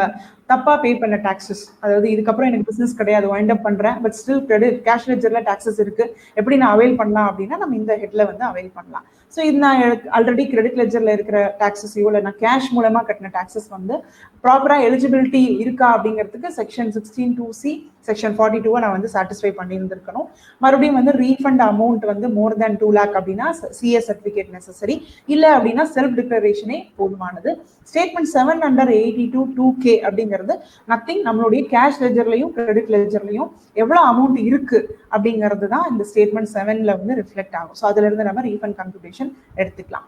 தப்பா பே பண்ண டாக்ஸஸ், அதாவது இதுக்கப்புறம் எனக்கு பிசினஸ் கிடையாது, வைண்ட் அப் பண்றேன், பட் ஸ்டில் கிரெடிட் கேஷ் லெட்ஜர்ல டாக்ஸஸ் இருக்கு, எப்படி நான் அவைல் பண்ணலாம் அப்படின்னா நம்ம இந்த ஹெட்ல வந்து அவைல் பண்ணலாம். ஸோ இது நான் ஆல்ரெடி கிரெடிட் லெட்ஜர்ல இருக்கிற டாக்ஸஸையோ இல்லை நான் கேஷ் மூலமா கட்டின டாக்ஸஸ் வந்து ப்ராப்பரா எலிஜிபிலிட்டி இருக்கா அப்படிங்கிறதுக்கு செக்ஷன் 16(2)C செக்ஷன் 42 நான் வந்து சாட்டிஸ்ஃபை பண்ணியிருந்திருக்கணும். மறுபடியும் வந்து ரீஃபண்ட் அமௌண்ட் வந்து மோர் தேன் 2 lakh அப்படின்னா சிஎஸ் சர்டிஃபிகேட் நெசசரி, இல்லை அப்படின்னா செல்ஃப் டிக்ளரேஷனே போதுமானது. ஸ்டேட்மெண்ட் 7 under 82(2)K அப்படிங்கிறது நத்திங், நம்மளுடைய கேஷ் லெஜர்லையும் கிரெடிட் லெஜர்லையும் எவ்வளவு அமௌண்ட் இருக்கு அப்படிங்கிறது தான் இந்த ஸ்டேட்மெண்ட் 7ல வந்து ரிஃப்ளெக்ட் ஆகும். ஸோ அதுல இருந்து நம்ம ரீஃபண்ட் கம்ப்யூட்டேஷன் எடுத்துக்கலாம்.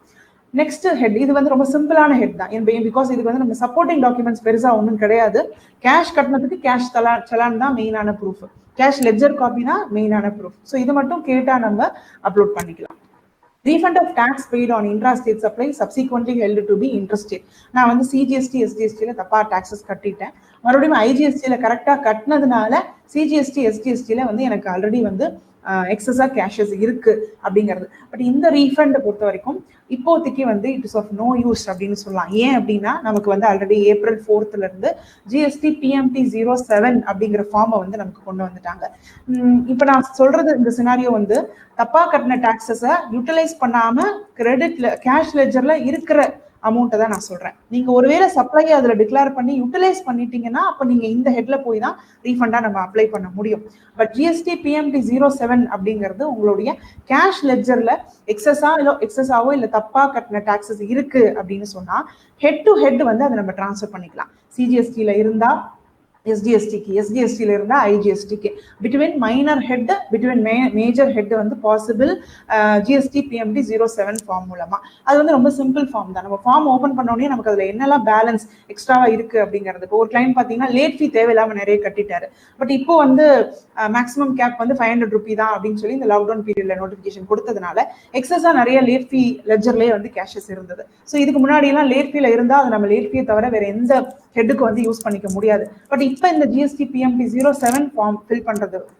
நெக்ஸ்ட் ஹெட், இது வந்து ரொம்ப சிம்பிளான ஹெட் தான், பிகாஸ் இதுக்கு வந்து நம்ம சப்போர்ட்டிங் டாக்குமெண்ட்ஸ் பெருசா ஒன்றும் கிடையாது. கேஷ் கட்டினதுக்கு கேஷ் சலான் தான் மெயினான ப்ரூஃப், கேஷ் லெட்ஜர் காப்பி தான் மெயினான ப்ரூஃப். ஸோ இது மட்டும் கேட்டா நம்ம அப்லோட் பண்ணிக்கலாம். Refund of tax paid on intra-state supply subsequently held to be interstate. நான் வந்து சிஜிஎஸ்டி எஸ்டிஎஸ்டில தப்பா டாக்ஸஸ் கட்டிட்டேன், மறுபடியும் ஐஜிஎஸ்டில கரெக்டா கட்டினதுனால சிஜிஎஸ்டி எஸ்டிஎஸ்டில வந்து எனக்கு ஆல்ரெடி வந்து எக்ஸஸா கேஷஸ் இருக்கு அப்படிங்கிறது. பட் இந்த ரீஃபண்ட் பொறுத்த வரைக்கும் இப்போதைக்கு வந்து it is of no use அப்படின்னு சொல்லலாம். ஏன் அப்படின்னா நமக்கு வந்து ஆல்ரெடி April 4th இருந்து ஜிஎஸ்டி PMT 07 அப்படிங்கிற ஃபார்மை வந்து நமக்கு கொண்டு வந்துட்டாங்க. இப்ப நான் சொல்றது இந்த சினாரியோ வந்து தப்பா கட்டின டாக்ஸஸை யூட்டிலைஸ் பண்ணாம கிரெடிட்ல கேஷ் லெட்ஜர்ல இருக்கிற அமௌண்ட்டை தான் நான் சொல்றேன். நீங்க ஒருவேளை சப்ளை அதுல டிக்ளேர் பண்ணி யூட்டிலைஸ் பண்ணிட்டீங்கன்னா அப்ப நீங்க இந்த ஹெட்ல போய் தான் ரீஃபண்டா நம்ம அப்ளை பண்ண முடியும். பட் ஜிஎஸ்டி PMT 07 அப்படிங்கிறது உங்களுடைய கேஷ் லெட்ஜர்ல எக்ஸஸாவோ இல்ல தப்பா கட்டின டாக்ஸஸ் இருக்கு அப்படின்னு சொன்னா ஹெட் டு ஹெட் வந்து அதை நம்ம டிரான்ஸ்ஃபர் பண்ணிக்கலாம். சிஜிஎஸ்டில இருந்தா எஸ்டிஎஸ்டிக்கு, எஸ்டிஎஸ்டில இருந்தா ஐஜிஎஸ்டிக்கு, between minor head between major head வந்து பாசிபிள் ஜிஎஸ்டி PMT 07 ஃபார்ம் மூலமா. அது வந்து ரொம்ப சிம்பிள் ஃபார்ம் தான். நம்ம ஃபார்ம் ஓபன் பண்ணோடனே நமக்கு அதுல என்னெல்லாம் பேலன்ஸ் எக்ஸ்ட்ராவா இருக்கு அப்படிங்கிறது. இப்போ ஒரு கிளைண்ட் பாத்தீங்கன்னா லேட் ஃபீ தேவையில்லாம நிறைய கட்டிட்டாரு, பட் இப்போ வந்து மேக்ஸிமம் கேப் வந்து 500 ரூபி தான் அப்படின்னு சொல்லி இந்த லாக்டவுன் பீரியட்ல நோட்டிபிகேஷன் கொடுத்ததுனால எக்ஸஸா நிறைய லேட் ஃபீ லெட்ஜர்லயே வந்து கேஷஸ் இருந்தது. ஸோ இதுக்கு முன்னாடி எல்லாம் லேட் ஃபீல இருந்தா அது நம்ம லேட் ஃபீயை தவிர வேற எந்த ஹெட்டுக்கு வந்து யூஸ் பண்ணிக்க முடியாது. பட் இப்போ இப்போ இந்த ஜிஎஸ்டி பிஎம்பி 07 ஃபார்ம்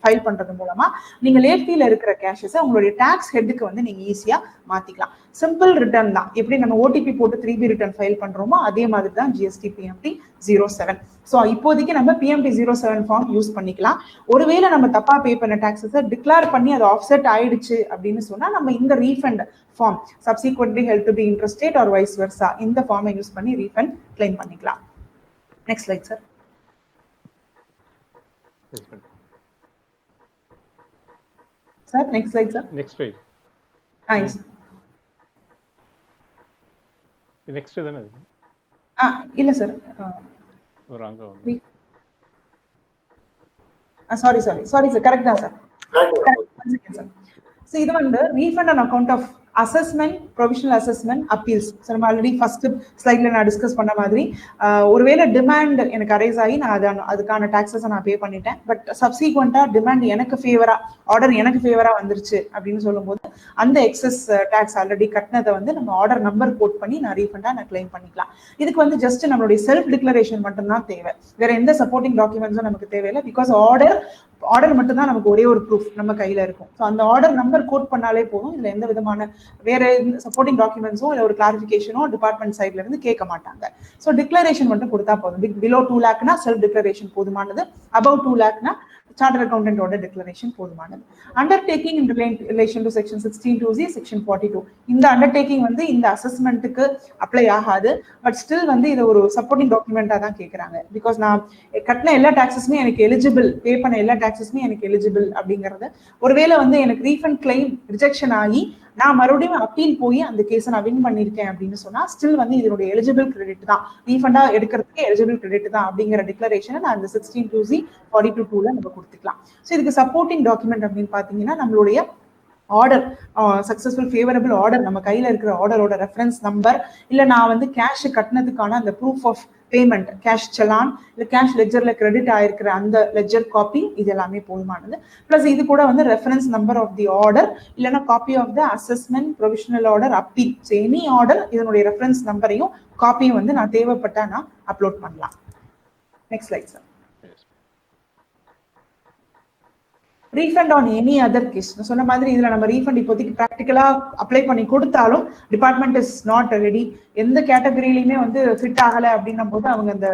ஃபைல் பண்றது மூலமா நீங்க லேட் ஃபீல இருக்கிற கேஷஸை உங்களுடைய டாக்ஸ் ஹெட்டுக்கு வந்து நீங்க ஈஸியா மாத்திக்கலாம். சிம்பிள் ரிட்டர்ன் தான். எப்படி நம்ம ஓடிபி போட்டு 3B ரிட்டர்ன் ஃபைல் பண்றோமோ அதே மாதிரி தான் ஜிஎஸ்டி பிஎம்பி 07. ஸோ இப்போதைக்கு நம்ம பிஎம்பி 07 ஃபார்ம் யூஸ் பண்ணிக்கலாம். ஒருவேளை நம்ம தப்பா பே பண்ண டாக்ஸஸை டிக்ளேர் பண்ணி அது ஆஃப்செட் ஆயிடுச்சு அப்படின்னு சொன்னா நம்ம இந்த refund form subsequently held to be interested or vice versa இந்த ஃபார்மை யூஸ் பண்ணி ரீஃபண்ட் கிளைம் பண்ணிக்கலாம். Next slide sir. Sir next slide sir. Next slide. Next தானே அது? இல்ல சார், ஒரு அங்க வந்து சாரி சார், கரெக்ட் தான் சார். சார் ஸோ இது வந்து refund on account of assessment, provisional assessment, appeals. So நம்ம ஆல்ரெடி ஃபர்ஸ்ட் ஸ்லைட்ல நான் டிஸ்கஸ் பண்ண மாதிரி ஒருவேளை டிமாண்ட் எனக்கு அரைஸ் ஆகி நான் அதுக்கான டாக்ஸஸை நான் பே பண்ணிட்டேன். பட் சப்சீக்வெண்டா டிமாண்ட் எனக்கு ஃபேவரா, ஆர்டர் எனக்கு ஃபேவரா வந்துருச்சு அப்படின்னு சொல்லும்போது அந்த எக்ஸஸ் டாக்ஸ் ஆல்ரெடி கட்டினதை வந்து நம்ம ஆர்டர் நம்பர் கோட் பண்ணி நான் ரீஃபண்டா நான் கிளைம் பண்ணிக்கலாம். இதுக்கு வந்து ஜஸ்ட் நம்மளுடைய செல்ஃப் டிக்ளரேஷன் மட்டும்தான் தேவை. வேற எந்த சப்போர்ட்டிங் டாக்குமெண்ட்ஸும் நமக்கு தேவையில்லை. பிகாஸ் ஆர்டர் மட்டும் தான் நமக்கு ஒரே ஒரு ப்ரூஃப் நம்ம கையில இருக்கும். ஸோ அந்த ஆர்டர் நம்பர் கோட் பண்ணாலே போதும். இதுல எந்த விதமான வேற சப்போர்ட்டிங் டாக்குமெண்ட்ஸோ இல்லை ஒரு கிளாரிஃபிகேஷனோ டிபார்ட்மெண்ட் சைட்ல இருந்து கேட்க மாட்டாங்க. ஸோ டிக்ளரேஷன் மட்டும் கொடுத்தா போதும். பிலோ 2 lakhனா செல்ஃப் டிக்ளரேஷன் போதுமானது. அபவ் 2 lakhனா சார்ட்டர் அக்கௌண்டன்டோட டிக்ளரேஷன் போதுமானது. Undertaking in relation to section 16(2)(c), section 42 இந்த அண்டர்டேக்கிங் வந்து இந்த அசஸ்மெண்ட்டுக்கு அப்ளை ஆகாது. பட் ஸ்டில் வந்து இது ஒரு சப்போர்ட்டிங் டாக்குமெண்டா தான் கேட்கறாங்க. பிகாஸ் நான் கட்டின எல்லா டாக்ஸஸுமே எனக்கு எலிஜிபிள், பே பண்ண எல்லா டாக்ஸஸுமே எனக்கு எலிஜிபிள் அப்படிங்கறது. ஒருவேளை வந்து எனக்கு ரீஃபண்ட் கிளைம் ரிஜெக்ஷன் ஆகி நான் மறுபடியும் அப்பீல் போய் அந்த கேஸை நான் வின் பண்ணிருக்கேன் அப்படின்னு சொன்னா ஸ்டில் வந்து இதனுடைய எலிஜிபிள் கிரெடிட் தான், ரீஃபண்டா எடுக்கிறதுக்கு எலிஜிபிள் கிரெடிட் தான் அப்படிங்கிற டிக்ளரேஷனை நான் இந்த 16(2)(c) 42(2)ல நம்ம கொடுத்துக்கலாம். ஸோ இதுக்கு சப்போர்ட்டிங் டாக்குமெண்ட் அப்படின்னு பாத்தீங்கன்னா நம்மளுடைய ஆர்டர், சக்சஸ்ஃபுல் ஃபேவரபிள் ஆர்டர், நம்ம கையில இருக்கிற ஆர்டரோட ரெஃபரன்ஸ் நம்பர், இல்ல நான் வந்து கேஷ் கட்டினதுக்கான அந்த proof of payment, cash challan, இல்ல கேஷ் லெஜர்ல கிரெடிட் ஆயிருக்கிற அந்த லெஜர் காப்பி, இது எல்லாமே போதுமானது. பிளஸ் இது கூட வந்து reference number of the order, இல்லைன்னா copy of the assessment, provisional order, appeal. So any order இதனுடைய ரெஃபரன்ஸ் நம்பரையும் காப்பியும் வந்து நான் தேவைப்பட்டா நான் அப்லோட் பண்ணலாம். Next slide sir. Refund on any other case. சொன்ன மாதிரி இதுல நம்ம ரீஃபண்ட் இப்போதைக்கு ப்ராக்டிக்கலா அப்ளை பண்ணி கொடுத்தாலும் டிபார்ட்மெண்ட் இஸ் நாட் ரெடி. எந்த கேட்டகரியிலுமே வந்து ஃபிட் ஆகலை அப்படின்னும் போது அவங்க இந்த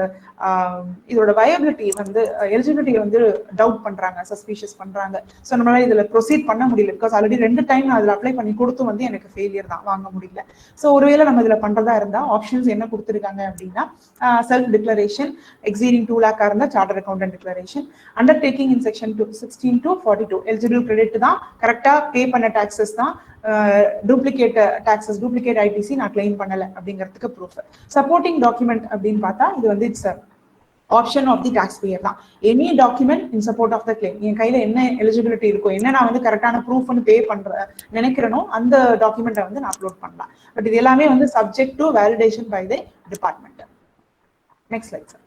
இதோட வயபிலிட்டி வந்து எலிஜிபிலிட்டி வந்து டவுட் பண்றாங்க, சஸ்பீஷியஸ் பண்றாங்க. ஸோ நம்மளால இதுல ப்ரொசீட் பண்ண முடியல. பிகாஸ் ஆல்ரெடி 2 டைம் நான் அதுல அப்ளை பண்ணி கொடுத்து வந்து எனக்கு ஃபெயிலியர் தான், வாங்க முடியல. ஸோ ஒருவேளை நம்ம இதுல பண்றதா இருந்தா ஆப்ஷன்ஸ் என்ன கொடுத்துருக்காங்க அப்படின்னா செல்ஃப் டிக்ளரேஷன், எக்ஸீடிங் 2 lakh இருந்தா charter accountant declaration, undertaking in section 16(2)(42) eligible credit தான், கரெக்டா பே பண்ண டாக்ஸஸ் தான், டூப்ளிகேட் டாக்ஸஸ், டூப்ளிகேட் ஐடிசி நான் கிளைம் பண்ணல அப்படிங்கிறதுக்கு ப்ரூஃப். சப்போர்ட்டிங் டாக்குமெண்ட் அப்படின்னு பார்த்தா இது வந்து it's option of the tax payer தான். Any document in support of the claim, என் கையில என்ன எலிஜிபிலிட்டி இருக்கோ, என்ன நான் வந்து கரெக்டான ப்ரூஃப்னு பே நினைக்கிறேனோ அந்த டாக்குமெண்ட்டை வந்து நான் அப்லோட் பண்ணலாம். பட் இது எல்லாமே வந்து subject to validation by the department. Next slide sir.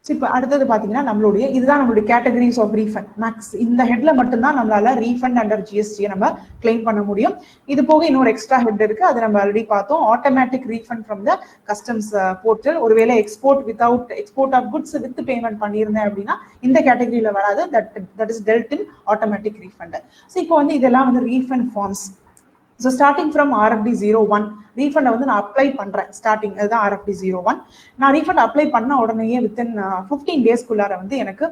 இப்போ அடுத்தது பாத்தீங்கன்னா நம்மளுடைய இதுதான் நம்மளுடைய கேட்டகரிஸ் ஆஃப் ரீஃபண்ட். மேக்ஸ் இந்த ஹெட்ல மட்டும்தான் நம்மளால ரீஃபண்ட் அண்டர் ஜிஎஸ்டியை நம்ம கிளைம் பண்ண முடியும். இது போக இன்னொரு எக்ஸ்ட்ரா ஹெட் இருக்கு, அது நம்ம ஆல்ரெடி பார்த்தோம். Automatic refund from the customs portal. ஒருவேளை export of goods with payment பண்ணியிருந்தேன் அப்படின்னா இந்த கேட்டகரியில வராது. That is dealt in automatic refund. So இப்போ வந்து இதெல்லாம் வந்து refund forms. So starting from RFD 01 ரீஃபண்டை வந்து நான் அப்ளை பண்றேன். ஸ்டார்டிங் அதுதான் RFD 01. நான் ரீஃபண்ட் அப்ளை பண்ண உடனேயே வித்தின் 15 டேஸ்க்குள்ளார வந்து எனக்கு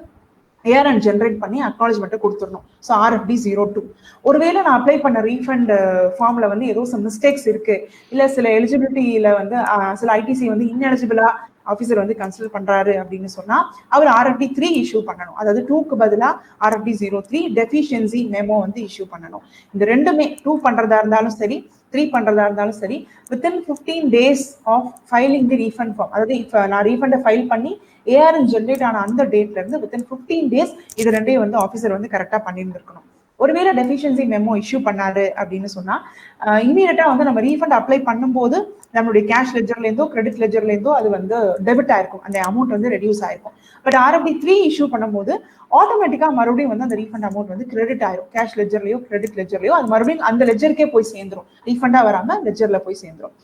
ARN ஜென்ரேட் பண்ணி அக்னாலஜ்மெண்ட்டை கொடுத்துடணும். So RFD 02. ஒருவேளை நான் அப்ளை பண்ண ரீஃபண்ட் ஃபார்ம்ல வந்து ஏதோ சில மிஸ்டேக்ஸ் இருக்கு, இல்ல சில எலிஜிபிலிட்டியில வந்து சில ஐடிசி வந்து இன்எலிஜிபிளா ஆஃபீஸர் வந்து கன்சிடர் பண்றாரு அப்படின்னு சொன்னா அவர் RFD 3 இஷ்யூ பண்ணணும். அதாவது 2க்கு பதிலா RFD 03 டெஃபிஷியன்சி மெமோ வந்து இஷ்யூ பண்ணணும். இந்த ரெண்டுமே 2 பண்றதா இருந்தாலும் சரி, 3 பண்றதா இருந்தாலும் சரி, within 15 days of filing the refund form. அதாவது இப்போ நான் ரீஃபண்டை ஃபைல் பண்ணி ARN ஜென்ரேட் ஆன அந்த டேட்ல இருந்து வித்தின் 15 டேஸ் இது ரெண்டையும் வந்து ஆஃபீஸர் வந்து கரெக்டா பண்ணியிருந்திருக்கணும். ஒருவேளை டெஃபிஷியன்சி மெமோ இஷ்யூ பண்ணாரு அப்படின்னு சொன்னா இமீடியட்டா வந்து நம்ம ரீஃபண்ட் அப்ளை பண்ணும்போது நம்மளுடைய கேஷ் லெஜர்ல இருந்தோ கிரெடிட் லெஜர்ல இருந்தோ அது வந்து டெபிட் ஆயிருக்கும், அந்த அமௌண்ட் வந்து ரெடியூஸ் ஆயிருக்கும். பட் RFD3 இஷ்யூ பண்ணும்போது ஆட்டோமேட்டிக்கா மறுபடியும் வந்து அந்த ரீஃபண்ட் அமௌண்ட் வந்து கிரெடிட் ஆயிரும். கேஷ் லெஜர்லயோ கிரெடிட் லெஜர்லயோ அது மறுபடியும் அந்த லெஜருக்கே போய் சேர்ந்துரும், ரீஃபண்டா வராம லெஜர்ல போய் சேர்ந்துரும்.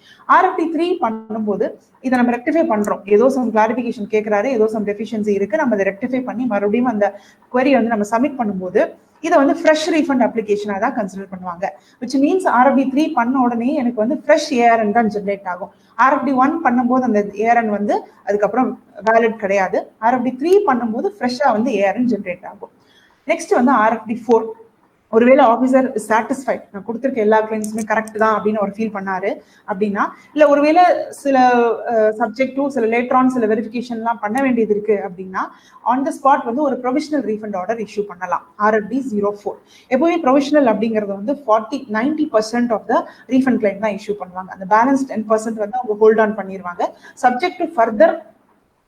RFD3 பண்ணும்போது இதை நம்ம ரெக்டிஃபை பண்றோம், ஏதோ சம் கிளாரிபிகேஷன் கேட்கிறாரு, ஏதோ சம் டெஃபிஷியன்சி இருக்கு, நம்ம அதை ரெக்டிஃபை பண்ணி மறுபடியும் அந்த query வந்து நம்ம சப்மிட் பண்ணும்போது இதை வந்து ஃப்ரெஷ் ரீஃபண்ட் அப்ளிகேஷனா தான் கன்சிடர் பண்ணுவாங்க. விச் மீன்ஸ் RFD3 பண்ண உடனே எனக்கு வந்து ஃப்ரெஷ் ARN தான் ஜென்ரேட் ஆகும். RFD1 பண்ணும்போது அந்த ARN வந்து அதுக்கப்புறம் வேலிட் கிடையாது. RFD3 பண்ணும்போது ஃப்ரெஷ்ஷா வந்து ARN ஜென்ரேட் ஆகும். நெக்ஸ்ட் வந்து RFD4. ஒருவேளை ஆஃபீஸர் சாட்டிஸ்ஃபைட், நான் கொடுத்துருக்க எல்லா கிளைம்ஸுமே கரெக்ட் தான் அப்படின்னு அவர் ஃபீல் பண்ணாரு அப்படின்னா, இல்லை ஒருவேளை சில சப்ஜெக்டும் சில லேட்டரான் சில வெரிஃபிகேஷன்லாம் பண்ண வேண்டியது இருக்கு அப்படின்னா ஆன் த ஸ்பாட் வந்து ஒரு ப்ரொவிஷனல் ரீஃபண்ட் ஆர்டர் இஷ்யூ பண்ணலாம். RFD04 எப்பவுமே ப்ரொவிஷனல் அப்படிங்கிறது வந்து 90% ஆஃப் த ரீஃபண்ட் கிளைம் தான் இஷ்யூ பண்ணுவாங்க. அந்த பேலன்ஸ் 10% வந்து அவங்க ஹோல்ட் ஆன் பண்ணிடுவாங்க. Subject to further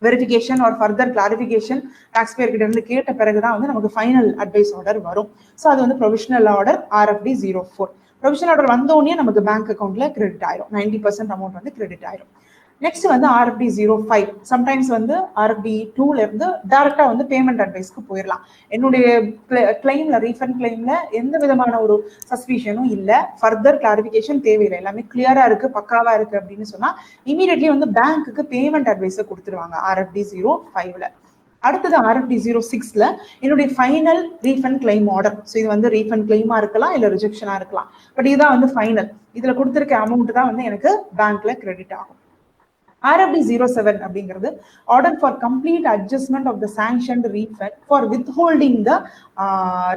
verification or further clarification tax payer கிட்ட இருந்து கேட்ட பிறகுதான் வந்து நமக்கு ஃபைனல் அட்வைஸ் ஆர்டர் வரும். ஸோ அது வந்து provisional order RFD04. Provisional order வந்தோடனே நமக்கு பேங்க் அக்கௌண்ட்ல கிரெடிட் ஆயிரும், 90% அமௌண்ட் வந்து கிரெடிட் ஆயிரும். நெக்ஸ்ட் வந்து RFD05. சம்டைம்ஸ் வந்து RFD2ல இருந்து டைரக்டா வந்து பேமெண்ட் அட்வைஸ்க்கு போயிடலாம். என்னுடைய கிளைம்ல ரீஃபண்ட் கிளைம்ல எந்த விதமான ஒரு சஸ்பிஷனும் இல்லை, ஃபர்தர் கிளாரிபிகேஷன் தேவையில்லை, எல்லாமே கிளியரா இருக்கு, பக்காவா இருக்கு அப்படின்னு சொன்னா இமீடியட்லி வந்து பேங்க்குக்கு பேமெண்ட் அட்வைஸை கொடுத்துருவாங்க RFD05ல. அடுத்தது RFD06ல என்னுடைய final refund claim order. So இது வந்து ரீஃபண்ட் கிளைமா இருக்கலாம் இல்லை ரிஜெக்ஷனா இருக்கலாம், பட் இதுதான் வந்து ஃபைனல். இதுல கொடுத்துருக்க அமௌண்ட் தான் வந்து எனக்கு பேங்க்ல கிரெடிட் ஆகும். RFD07 அப்படிங்கிறது order for complete adjustment of the sanctioned refund for withholding the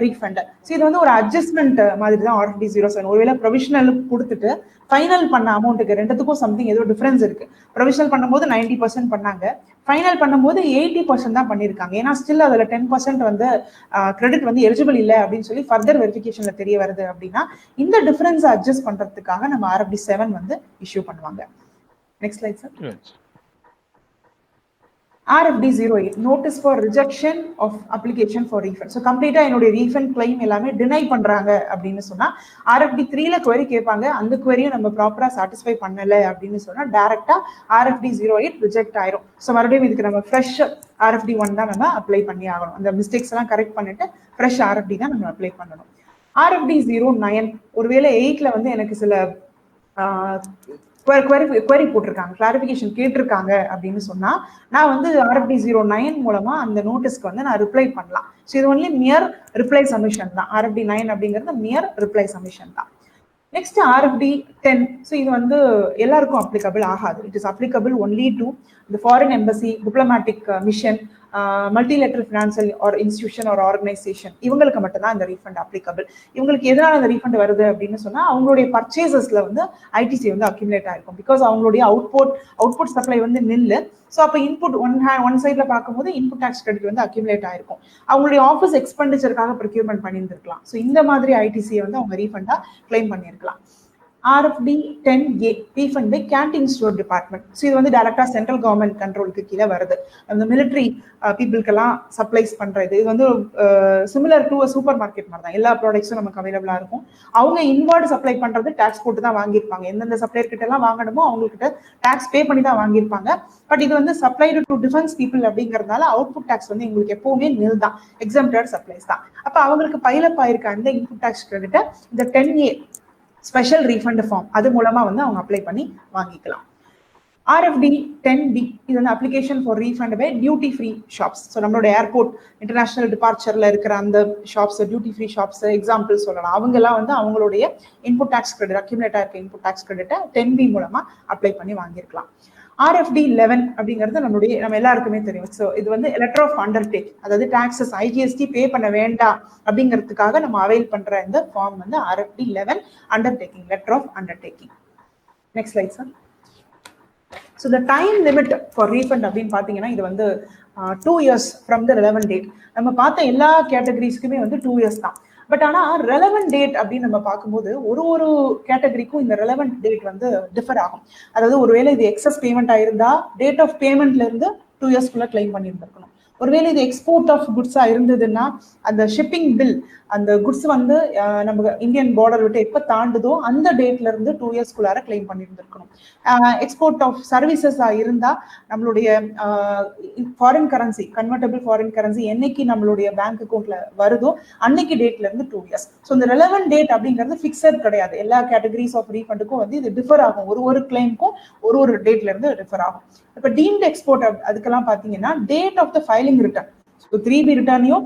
refund. So இது வந்து ஒரு அட்ஜஸ்ட்மெண்ட் மாதிரி தான் RFD07. ஒருவேளை ப்ரொவிஷனல் கொடுத்துட்டு ஃபைனல் பண்ண அமௌண்ட்டுக்கு ரெண்டுத்துக்கும் சம்திங் ஏதோ டிஃபரன்ஸ் இருக்கு. ப்ரொவிஷனல் பண்ணும்போது 90% பண்ணாங்க, ஃபைனல் பண்ணும்போது 80% தான் பண்ணியிருக்காங்க. ஏன்னா ஸ்டில் அதில் 10% வந்து கிரெடிட் வந்து எலிஜிபிள் இல்லை அப்படின்னு சொல்லி ஃபர்தர் வெரிஃபிகேஷன்ல தெரிய வருது அப்படின்னா இந்த டிஃபரன்ஸை அட்ஜஸ்ட் பண்றதுக்காக நம்ம RFD7 வந்து இஷ்யூ பண்ணுவாங்க. Next slide, sir. Yes. RFD08 notice for rejection of application for refund. So complete என்னோட refund claim எல்லாமே deny பண்றாங்க அப்படின்னு சொன்னா RFD3ல query கேட்பாங்க, அந்த query நம்ம ப்ராப்பரா satisfy பண்ணல அப்படின்னு சொன்னா டைரக்டா RFD08 ரிஜெக்ட் ஆயிரும். ஸோ மறுபடியும் இதுக்கு நம்ம ஃப்ரெஷ் RFD1 தான் நம்ம அப்ளை பண்ணி ஆகணும். அந்த மிஸ்டேக்ஸ் எல்லாம் கரெக்ட் பண்ணிட்டு ஃப்ரெஷ் RFD தான் நம்ம அப்ளை பண்ணணும். RFD09 ஒருவேளை 8ல வந்து எனக்கு சில query போட்டிருக்காங்க, கிளாரிபிகேஷன் கேட்டிருக்காங்க அப்படின்னு சொன்னா நான் வந்து RFD09 மூலமா அந்த நோட்டீஸ்க்கு வந்து நான் ரிப்ளை பண்ணலாம். ஸோ இது ஒன்லி மியர் ரிப்ளை சப்மிஷன் தான். RFD9 அப்படிங்கிறது மியர் ரிப்ளை சப்மிஷன் தான். Next RFD10. ஸோ இது வந்து எல்லாருக்கும் அப்ளிகபிள் ஆகாது. It is applicable only to the foreign embassy, diplomatic mission, multilateral financial or institution or organisation, இவங்களுக்கு மட்டும்தான் இந்த ரீஃபண்ட் அப்ளிகபிள். இவங்களுக்கு எதனால இந்த ரீஃபண்ட் வருது அப்படின்னு சொன்னா அவங்களுடைய பர்ச்சேசஸ்ல வந்து ITC வந்து அக்யூமுலேட் ஆயிருக்கும். பிகாஸ் அவங்களுடைய அவுட்புட் சப்ளை வந்து நில்லு. ஸோ அப்போ இன்புட் ஒன் சைட்ல பார்க்கும்போது இன்புட் டாக்ஸ் கிரெடிட் வந்து அக்யூமுலேட் ஆயிருக்கும். அவங்களுடைய ஆஃபீஸ் எக்ஸ்பெண்டிச்சருக்காக ப்ரொக்யூர்மெண்ட் பண்ணியிருந்திருக்கலாம். ஸோ இந்த மாதிரி ITC வந்து அவங்க ரீஃபண்டா கிளைம் பண்ணியிருக்கலாம். RFD10A refund by canteen store department. So இது வந்து டைரக்டா சென்ட்ரல் கவர்மெண்ட் கண்ட்ரோலுக்கு கீழே வருது. அந்த மிலிட்ரி பீப்புளுக்கெல்லாம் சப்ளைஸ் பண்றது. இது வந்து சிமிலர் டு சூப்பர் மார்க்கெட் மாதிரி தான், எல்லா ப்ராடக்ட்ஸும் நமக்கு அவைலபிளா இருக்கும். அவங்க இன்வர்டு சப்ளை பண்றது டாக்ஸ் போட்டு தான் வாங்கியிருப்பாங்க. எந்தெந்த சப்ளையர் கிட்ட எல்லாம் வாங்கணுமோ அவங்ககிட்ட டாக்ஸ் பே பண்ணி தான் வாங்கியிருப்பாங்க. பட் இது வந்து சப்ளைடு டு டிஃபென்ஸ் பீப்புள் அப்படிங்கிறதுனால அவுட்புட் டாக்ஸ் வந்து எங்களுக்கு எப்பவுமே நில் தான், எக்ஸம்ப்டட் சப்ளைஸ் தான். அப்ப அவங்களுக்கு பைலப் ஆயிருக்க அந்த இன்புட் டாக்ஸ் கிரெடிட்டை இந்த 10A ஸ்பெஷல் ரீஃபண்ட் ஃபார்ம் அது மூலமா வந்து அவங்க அப்ளை பண்ணி வாங்கிக்கலாம். RFD10B இது வந்து application for refund by duty free shops. So நம்மளோட ஏர்போர்ட் இன்டர்நேஷனல் டிபார்ச்சர்ல இருக்கிற அந்த shops, duty free shops example சொல்லலாம். அவங்க எல்லாம் வந்து அவங்களுடைய இன்புட் டாக்ஸ் கிரெடிட், அக்யூமுலேட் ஆயிருக்க இன்புட் டாக்ஸ் கிரெடிட்டை 10B மூலமா அப்ளை பண்ணி வாங்கியிருக்கலாம். RFD11 அப்படிங்கிறது நம்ம எல்லாருக்குமே தெரியும். ஸோ இது வந்து லெட்டர் ஆஃப் அண்டர்டேக், அதாவது டாக்ஸஸ் IGST பே பண்ண வேண்டாம் அப்படிங்கிறதுக்காக நம்ம அவைல் பண்ற இந்த ஃபார்ம் வந்து RFD11 undertaking, letter of undertaking. Next slide sir. So the time limit for refund அப்படின்னு பார்த்தீங்கன்னா இது வந்து 2 years from the relevant date. நம்ம பார்த்த எல்லா கேட்டகரிஸ்க்குமே வந்து 2 years தான். பட் ஆனால் ரெலவென்ட் டேட் அப்படின்னு நம்ம பார்க்கும்போது ஒரு கேட்டகரிக்கும் இந்த ரெலவென்ட் டேட் வந்து டிஃபர் ஆகும். அதாவது ஒருவேளை இது எக்ஸஸ் பேமெண்ட் ஆயிருந்தா டேட் ஆஃப் பேமெண்ட்ல இருந்து 2 yearsக்குள்ள கிளைம் பண்ணியிருந்திருக்கணும். ஒருவேளை இது எக்ஸ்போர்ட் ஆஃப் குட்ஸா இருந்ததுன்னா அந்த ஷிப்பிங் பில், அந்த குட்ஸ் வந்து நம்ம இந்தியன் பார்டர் விட்டு எப்ப தாண்டுதோ அந்த டேட்ல இருந்து 2 இயர்ஸ்க்குள்ளார கிளைம் பண்ணியிருந்திருக்கணும். எக்ஸ்போர்ட் ஆஃப் சர்வீசஸா இருந்தா நம்மளுடைய foreign currency, convertible foreign currency என்னைக்கு நம்மளுடைய பேங்க் அக்கௌண்ட்ல வருதோ அன்னைக்கு டேட்ல இருந்து 2 இயர்ஸ். ஸோ இந்த ரெலவென்ட் டேட் அப்படிங்கிறது ஃபிக்ஸட் கிடையாது. எல்லா கேட்டகரிஸ் ஆஃப் ரீஃபண்டுக்கும் வந்து இது டிஃபர் ஆகும். ஒரு கிளைமுக்கும் ஒரு டேட்ல இருந்து டிஃபர் ஆகும். இப்ப டீம்ட் எக்ஸ்போர்ட் அதுக்கெல்லாம் பாத்தீங்கன்னா date of the filing return, 3B ரிட்டர்னையும்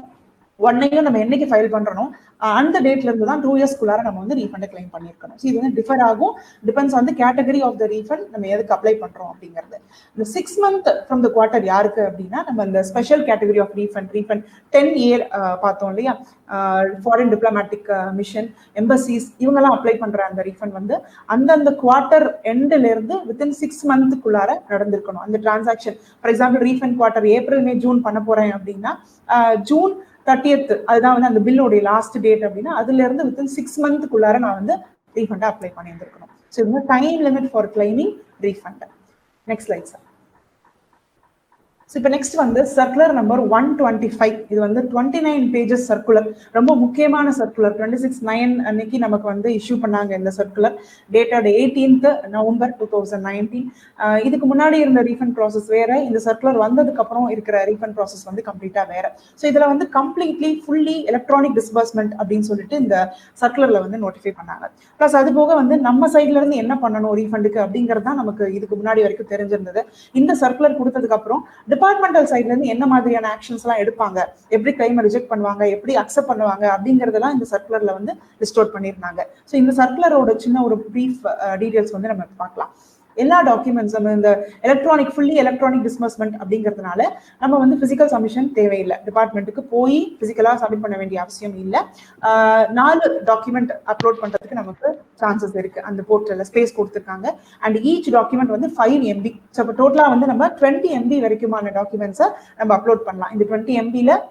1ஐயும் நம்ம என்னைக்கு ஃபைல் பண்றோம் அந்த டேட்ல இருந்து தான் 2 இயர்ஸ்க்குள்ளார நம்ம வந்து ரீஃபண்ட் கிளைம் பண்ணிருக்கணும். இது வந்து டிஃபர் ஆகும், depends on the category of the refund, நம்ம எதுக்கு அப்ளை பண்றோம் அப்படிங்கிறது. இந்த 6 month ஃப்ரம் த குவார்டர் யாருக்கு அப்படின்னா நம்ம இந்த special category of refund 10 year பார்த்தோம் இல்லையா, ஃபாரின் டிப்ளமேட்டிக் மிஷன், எம்பசிஸ் இவங்கெல்லாம் அப்ளை பண்ற அந்த ரீஃபண்ட் வந்து அந்தந்த குவார்டர் எண்ட்ல இருந்து வித்தின் 6 monthக்குள்ளார நடந்திருக்கணும் அந்த transaction. For example refund quarter April May June பண்ண போறேன் அப்படின்னா ஜூன் 30th அதுதான் வந்து அந்த பில்லோடைய லாஸ்ட் டேட் அப்படின்னா அதுல இருந்து வித்தின் 6 monthக்குள்ளார நான் வந்து ரீஃபண்டை அப்ளை பண்ணியிருந்திருக்கணும். ஸோ இது time limit for claiming refund. Next slide sir. So இப்போ நெக்ஸ்ட் வந்து சர்க்குலர் நம்பர் 125. இது வந்து 29 pages சர்க்குலர், ரொம்ப முக்கியமான சர்க்குலர். 26/9 அன்னைக்கு நமக்கு வந்து இஷ்யூ பண்ணாங்க இந்த சர்க்குலர், டேட்டட் 18th November 2019. இதுக்கு முன்னாடி இருந்த ரீஃபண்ட் ப்ராசஸ் வேற, இந்த சர்க்குலர் வந்ததுக்கு அப்புறம் இருக்கிற ரீஃபண்ட் ப்ராசஸ் வந்து கம்ப்ளீட்டா வேற. ஸோ இதுல வந்து கம்ப்ளீட்லி ஃபுல்லி எலக்ட்ரானிக் டிஸ்பர்ஸ்மெண்ட் அப்படின்னு சொல்லிட்டு இந்த சர்க்குலர்ல வந்து நோட்டிஃபை பண்ணாங்க. பிளஸ் அது போக வந்து நம்ம சைட்ல இருந்து என்ன பண்ணணும் ரீஃபண்டுக்கு அப்படிங்கிறது தான் நமக்கு இதுக்கு முன்னாடி வரைக்கும் தெரிஞ்சிருந்தது. இந்த சர்க்குலர் கொடுத்ததுக்கு அப்புறம் டிபார்ட்மெண்டல் சைட்ல இருந்து என்ன மாதிரியான ஆக்ஷன்ஸ் எல்லாம் எடுப்பாங்க, எப்படி கிளைம் ரிஜெக்ட் பண்ணுவாங்க, எப்படி அக்செப்ட் பண்ணுவாங்க அப்படிங்கறதெல்லாம் இந்த சர்க்குலர்ல வந்து லிஸ்ட் அவுட் பண்ணிருந்தாங்க. ஸோ இந்த சர்க்குலரோட சின்ன ஒரு பிரீஃப் டீடைல்ஸ் வந்து நம்ம பார்க்கலாம். எல்லா டாக்குமெண்ட்ஸ் நம்ம இந்த ஃபுல்லி எலக்ட்ரானிக் டிஸ்பர்ஸ்மெண்ட் அப்படிங்கிறதுனால நம்ம வந்து பிசிக்கல் சப்மிஷன் தேவையில்லை, டிபார்ட்மெண்ட்டுக்கு போய் பிசிக்கலா சப்மிட் பண்ண வேண்டிய அவசியம் இல்லை. 4 டாக்குமெண்ட் அப்லோட் பண்றதுக்கு நமக்கு சான்சஸ் இருக்கு. அந்த போர்ட்டல்ல ஸ்பேஸ் கொடுத்துருக்காங்க. அண்ட் ஈச் டாக்குமெண்ட் வந்து 5 MB. ஸோ இப்போ டோட்டலா வந்து நம்ம 20 MB வரைக்குமான டாக்குமெண்ட்ஸை நம்ம அப்லோட் பண்ணலாம். இந்த 20 MBல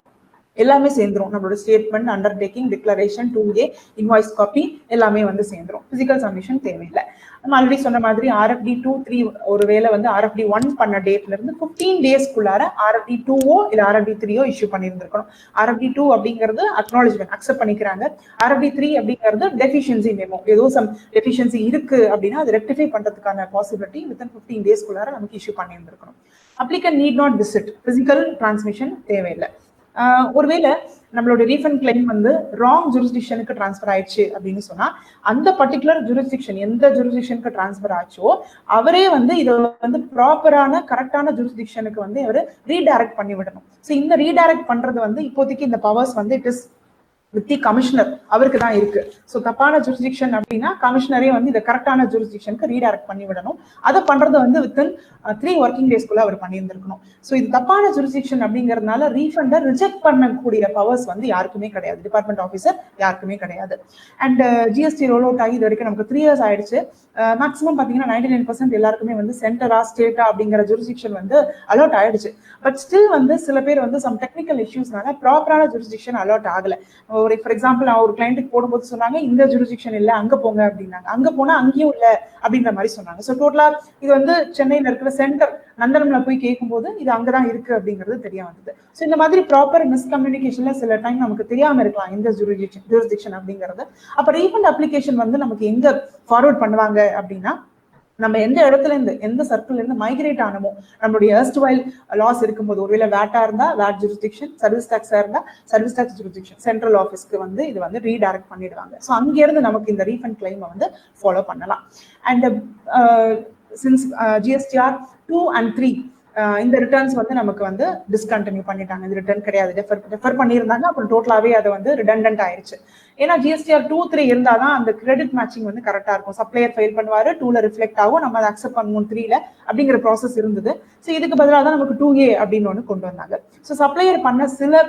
எல்லாமே சேர்ந்துரும். நம்மளோட statement, undertaking, declaration, 2A, invoice copy எல்லாமே வந்து சேர்ந்துரும். பிசிக்கல் சப்மிஷன் தேவையில்லை. நம்ம ஆல்ரெடி சொன்ன மாதிரி RFD 2, 3 ஒருவேளை வந்து RFD 1 பண்ண டேட்ல இருந்து 15 daysக்குள்ளார RFD 2ஓ இல்ல RFD 3ஓ இஷ்யூ பண்ணியிருந்திருக்கணும். RFD 2 அப்படிங்கிறது அக்னாலஜ்மெண்ட், அக்செப்ட் பண்ணிக்கிறாங்க. RFD 3 அப்படிங்கிறது டெஃபிஷியன்சி மெமோ, ஏதோ சம் டெஃபிஷியன்சி இருக்கு அப்படின்னா அது ரெக்டிஃபை பண்றதுக்கான பாசிபிலிட்டி வித்தின் 15 daysக்குள்ளார நமக்கு இஷ்யூ பண்ணியிருந்திருக்கணும். Applicant need not visit, physical transmission தேவையில்லை. ஒருவேளை நம்மளோட ரீஃபண்ட் கிளைம் வந்து ராங் ஜூரிஸ்டிக்ஷனுக்கு டிரான்ஸ்பர் ஆயிடுச்சு அப்படின்னு சொன்னா அந்த பர்டிகுலர் ஜூரிஸ்டிக்ஷன் எந்த ஜூரிஸ்டிக்ஷனுக்கு டிரான்ஸ்பர் ஆச்சோ அவரே வந்து இதை வந்து ப்ராப்பரான கரெக்டான ஜூரிஸ்டிக்ஷனுக்கு வந்து அவர் ரீடைரக்ட் பண்ணி விடணும். ஸோ இந்த ரீடைரக்ட் பண்றது வந்து இப்போதைக்கு இந்த பவர்ஸ் வந்து it is with the commissioner, அவருக்கு தான் இருக்கு. ஸோ தப்பான ஜூரிஸ்டிக்ஷன் அப்படின்னா கமிஷனரே வந்து இதை கரெக்டான ஜூரிஸ்டிக்ஷனுக்கு ரீடைரக்ட் பண்ணி விடணும். அதை பண்றது வந்து வித்தின் 3 working daysக்குள்ள அவர் பண்ணியிருந்திருக்கணும். ஸோ இது தப்பான ஜூரிஸ்டிக்ஷன் அப்படிங்கிறதுனால ரீஃபண்டை ரிஜெக்ட் பண்ணக்கூடிய பவர்ஸ் வந்து யாருக்குமே கிடையாது, டிபார்ட்மெண்ட் ஆஃபீஸர் யாருக்குமே கிடையாது. அண்ட் GST ரோல் அவுட் ஆகி இது வரைக்கும் நமக்கு 3 years ஆயிடுச்சு. மேக்ஸிமம் பார்த்தீங்கன்னா 99% எல்லாருக்குமே வந்து சென்டரா ஸ்டேட்டா அப்படிங்கிற ஜூரிஸ்டிக்ஷன் வந்து அலாட் ஆயிடுச்சு. பட் ஸ்டில் வந்து சில பேர் வந்து சம் டெக்னிக்கல் இஷ்யூஸ்னால ப்ராப்பரான ஜூரிஸ்டிக்ஷன் அலாட் ஆகல. ஒரு ஃபார் எக்ஸாம்பிள் நான் ஒரு கிளைண்ட்டுக்கு போடும்போது சொன்னாங்க இந்த ஜூரிஸ்டிக்ஷன் இல்லை அங்க போங்க அப்படின்னாங்க, அங்க போனா அங்கேயும் இல்லை அப்படின்ற மாதிரி சொன்னாங்க. ஸோ டோட்டலா இது வந்து சென்னையில இருக்கிற சென்டர் நந்தனம்ல போய் கேட்கும்போது இது அங்கதான் இருக்கு அப்படிங்கிறது தெரிய வந்தது. ஸோ இந்த மாதிரி ப்ராப்பர் மிஸ்கம்யூனிகேஷன்ல சில டைம் நமக்கு தெரியாம இருக்கலாம் இந்த ஜூரிஸ்டிக்ஷன் அப்படிங்கிறது. அப்ப ரீஃபண்ட் அப்ளிகேஷன் வந்து நமக்கு எங்க ஃபார்வர்ட் பண்ணுவாங்க அப்படின்னா நம்ம எந்த இடத்துல இருந்து எந்த சர்க்கிள்ல இருந்து மைக்ரேட் ஆனமோ நம்மளுடைய எர்ஸ்ட்வைல் லாஸ் இருக்கும்போது ஒருவேளை வேட்டா இருந்தா வேட் ஜூரிஸ்டிக்ஷன், சர்வீஸ் டாக்ஸா இருந்தா சர்வீஸ் டாக்ஸ் ஜூரிஸ்டிக்ஷன், சென்ட்ரல் ஆஃபீஸ்க்கு வந்து இது வந்து ரீடைரக்ட் பண்ணிடுவாங்க. ஸோ அங்க இருந்து நமக்கு இந்த ரீஃபண்ட் கிளைமை வந்து ஃபாலோ பண்ணலாம். அண்ட் சின்ஸ் GSTR 2 and 3 இந்த ரிட்டர்ன்ஸ் வந்து நமக்கு வந்து டிஸ்கண்டினியூ பண்ணிட்டாங்க. இது ரிட்டர்ன் கிடையாது, டெஃபர் பண்ணியிருந்தாங்க. அப்புறம் டோட்டலாவே அது வந்து ரிடண்டன்ட் ஆயிடுச்சு. ஏன்னா GSTR 2, 3 இருந்தாதான் அந்த கிரெடிட் மேட்சிங் வந்து கரெக்டா இருக்கும். சப்ளையர் ஃபைல் பண்ணுவாரு, 2ல ரிஃப்ளெக்ட் ஆகும், நம்ம அதை அக்செப்ட் பண்ணுவோம் 3ல அப்படிங்கிற ப்ராசஸ் இருந்தது. ஸோ இதுக்கு பதிலாக தான் நமக்கு 2A அப்படின்னு ஒன்று கொண்டு வந்தாங்க. ஸோ சப்ளையர் பண்ண சில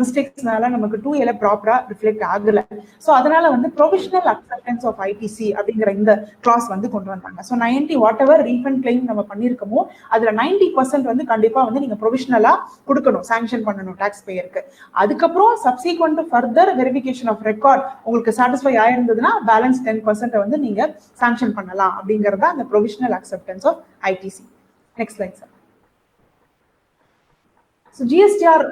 மிஸ்டேக்ஸ்னால நமக்கு 2Aல ப்ராப்பரா ரிஃப்ளெக்ட் ஆகல. ஸோ அதனால வந்து ப்ரொவிஷனல் அக்செப்டன்ஸ் ஆஃப் ITC அப்படிங்கிற இந்த கிளாஸ் வந்து கொண்டு வந்தாங்க. So 90 what ever refund claim நம்ம பண்ணியிருக்கோமோ அதுல 90% வந்து கண்டிப்பா வந்து நீங்க ப்ரொவிஷனலா கொடுக்கணும், சாங்ஷன் பண்ணணும் டாக்ஸ் பேயருக்கு. அதுக்கப்புறம் subsequent further verification of record உங்களுக்கு சாட்டிஸ்ஃபை ஆயிருந்ததுன்னா பேலன்ஸ் 10% வந்து நீங்க சாங்ஷன் பண்ணலாம் அப்படிங்கறத அந்த provisional acceptance of ITC. Next slide sir. So GSTR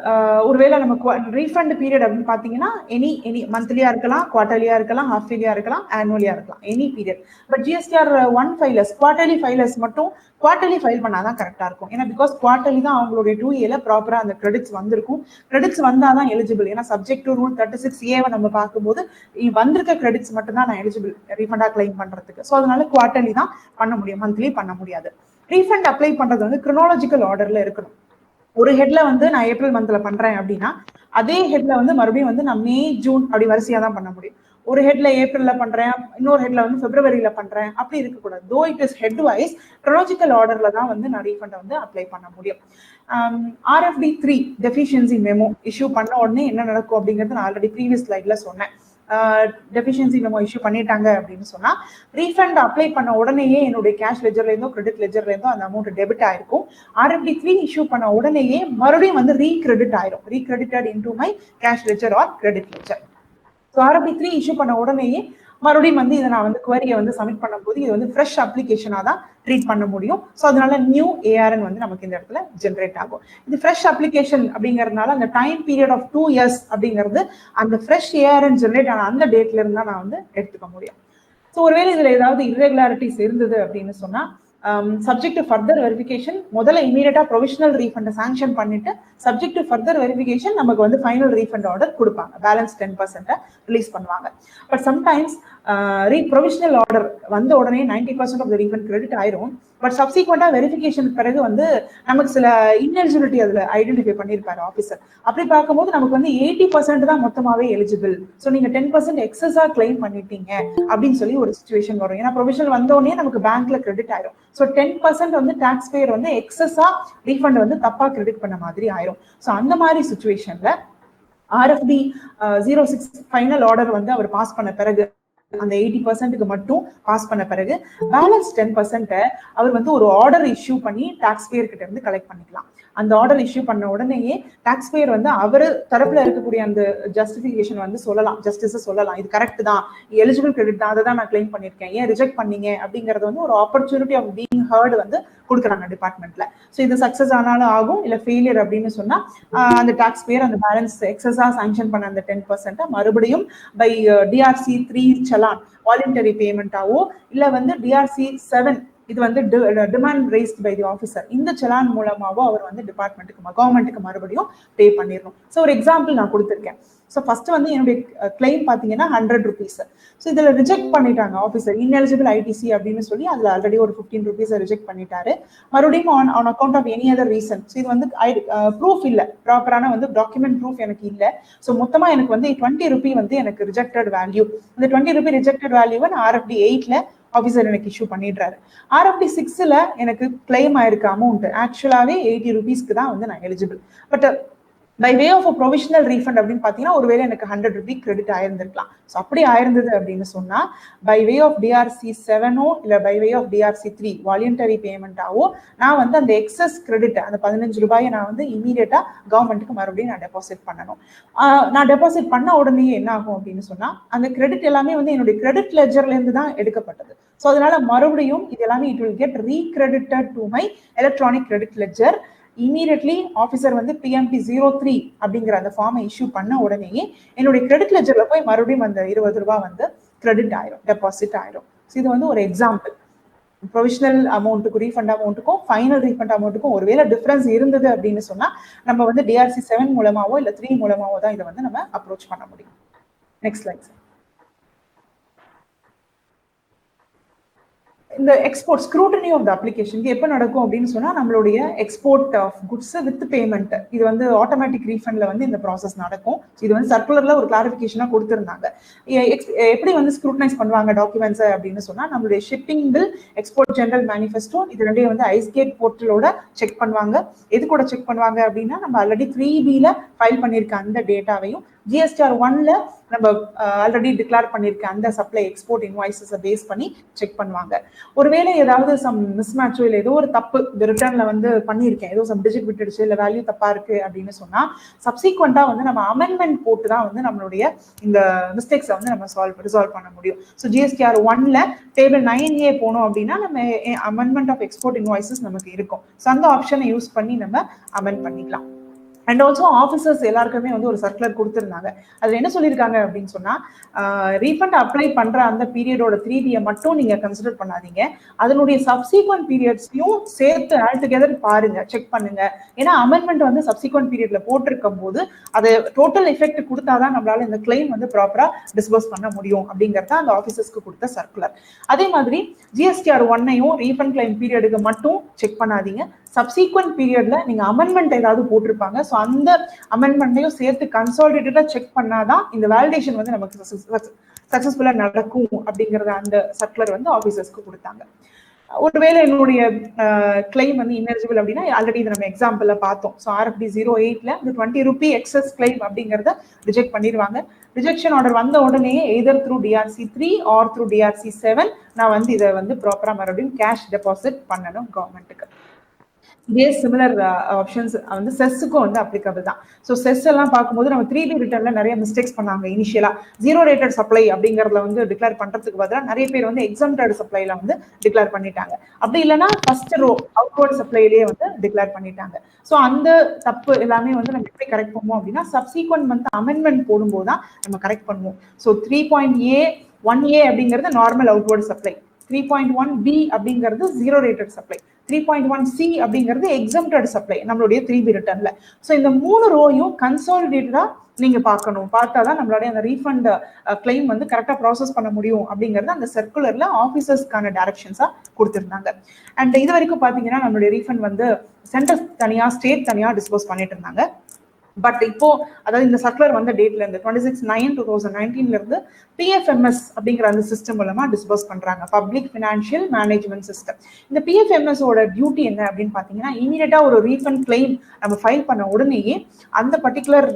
ஒருவேளை நம்ம ரீஃபண்ட் பீரியட் அப்படின்னு பார்த்தீங்கன்னா எனி மந்த்லியா இருக்கலாம், குவார்டர்லியா இருக்கலாம், ஹாஃப் இயர்லியா இருக்கலாம், ஆனுவலியா இருக்கலாம், any period. But GSTR 1 filers quarterly filers மட்டும் குவார்டர்லி ஃபைல் பண்ணாதான் கரெக்டா இருக்கும். ஏன்னா பிகாஸ் குவார்டர்லி தான் அவங்களுடைய 2A ப்ராப்பரா அந்த கிரெடிட்ஸ் வந்திருக்கும். கிரெடிட்ஸ் வந்தாதான் எலிஜிபிள். ஏன்னா சப்ஜெக்ட் டு ரூல் 36A நம்ம பார்க்கும்போது வந்திருக்க கிரெடிட்ஸ் மட்டும் தான் நான் எலிஜிபிள் ரீஃபண்டா கிளைம் பண்றதுக்கு. ஸோ அதனால குவார்டர்லி தான் பண்ண முடியும், மந்த்லி பண்ண முடியாது. ரீஃபண்ட் அப்ளை பண்றது வந்து கிரோனாலஜிக்கல் ஆர்டர்ல இருக்கணும். ஒரு ஹெட்ல வந்து நான் ஏப்ரல் மந்த்ல பண்றேன் அப்படின்னா அதே ஹெட்ல வந்து மறுபடியும் வந்து நான் மே ஜூன் அப்படி வரிசையா தான் பண்ண முடியும். ஒரு ஹெட்ல ஏப்ரல்ல பண்றேன், இன்னொரு ஹெட்ல வந்து பிப்ரவரியில பண்றேன், அப்படி இருக்கக்கூடாது. Though it is head wise chronological ஆர்டர்ல தான் வந்து நான் ரீஃபண்ட் வந்து அப்ளை பண்ண முடியும். RFD 3 டெஃபிஷியன்சி மெமோ இஷ்யூ பண்ண உடனே என்ன நடக்கும் அப்படிங்கிறது நான் ஆல்ரெடி ப்ரீவியஸ் ஸ்லைட்ல சொன்னேன். டெஃபிஷியன்சி மெமோ இஷ்யூ பண்ணிட்டாங்க அப்படின்னு சொன்னா ரீஃபண்ட் அப்ளை பண்ண உடனேயே என்னுடைய கேஷ் லெஜர்ல இருந்தோ கிரெடிட் லெஜர்ல இருந்தோ அந்த அமௌண்ட் டெபிட் ஆயிருக்கும். RFD 3 இஷ்யூ பண்ண உடனேயே மறுபடியும் வந்து ரீக்ரெடிட் ஆயிரும், recredited into my cash ledger or credit ledger. So RFD 3 issue பண்ண உடனேயே மறுபடியும் வந்து இதை நான் வந்து குவரியை வந்து சப்மிட் பண்ணும்போது இது வந்து ஃப்ரெஷ் அப்ளிகேஷனா தான் ட்ரீட் பண்ண முடியும். ஸோ அதனால நியூ ARN வந்து நமக்கு இந்த இடத்துல ஜென்ரேட் ஆகும். இது ஃப்ரெஷ் அப்ளிகேஷன் அப்படிங்கறதுனால அந்த டைம் பீரியட் ஆஃப் 2 years அப்படிங்கிறது அந்த ஃப்ரெஷ் ARN ஜென்ரேட் ஆன அந்த டேட்ல இருந்தா நான் வந்து எடுத்துக்க முடியும். ஸோ ஒருவேளை இதுல ஏதாவது irregularities இருந்தது அப்படின்னு சொன்னா சப்ஜெக்ட் டு ஃபர்தர் வெரிஃபிகேஷன் முதல்ல இமீடியட்டா ப்ரொவிஷனல் ரீஃபண்ட் சாங்ஷன் பண்ணிட்டு சப்ஜெக்ட் டு ஃபர்தர் வெரிஃபிகேஷன் நமக்கு வந்து ஃபைனல் ரீஃபண்ட் ஆர்டர் கொடுப்பாங்க, பேலன்ஸ் 10% ரிலீஸ் பண்ணுவாங்க. பட் சம்டைம்ஸ் ப்ரொவிஷனல் ஆர்டர் வந்த உடனே 90% ஆஃப் த ரீஃபண்ட் கிரெடிட் ஆயிரும். பட் சப்சிக்வெண்டா வெரிஃபிகேஷன் பிறகு வந்து நமக்கு சில இன்எலிஜிபிலிட்டி அதுல ஐடென்டிஃபை பண்ணியிருப்பாரு ஆஃபீஸர். அப்படி பார்க்கும்போது நமக்கு வந்து 80% தான் மொத்தமாவே எலிஜிபிள். ஸோ நீங்க 10% எக்ஸஸா கிளைம் பண்ணிட்டீங்க அப்படின்னு சொல்லி ஒரு சிச்சுவேஷன் வரும். ஏன்னா ப்ரொவிஷனல் வந்த உடனே நமக்கு பேங்க்ல கிரெடிட் ஆயிரும். ஸோ 10% வந்து டாக்ஸ் பேயர் வந்து எக்ஸஸா ரீஃபண்ட் வந்து தப்பா கிரெடிட் பண்ண மாதிரி ஆயிரும். ஸோ அந்த மாதிரி சிச்சுவேஷன்ல RFD 06 ஃபைனல் ஆர்டர் வந்து அவர் பாஸ் பண்ண பிறகு அந்த 80%க்கு மட்டும் பாஸ் பண்ண பிறகு பேலன்ஸ் 10% அவர் வந்து ஒரு ஆர்டர் இஷ்யூ பண்ணி டாக்ஸ் பேயர் கிட்ட இருந்து கலெக்ட் பண்ணிக்கலாம். அந்த ஆர்டர் இஷ்யூ பண்ண உடனேயே டாக்ஸ் பேயர் வந்து அவர் தரப்புல இருக்கக்கூடிய அந்த ஜஸ்டிஃபிகேஷன் வந்து சொல்லலாம், ஜஸ்டிஸை சொல்லலாம், இது கரெக்ட் தான், எலிஜிபிள் கிரெடிட் தான், அதை தான் நான் கிளைம் பண்ணியிருக்கேன், ஏன் ரிஜெக்ட் பண்ணீங்க அப்படிங்கறது வந்து ஒரு ஆப்பர்ச்சுனிட்டி ஆஃப் பீயிங் ஹர்ட் வந்து கொடுக்குறாங்க டிபார்ட்மெண்ட்ல. ஸோ இது சக்சஸ் ஆனாலும் ஆகும், இல்ல ஃபெயிலியர் அப்படின்னு சொன்னா அந்த டாக்ஸ் பேயர் அந்த பேலன்ஸ் எக்ஸஸா சாங்ஷன் பண்ண அந்த 10% மறுபடியும் பை DRC 3 சலான் வாலண்டரி பேமெண்டாவோ இல்ல வந்து DRC 7 இது வந்து demand raised by the officer இந்த சலான் மூலமாவோ அவர் வந்து கவர்மெண்ட்டுக்கு மறுபடியும் பே பண்ணிடணும். ஸோ ஒரு எக்ஸாம்பிள் நான் கொடுத்துருக்கேன். ஸோ ஃபர்ஸ்ட் வந்து என்னுடைய கிளைம் பார்த்தீங்கன்னா 100 rupees. ஸோ இதில் ரிஜெக்ட் பண்ணிட்டாங்க ஆஃபீஸர், இன்எலிஜிபிள் ITC அப்படின்னு சொல்லி அதில் ஆல்ரெடி ஒரு 15 rupees ரிஜெக்ட் பண்ணிட்டாரு. மறுபடியும் on account of any other reason. So இது வந்து ப்ரூஃப் இல்லை, ப்ராப்பரான வந்து டாக்குமெண்ட் ப்ரூஃப் எனக்கு இல்லை. ஸோ மொத்தமாக எனக்கு வந்து 20 rupee வந்து எனக்கு ரிஜெக்டட் வேல்யூ. இந்த 20 rupee ரிஜெக்டட் வேல்யூவை நான் RFD 8ல ஆஃபீஸர் எனக்கு இஷ்யூ பண்ணிடுறாரு. RFD 6ல எனக்கு கிளைம் ஆயிருக்க அமௌண்ட் ஆக்சுவலாவே 80 rupeesக்கு தான் வந்து நான் eligible. But by way of provisional refund அப்படின்னு பார்த்தீங்கன்னா ஒருவேளை எனக்கு 100 rupee கிரெடிட் ஆயிருந்திருக்கலாம். ஸோ அப்படி ஆயிருந்தது அப்படின்னு சொன்னா பை வே ஆஃப் DRC 7ஓ இல்லை by way of DRC 3 voluntary பேமெண்டாவோ நான் வந்து அந்த எக்ஸஸ் கிரெடிட் அந்த 15 ரூபாயை நான் வந்து இமீடியட்டா கவர்மெண்ட்டுக்கு மறுபடியும் நான் டெபாசிட் பண்ணணும். நான் டெபாசிட் பண்ண உடனே என்ன ஆகும் அப்படின்னு சொன்னா அந்த கிரெடிட் எல்லாமே வந்து என்னுடைய கிரெடிட் லெஜர்ல இருந்து தான் எடுக்கப்பட்டது. ஸோ அதனால மறுபடியும் இது எல்லாமே it will get recredited to my electronic credit ledger. Immediately officer வந்து PMP 03 அப்படிங்கிற அந்த ஃபார்மை இஷ்யூ பண்ண உடனேயே என்னுடைய கிரெடிட் லெஜர்ல போய் மறுபடியும் அந்த 20 ரூபாய் வந்து கிரெடிட் ஆயிரும், டெபாசிட் ஆயிரும். இது வந்து ஒரு எக்ஸாம்பிள். ப்ரொவிஷனல் அமௌண்ட்டுக்கும் ரீஃபண்ட் அமௌண்ட்டுக்கும் ஃபைனல் ரீஃபண்ட் அமௌண்ட்டுக்கும் ஒருவேளை டிஃபரன்ஸ் இருந்தது அப்படின்னு சொன்னா நம்ம வந்து DRC 7 மூலமாவோ இல்லை 3 மூலமாவோ தான் இதை வந்து நம்ம அப்ரோச் பண்ண முடியும். Next slide. இந்த export scrutiny of the application எப்போ நடக்கும் அப்படின்னு சொன்னா நம்மளுடைய export of goods with payment இது வந்து ஆட்டோமேட்டிக் ரீஃபண்ட்ல வந்து இந்த ப்ராசஸ் நடக்கும். இது வந்து சர்க்குலர்ல ஒரு கிளாரிஃபிகேஷனா கொடுத்திருந்தாங்க. எப்படி வந்து ஸ்க்ரூட்டனைஸ் பண்ணுவாங்க டாக்குமெண்ட்ஸ் அப்படின்னு சொன்னா நம்மளுடைய shipping bill, export general manifesto இது ரெண்டையும் வந்து ஐஸ்கேட் போர்ட்டலோட செக் பண்ணுவாங்க. எது கூட செக் பண்ணுவாங்க அப்படின்னா நம்ம ஆல்ரெடி 3Bல ஃபைல் பண்ணியிருக்க அந்த டேட்டாவையும் GSTR 1ல நம்ம ஆல்ரெடி டிக்ளேர் பண்ணியிருக்க அந்த சப்ளை எக்ஸ்போர்ட் இன்வாய்ஸஸை பேஸ் பண்ணி செக் பண்ணுவாங்க. ஒருவேளை ஏதாவது சம் மிஸ்மேட்சோ இல்லை ஏதோ ஒரு தப்பு இந்த ரிட்டர்ன்ல வந்து பண்ணியிருக்கேன், ஏதோ சம் டிஜிட் விட்டுடுச்சு இல்லை வேல்யூ தப்பா இருக்கு அப்படின்னு சொன்னா சப்சீக்வெண்டா வந்து நம்ம அமெண்ட்மெண்ட் போட்டு தான் வந்து நம்மளுடைய இந்த மிஸ்டேக்ஸை வந்து நம்ம ரிசால்வ் பண்ண முடியும். ஸோ GSTR 1ல டேபிள் 9A போனோம் அப்படின்னா நம்ம அமெண்ட்மெண்ட் ஆஃப் எக்ஸ்போர்ட் இன்வாய்ஸஸ் நமக்கு இருக்கும். ஸோ அந்த ஆப்ஷனை யூஸ் பண்ணி நம்ம அமெண்ட் பண்ணிக்கலாம். அண்ட் ஆல்சோ ஆஃபீஸர்ஸ் எல்லாருக்குமே வந்து ஒரு சர்க்குலர் கொடுத்துருந்தாங்க. அதில் என்ன சொல்லியிருக்காங்க அப்படின்னு சொன்னா, ரீஃபண்ட் அப்ளை பண்ற அந்த பீரியடோட 3D மட்டும் நீங்க கன்சிடர் பண்ணாதீங்க, அதனுடைய சப்சீக்வெண்ட் பீரியட்ஸையும் சேர்த்து ஆல் டுகெதர் பாருங்க, செக் பண்ணுங்க. ஏன்னா அமெண்ட்மெண்ட் வந்து சப்சீக்வெண்ட் பீரியட்ல போட்டிருக்கும் போது அது டோட்டல் எஃபெக்ட் கொடுத்தாதான் நம்மளால இந்த கிளைம் வந்து ப்ராப்பரா டிஸ்பர்ஸ் பண்ண முடியும் அப்படிங்கறத அந்த ஆஃபீஸர்ஸ்க்கு கொடுத்த சர்க்குலர். அதே மாதிரி ஜிஎஸ்டிஆர் 1ஐயும் ரீஃபண்ட் கிளைம் பீரியடுக்கு மட்டும் செக் பண்ணாதீங்க, சப்சீக்வெண்ட் பீரியட்ல நீங்க அமெண்ட்மெண்ட் ஏதாவது போட்டிருப்பாங்க, ஸோ அந்த அமெண்ட்மெண்ட்டையும் சேர்த்து கன்சாலிடேட்டடா செக் பண்ணாதான் இந்த வேலிடேஷன் வந்து நமக்கு சக்சஸ்ஃபுல்லா நடக்கும் அப்படிங்கறத அந்த சர்க்குலர் வந்து ஆஃபீஸர்ஸ்க்கு கொடுத்தாங்க. ஒருவேளை என்னுடைய கிளைம் வந்து இன்எலிஜிபிள் அப்படின்னா ஆல்ரெடி இதை நம்ம எக்ஸாம்பிள்ல பார்த்தோம். ஸோ RFD 08ல இந்த 20 ரூபி எக்ஸஸ் கிளைம் அப்படிங்கறத ரிஜெக்ட் பண்ணிடுவாங்க. ரிஜெக்ஷன் ஆர்டர் வந்த உடனே either through DRC 3 or through DRC 7 நான் வந்து இதை வந்து ப்ராப்பரா மறுபடியும் கேஷ் டெபாசிட் பண்ணணும் கவர்மெண்ட்டுக்கு. இதே சிமிலர் ஆப்ஷன்ஸ் வந்து செஸ்ஸுக்கும் வந்து அப்ளிகபிள் தான். ஸோ செஸ் எல்லாம் பார்க்கும்போது நம்ம 3D ரிட்டர்ன்ல நிறைய மிஸ்டேக்ஸ் பண்ணாங்க. இனிஷியலா 0 ரேட்டட் சப்ளை அப்படிங்கறதுல வந்து டிக்ளேர் பண்றதுக்கு பதிலாக நிறைய பேர் வந்து எக்ஸம்டட் சப்ளைல வந்து டிக்ளேர் பண்ணிட்டாங்க. அப்படி இல்லைன்னா ஃபர்ஸ்ட் ரோ அவுட்வர்ட் சப்ளைலேயே வந்து டிக்ளேர் பண்ணிட்டாங்க. ஸோ அந்த தப்பு எல்லாமே வந்து நம்ம எப்படி கரெக்ட் பண்ணுவோம் அப்படின்னா சப்சீக்வெண்ட் வந்து அமெண்ட்மெண்ட் போடும்போது தான் நம்ம கரெக்ட் பண்ணுவோம். ஸோ 3.1A அப்படிங்கிறது நார்மல் அவுட்வர்ட் சப்ளை, 3.1B அப்படிங்கிறது 0 ரேட்டட் சப்ளை, 3.1C அப்படிங்கிறது எக்ஸம்டட் சப்ளை நம்மளுடைய 3B ரிட்டர்ன்ல. ஸோ இந்த 3 ரோயும் கன்சாலிடேட்டடா நீங்க பார்க்கணும், பார்த்தாதான் நம்மளுடைய அந்த ரீஃபண்ட் கிளைம் வந்து கரெக்டா ப்ராசஸ் பண்ண முடியும் அப்படிங்கிறது அந்த சர்க்குலர்ல ஆஃபீஸர்ஸ்க்கான டைரக்ஷன்ஸா கொடுத்திருந்தாங்க. அண்ட் இது வரைக்கும் பாத்தீங்கன்னா நம்மளுடைய ரீஃபண்ட் வந்து சென்டர் தனியா ஸ்டேட் தனியா டிஸ்போஸ் பண்ணிட்டு இருந்தாங்க. பட் இப்போ அதாவது இந்த சர்க்குலர் வந்த டேட்ல இருந்து 26/9/2019 இருந்து PFMS அப்படிங்கிற அந்த சிஸ்டம் மூலமா டிஸ்பர்ஸ் பண்றாங்க, பப்ளிக் ஃபினான்ஷியல் மேனேஜ்மெண்ட் சிஸ்டம். இந்த PFMS ஓட டியூட்டி என்ன அப்படின்னு பாத்தீங்கன்னா இமீடியட்டா ஒரு ரீஃபண்ட் கிளைம் நம்ம ஃபைல் பண்ண உடனேயே அந்த பர்டிகுலர்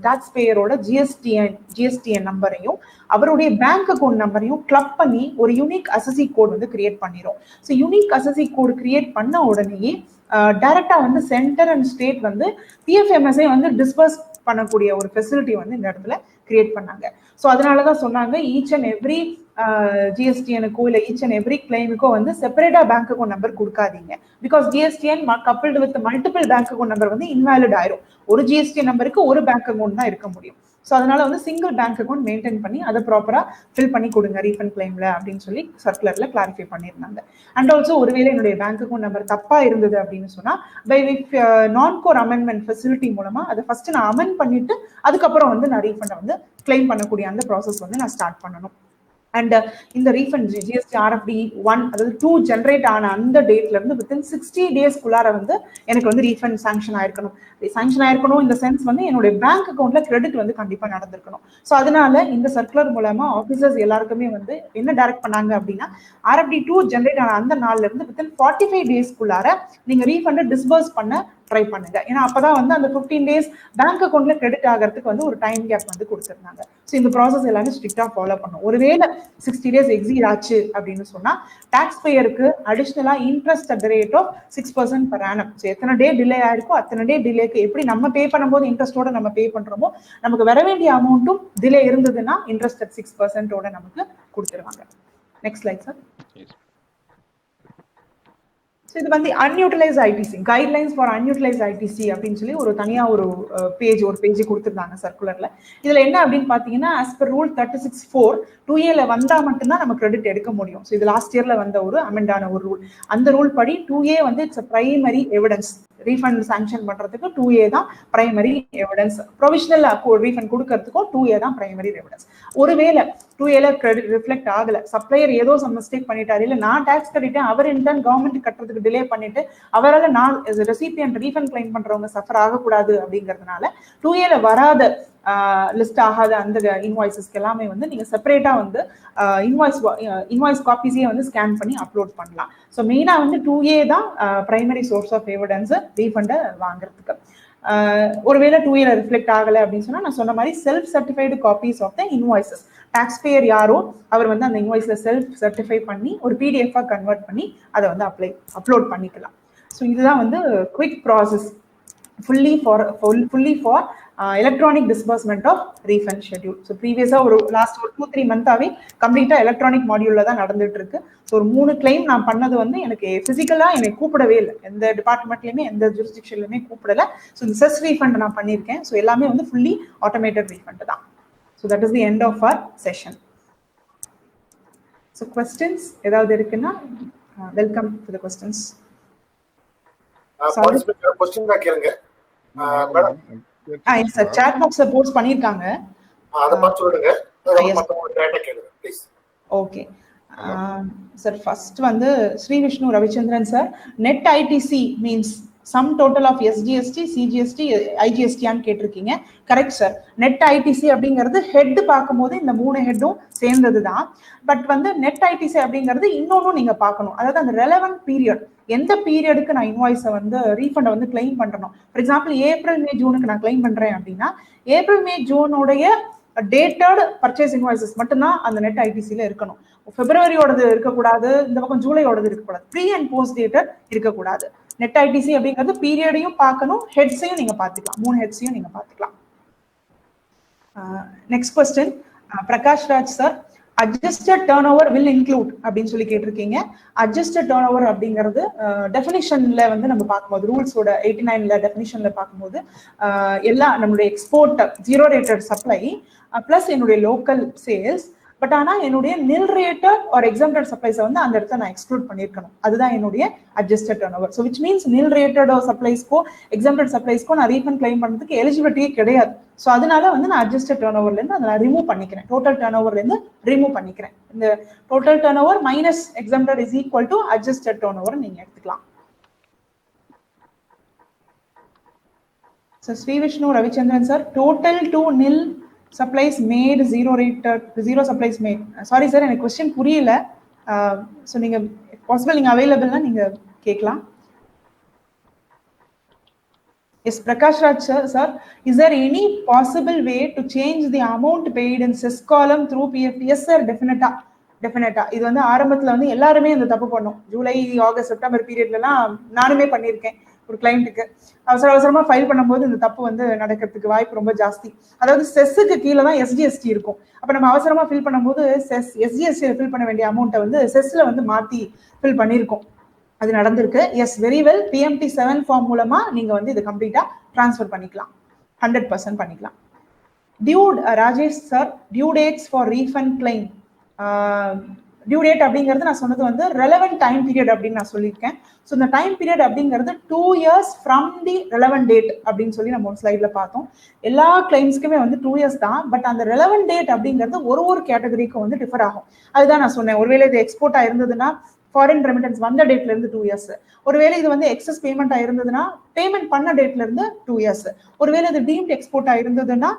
டாக்ஸ் பேயரோட ஜிஎஸ்டிஎன் நம்பரையும் அவருடைய பேங்க் அக்கௌண்ட் நம்பரையும் கிளப் பண்ணி ஒரு யூனிக் அசசி கோட் வந்து கிரியேட் பண்ணிடும். ஸோ யூனிக் அசசி கோட் கிரியேட் பண்ண உடனேயே டைரக்டா வந்து சென்டர் அண்ட் ஸ்டேட் வந்து PFMS-ஐ வந்து டிஸ்பர்ஸ் பண்ணக்கூடிய ஒரு ஃபெசிலிட்டி வந்து இந்த இடத்துல கிரியேட் பண்ணாங்க. ஸோ அதனாலதான் சொன்னாங்க ஈச் அண்ட் எவ்ரி ஜிஎஸ்டிஎனுக்கோ இல்லை ஈச் அண்ட் எவ்ரி கிளைமுக்கோ வந்து செப்பரேட்டா பேங்க் அக்கௌண்ட் நம்பர் கொடுக்காதீங்க. Because GSTN coupled with multiple bank account number வந்து இன்வாலிட் ஆயிரும். ஒரு ஜிஎஸ்டிஎன் நம்பருக்கு ஒரு பேங்க் அக்கௌண்ட் தான் இருக்க முடியும். ஸோ அதனால வந்து சிங்கிள் பேங்க் அக்கௌண்ட் மெயின்டைன் பண்ணி அதை ப்ராப்பரா ஃபில் பண்ணி கொடுங்க ரீஃபண்ட் கிளைம்ல அப்படின்னு சொல்லி சர்க்குலர்ல கிளாரிஃபை பண்ணியிருந்தாங்க. அண்ட் ஆல்சோ ஒருவேளை என்னுடைய பேங்க் அக்கௌண்ட் நம்பர் தப்பா இருந்தது அப்படின்னு சொன்னா பை நான் கோர் அமெண்ட்மெண்ட் ஃபெசிலிட்டி மூலமா அதை ஃபர்ஸ்ட் நான் அமெண்ட் பண்ணிட்டு அதுக்கப்புறம் வந்து நான் ரீஃபண்டை வந்து கிளைம் பண்ணக்கூடிய அந்த ப்ராசஸ் வந்து நான் ஸ்டார்ட் பண்ணணும். அண்ட் இந்த ரீஃபண்ட் ஜிஎஸ்டி RFD 1 அதாவது 2 ஜென்ரேட் ஆன அந்த டேட்ல இருந்து வித்தின் 60 டேஸ்க்குள்ளார வந்து எனக்கு வந்து ரீஃபண்ட் சாங்ஷன் ஆயிருக்கணும். இந்த சென்ஸ் வந்து என்னுடைய பேங்க் அக்கௌண்ட்ல கிரெடிட் வந்து கண்டிப்பா நடந்திருக்கணும். ஸோ அதனால இந்த சர்க்குலர் மூலமா ஆஃபீஸர்ஸ் எல்லாருக்குமே வந்து என்ன டைரக்ட் பண்ணாங்க அப்படின்னா RFD 2 ஜென்ரேட் ஆன அந்த நாள்ல இருந்து வித்தின் 45 டேஸ்க்குள்ளார நீங்க ரீஃபண்டை டிஸ்பர்ஸ் பண்ண ட்ரை பண்ணுங்க. ஏன்னா அப்பதான் வந்து அந்த 15 டேஸ் பேங்க் அக்கௌண்ட்ல கிரெடிட் ஆகிறதுக்கு வந்து ஒரு டைம் கேப் வந்து கொடுத்துருந்தாங்க. ஸோ இந்த ப்ராசஸ் எல்லாமே ஸ்ட்ரிக்டா ஃபாலோ பண்ணும். ஒருவேளை 60 டேஸ் எக்ஸீட் ஆச்சு அப்படின்னு சொன்னா டாக்ஸ் பேயருக்கு அடிஷனலா interest at the rate of 6% per annum. So எத்தனை டே டிலே ஆயிருக்கோ அத்தனை டே டிலேக்கு எப்படி நம்ம பே பண்ணும்போது இன்ட்ரெஸ்டோட நம்ம பே பண்றோமோ நமக்கு வர வேண்டிய அமௌண்ட்டும் டிலே இருந்ததுன்னா இன்ட்ரெஸ்ட் அட் 6% நமக்கு கொடுத்துருவாங்க. Next slide sir. ஸோ இது வந்து அன்யூட்டிலைஸ் ஐடிசி கைட்லைன்ஸ் ஃபார் அன்யூட்டிலைஸ் ஐடிசி அப்படின்னு சொல்லி ஒரு தனியாக ஒரு பேஜ் கொடுத்துருந்தாங்க சர்க்குலர்ல. இதுல என்ன அப்படின்னு பாத்தீங்கன்னா ஆஸ் பர் ரூல் 36(4) 2A வந்தா மட்டும்தான் நம்ம கிரெடிட் எடுக்க முடியும். ஸோ இது லாஸ்ட் இயர்ல வந்த ஒரு அமெண்டான ஒரு ரூல். அந்த ரூல் படி 2A வந்து it's primary evidence. Refund sanction பண்றதுக்கு 2A தான் பிரைமரி எவிடன்ஸ். ப்ரொவிஷனல் ரீஃபண்ட் கொடுக்கறதுக்கும் 2A தான் பிரைமரி எவிடன்ஸ். ஒருவேளை 2A கிரெடிட் ரிஃப்ளெக்ட் ஆகல, சப்ளையர் ஏதோ சம் மிஸ்டேக் பண்ணிட்டாரு, இல்ல நான் டாக்ஸ் கட்டிட்டேன் அவர் இன்டர்ன் கவர்மெண்ட் கட்டுறதுக்கு டிலே பண்ணிட்டு அவரால் நான் ரெசிபியன்ட் ரீஃபண்ட் கிளைம் பண்றவங்க சஃபர் ஆகக்கூடாது அப்படிங்கிறதுனால 2A வராத லிஸ்ட் ஆகாத அந்த இன்வாய்ஸஸ்க்கு எல்லாமே வந்து நீங்க செப்பரேட்டா வந்து இன்வாய்ஸ் காப்பீஸையே வந்து ஸ்கேன் பண்ணி அப்லோட் பண்ணலாம். ஸோ மெயினா வந்து 2A தான் பிரைமரி சோர்ஸ் ஆஃப் எவிடன்ஸ் ரீஃபண்டை வாங்குறதுக்கு. ஒருவேளை 2A ரிஃப்ளெக்ட் ஆகலை அப்படின்னு சொன்னா நான் சொன்ன மாதிரி self certified copies of the invoices tax payer யாரோ அவர் வந்து அந்த இன்வாய்ஸ்ல செல்ஃப் சர்டிஃபை பண்ணி ஒரு PDF கன்வெர்ட் பண்ணி அதை வந்து அப்லோட் பண்ணிக்கலாம். ஸோ இதுதான் வந்து quick process fully for electronic disbursement of refund schedule. So ப்ரீவியஸாக ஒரு லாஸ்ட் ஒரு 2-3 மந்த்தாகவே கம்ப்ளீட்டாக எலக்ட்ரானிக் மாடியூலில் தான் நடந்துட்டு இருக்கு. ஸோ ஒரு 3 கிளைம் நான் பண்ணது வந்து எனக்கு ஃபிசிக்கலாக என்னை கூப்பிடவே இல்லை, எந்த டிபார்ட்மெண்ட்லையுமே எந்த ஜூரிஸ்டிக்ஷன்லையுமே கூப்பிடல. ஸோ இந்த செஸ் ரீஃபண்ட் நான் பண்ணியிருக்கேன். ஸோ எல்லாமே வந்து ஃபுல்லி ஆட்டோமேட்டட் ரீஃபண்ட் தான். So that is the end of our session. So questions ஏதாவது இருக்குன்னா welcome to the questions. Question தான் கேளுங்க மேடம். சார் சாட் பாக்ஸ்ல போஸ்ட் பண்ணிருக்காங்க, அத பார்த்து சொல்லுங்க. மத்தவங்க டேட்டா கேளுங்க ப்ளீஸ். Okay sir. ஃபர்ஸ்ட் வந்து Shri Vishnu Ravichandran sir, net ITC means sum total of SGST CGST ஐஜிஎஸ்டியான்னு கேட்டிருக்கீங்க. Correct sir. நெட் ஐடிசி அப்படிங்கிறது ஹெட் பார்க்கும்போது இந்த 3 ஹெட்டும் சேர்ந்தது தான். பட் வந்து நெட் ஐடிசி அப்படிங்கிறது இன்னொன்னும் நீங்க பார்க்கணும், அதாவது அந்த ரெலவென்ட் பீரியட், எந்த பீரியடுக்கு நான் இன்வாய்ஸை வந்து ரீஃபண்டை வந்து கிளைம் பண்ணணும். ஃபார் எக்ஸாம்பிள் ஏப்ரல் மே ஜூனுக்கு நான் கிளைம் பண்றேன் அப்படின்னா ஏப்ரல் மே ஜூனுடைய டேட்டட் பர்ச்சேஸ் இன்வாய்சஸ் மட்டும்தான் அந்த நெட் ஐடிசியில இருக்கணும். பிப்ரவரியோடது இருக்கக்கூடாது, இந்த பக்கம் ஜூலையோடது இருக்கக்கூடாது, ப்ரீ அண்ட் போஸ்ட் டேட்டட் இருக்கக்கூடாது. நெட் ஐடிசி அப்படிங்கிறது பீரியடையும் பார்க்கணும், ஹெட்ஸையும் நீங்க பார்த்துக்கலாம், 3 ஹெட்ஸையும் நீங்க பார்த்துக்கலாம். Next question Prakash Raj sir, adjusted turn over will include அப்படின்னு சொல்லி கேட்டிருக்கீங்க. அட்ஜஸ்டட் டர்ன் ஓவர் அப்படிங்கிறது டெஃபினிஷன்ல வந்து நம்ம பார்க்கும்போது ரூல்ஸோட 89ல டெஃபினிஷன்ல பார்க்கும்போது எல்லா நம்மளுடைய export zero rated supply plus என்னுடைய லோக்கல் சேல்ஸ், பட் ஆனா என்னுடைய நில் ரேட்டட் ஆர் எக்ஸாம்டட் சப்ளைஸை வந்து அந்த இடத்துல நான் எக்ஸ்க்ளூட் பண்ணியிருக்கணும். அதுதான் என்னுடைய adjusted turnover. So which means nil rated சப்ளைஸ்க்கோ எக்ஸாம்டட் சப்ளைஸ்க்கோ நான் ரீஃபண்ட் கிளைம் பண்ணுறதுக்கு எலிஜிபிலிட்டியே கிடையாது. ஸோ அதனால வந்து நான் அட்ஜஸ்டட் டர்ன் ஓவர்லேருந்து அதை நான் ரிமூவ் பண்ணிக்கிறேன், டோட்டல் டர்ன் ஓவர்லேருந்து ரிமூவ் பண்ணிக்கிறேன். இந்த total turnover minus exempted is equal to adjusted turnover நீங்க எடுத்துக்கலாம். So Shri Vishnu Ravichandran sir, total to nil supplies made zero supplies made. Sorry sir, எனக்கு கொஸ்டின் புரியல. ஸோ நீங்க பாசிபிள் நீங்க அவைலபிள்னா நீங்க கேட்கலாம். Yes Prakash Raj sir, is there any possible way to change the amount paid in cess column through PF? Yes sir, டெஃபினட்டா. இது வந்து ஆரம்பத்துல வந்து எல்லாருமே இந்த தப்பு பண்ணோம். ஜூலை ஆகஸ்ட் செப்டம்பர் பீரியட்லாம் நானுமே பண்ணியிருக்கேன். ஒரு கிளைண்ட்டுக்கு அவசரமா ஃபைல் பண்ணும்போது இந்த தப்பு வந்து நடக்கிறதுக்கு வாய்ப்பு ரொம்ப ஜாஸ்தி. அதாவது செஸ்ஸுக்கு கீழே தான் எஸ்ஜிஎஸ்டி இருக்கும். அப்ப நம்ம அவசரமா ஃபில் பண்ணும்போது எஸ்ஜிஎஸ்டி ஃபில் பண்ண வேண்டிய அமௌண்ட்டை வந்து செஸ்ல வந்து மாத்தி ஃபில் பண்ணியிருக்கோம். அது நடந்திருக்கு. Yes, very well. PMT 7 form மூலமா நீங்க வந்து இது கம்ப்ளீட்டா டிரான்ஸ்ஃபர் பண்ணிக்கலாம், 100% பண்ணிக்கலாம். Rajesh sir, due dates for refund claim. Due date அப்படிங்கிறது நான் சொன்னது வந்து ரெலவென்ட் டைம் பீரியட் அப்படின்னு நான் சொல்லியிருக்கேன். ஸோ இந்த டைம் பீரியட் அப்படிங்கிறது 2 years from the relevant date அப்படின்னு சொல்லி நம்ம ஒரு ஸ்லைட்ல பார்த்தோம். எல்லா கிளைம்ஸ்க்குமே வந்து 2 years தான். பட் அந்த ரெலவென்ட் டேட் அப்படிங்கிறது ஒரு கேட்டகரிக்கும் வந்து டிஃபர் ஆகும். அதுதான் நான் சொன்னேன். ஒருவேளை இது எக்ஸ்போர்ட் ஆயிருந்ததுன்னா ஃபாரின் ரெமிட்டன்ஸ் வந்த டேட்ல இருந்து 2 years. ஒருவேளை இது வந்து எக்ஸஸ் பேமெண்ட் ஆயிருந்ததுன்னா பேமெண்ட் பண்ண டேட்ல இருந்து 2 years. ஒருவேளை இது டீம்ட் எக்ஸ்போர்ட் ஆயிருந்ததுன்னா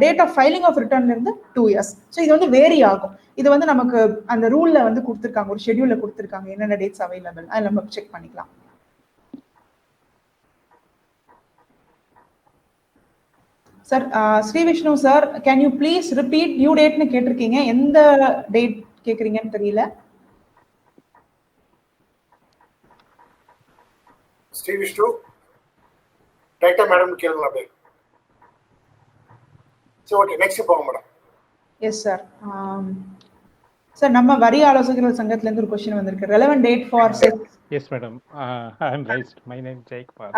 டேட் ஆஃப் ஃபைலிங் ஆஃப் ரிட்டர்ன்ல இருந்து 2 years. ஸோ இது வந்து வேரி ஆகும். இது வந்து நமக்கு அந்த ரூல்ல வந்து கொடுத்துருக்காங்க, ஒரு ஷெட்யூல்ல கொடுத்துருக்காங்க என்னென்ன டேட்ஸ் அவைலபிள், அதை நம்ம செக் பண்ணிக்கலாம். Sir Shri Vishnu sir, can you please repeat due டேட்னு கேட்டிருக்கீங்க, எந்த டேட் கேக்குறீங்கன்னு தெரியல. ஸ்ரீ விஷ்ணு டைட்டா மேடம் கேளுங்க அப்படியே. சரி, ஓகே, நெக்ஸ்ட் போங்க மேடம். Yes sir. சார், நம்ம வரி ஆலோசகர்கள் சங்கத்துல இருந்து ஒரு क्वेश्चन வந்திருக்கு. Relevant date for yes madam, I am right. My name Jayakumar.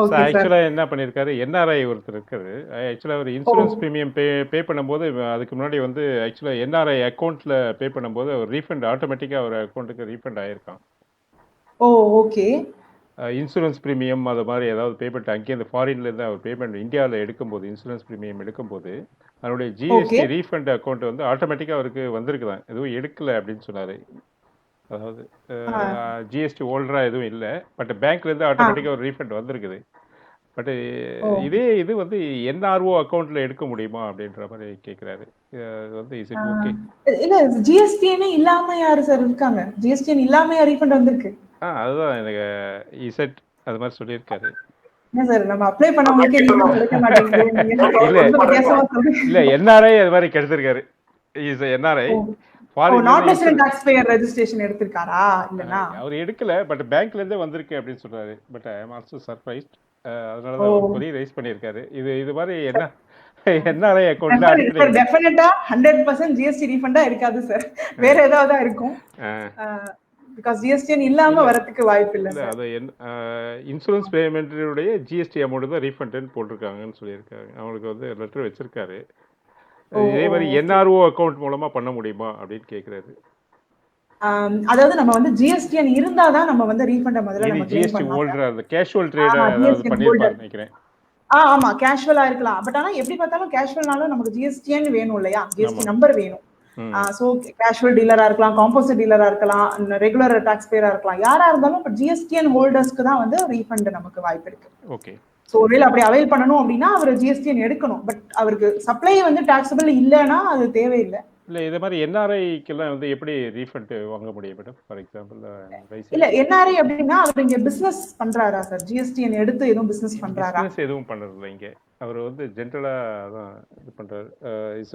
Okay sir. ஆக்சுவலா என்ன பண்ணிருக்காரு, என்ஆர்ஐ ஒருத்தர் இருக்காரு. ஆக்சுவலா ஒரு இன்சூரன்ஸ் பிரீமியம் பே பண்ணும்போது அதுக்கு முன்னாடி வந்து ஆக்சுவலா என்ஆர்ஐ அக்கௌண்ட்ல பே பண்ணும்போது ஒரு ரீஃபண்ட் ஆட்டோமேட்டிக்கா ஒரு அக்கௌண்ட்டுக்கு ரீஃபண்ட் ஆயிருக்கான். ஓ, ஓகே. இன்சூரன்ஸ் பிரீமியம் அது மாதிரி ஏதாவது பேமெண்ட் அங்கேருந்து ஃபாரின்லேருந்து அவர் பேமெண்ட் இந்தியாவில் எடுக்கும்போது இன்சூரன்ஸ் பிரீமியம் எடுக்கும்போது அதனுடைய ஜிஎஸ்டி ரீஃபண்ட் அக்கௌண்ட் வந்து ஆட்டோமேட்டிக்காக அவருக்கு வந்திருக்குதான், எதுவும் எடுக்கலை அப்படின்னு சொன்னார். அதாவது ஜிஎஸ்டி ஹோல்டராக எதுவும் இல்லை, பட் பேங்க்லேருந்து ஆட்டோமேட்டிக்காக ஒரு ரீஃபண்ட் வந்திருக்குது. பட் இதே இது வந்து என்ஆர்ஓ அக்கௌண்ட்டில் எடுக்க முடியுமா அப்படின்ற மாதிரி கேட்குறாரு. வந்து இஸ் இட் ஓகே? இல்ல, ஜிஎஸ்டிஎன் இல்லாம யாரு சார் இருக்காங்க? ஜிஎஸ்டிஎன் இல்லாம ரீஃபண்ட் வந்திருக்கு. அதுதான் எனக்கு இசட் அது மாதிரி சொல்லியிருக்காரு. சார், நம்ம அப்ளை பண்ணவங்களுக்கே ரீஃபண்ட் கிடைக்க மாட்டேங்குது. இல்ல என்ஆர்ஐ அது மாதிரி கிடைச்சிருக்காரு. Is NRI not resident tax payer registration எடுத்திருக்காரா? இல்லனா அவர் எடுக்கல, பட் பேங்க்ல இருந்தே வந்திருக்கு அப்படின்னு சொல்றாரு. But I am also surprised. அதனாலதான் அவர் கொரி ரைஸ் பண்ணியிருக்காரு. இது மாதிரி என்ஆர்ஐ அக்கௌண்ட்ல சார் அடிக்கடி டெஃபினட்டா 100% ஜிஎஸ்டி ரீஃபண்டா இருக்காது சார். வேற ஏதாவது தான் இருக்கும். பிகாஸ் ஜிஎஸ்டி இல்லாம வரதுக்கு வாய்ப்பு இல்ல இல்ல சார். அது இன்சூரன்ஸ் பேமெண்ட்டுடைய ஜிஎஸ்டி அமௌண்ட் தான் ரீஃபண்டுன்னு போட்டிருக்காங்கன்னு சொல்லியிருக்காங்க. அவங்களுக்கு வந்து லெட்டர் வச்சிருக்காரு. இதே மாதிரி என்ஆர்ஓ அக்கௌண்ட் மூலமா பண்ண முடியுமா அப்படின்னு கேக்குறாரு. அதாவது நம்ம வந்து ஜிஎஸ்டி இருந்தாதான் நம்ம வந்து ரீஃபண்ட் முதல்ல இது நம்ம கிளைம் ஜிஎஸ்டி பண்ணலாம். ஹோல்டர் அந்த கேஷுவல் ட்ரேடர் ஏதாவது பண்ணிருப்பாரு நினைக்கிறேன். ஆமா கேஷுவலா இருக்கலாம். பட் ஆனா எப்படி பார்த்தாலும் கேஷுவல்னாலும் நமக்கு ஜிஎஸ்டின்னு வேணும் இல்லையா? ஜிஎஸ்டி நம்பர் வேணும். சோ கேஷுவல் டீலரா இருக்கலாம், காம்போசிட் டீலரா இருக்கலாம், ரெகுலர் டாக்ஸ் பேயரா இருக்கலாம், யாரா இருந்தாலும் இப்ப ஜிஎஸ்டிஎன் ஹோல்டர்ஸ்க்கு தான் வந்து ரீஃபண்ட் நமக்கு வாய்ப்பு இருக்கு. ஓகே. சோ ஒருவேளை அப்படி அவைல் பண்ணணும் அப்படின்னா அவர் ஜிஎஸ்டிஎன் எடுக்கணும். பட் அவருக்கு சப்ளை வந்து டாக்ஸபிள் இல்லைன்னா அது தேவையில்லை. இல்ல இது மாதிரி என்ஆர்ஐக்கெல்லாம் வந்து எப்படி ரீஃபண்ட் வாங்க முடியும் மேடம்? ஃபார் எக்ஸாம்பிள் இல்ல என்ஆர்ஐ அப்படின்னா அவர் இங்க பிசினஸ் பண்றாரா சார்? ஜிஎஸ்டிஎன் எடுத்து எதுவும் பிசினஸ் பண்றாரா? பிசினஸ் எதுவும் பண்றது இல்ல இங்க. அவர் வந்து ஜெனரலா தான் இது பண்றாரு. Is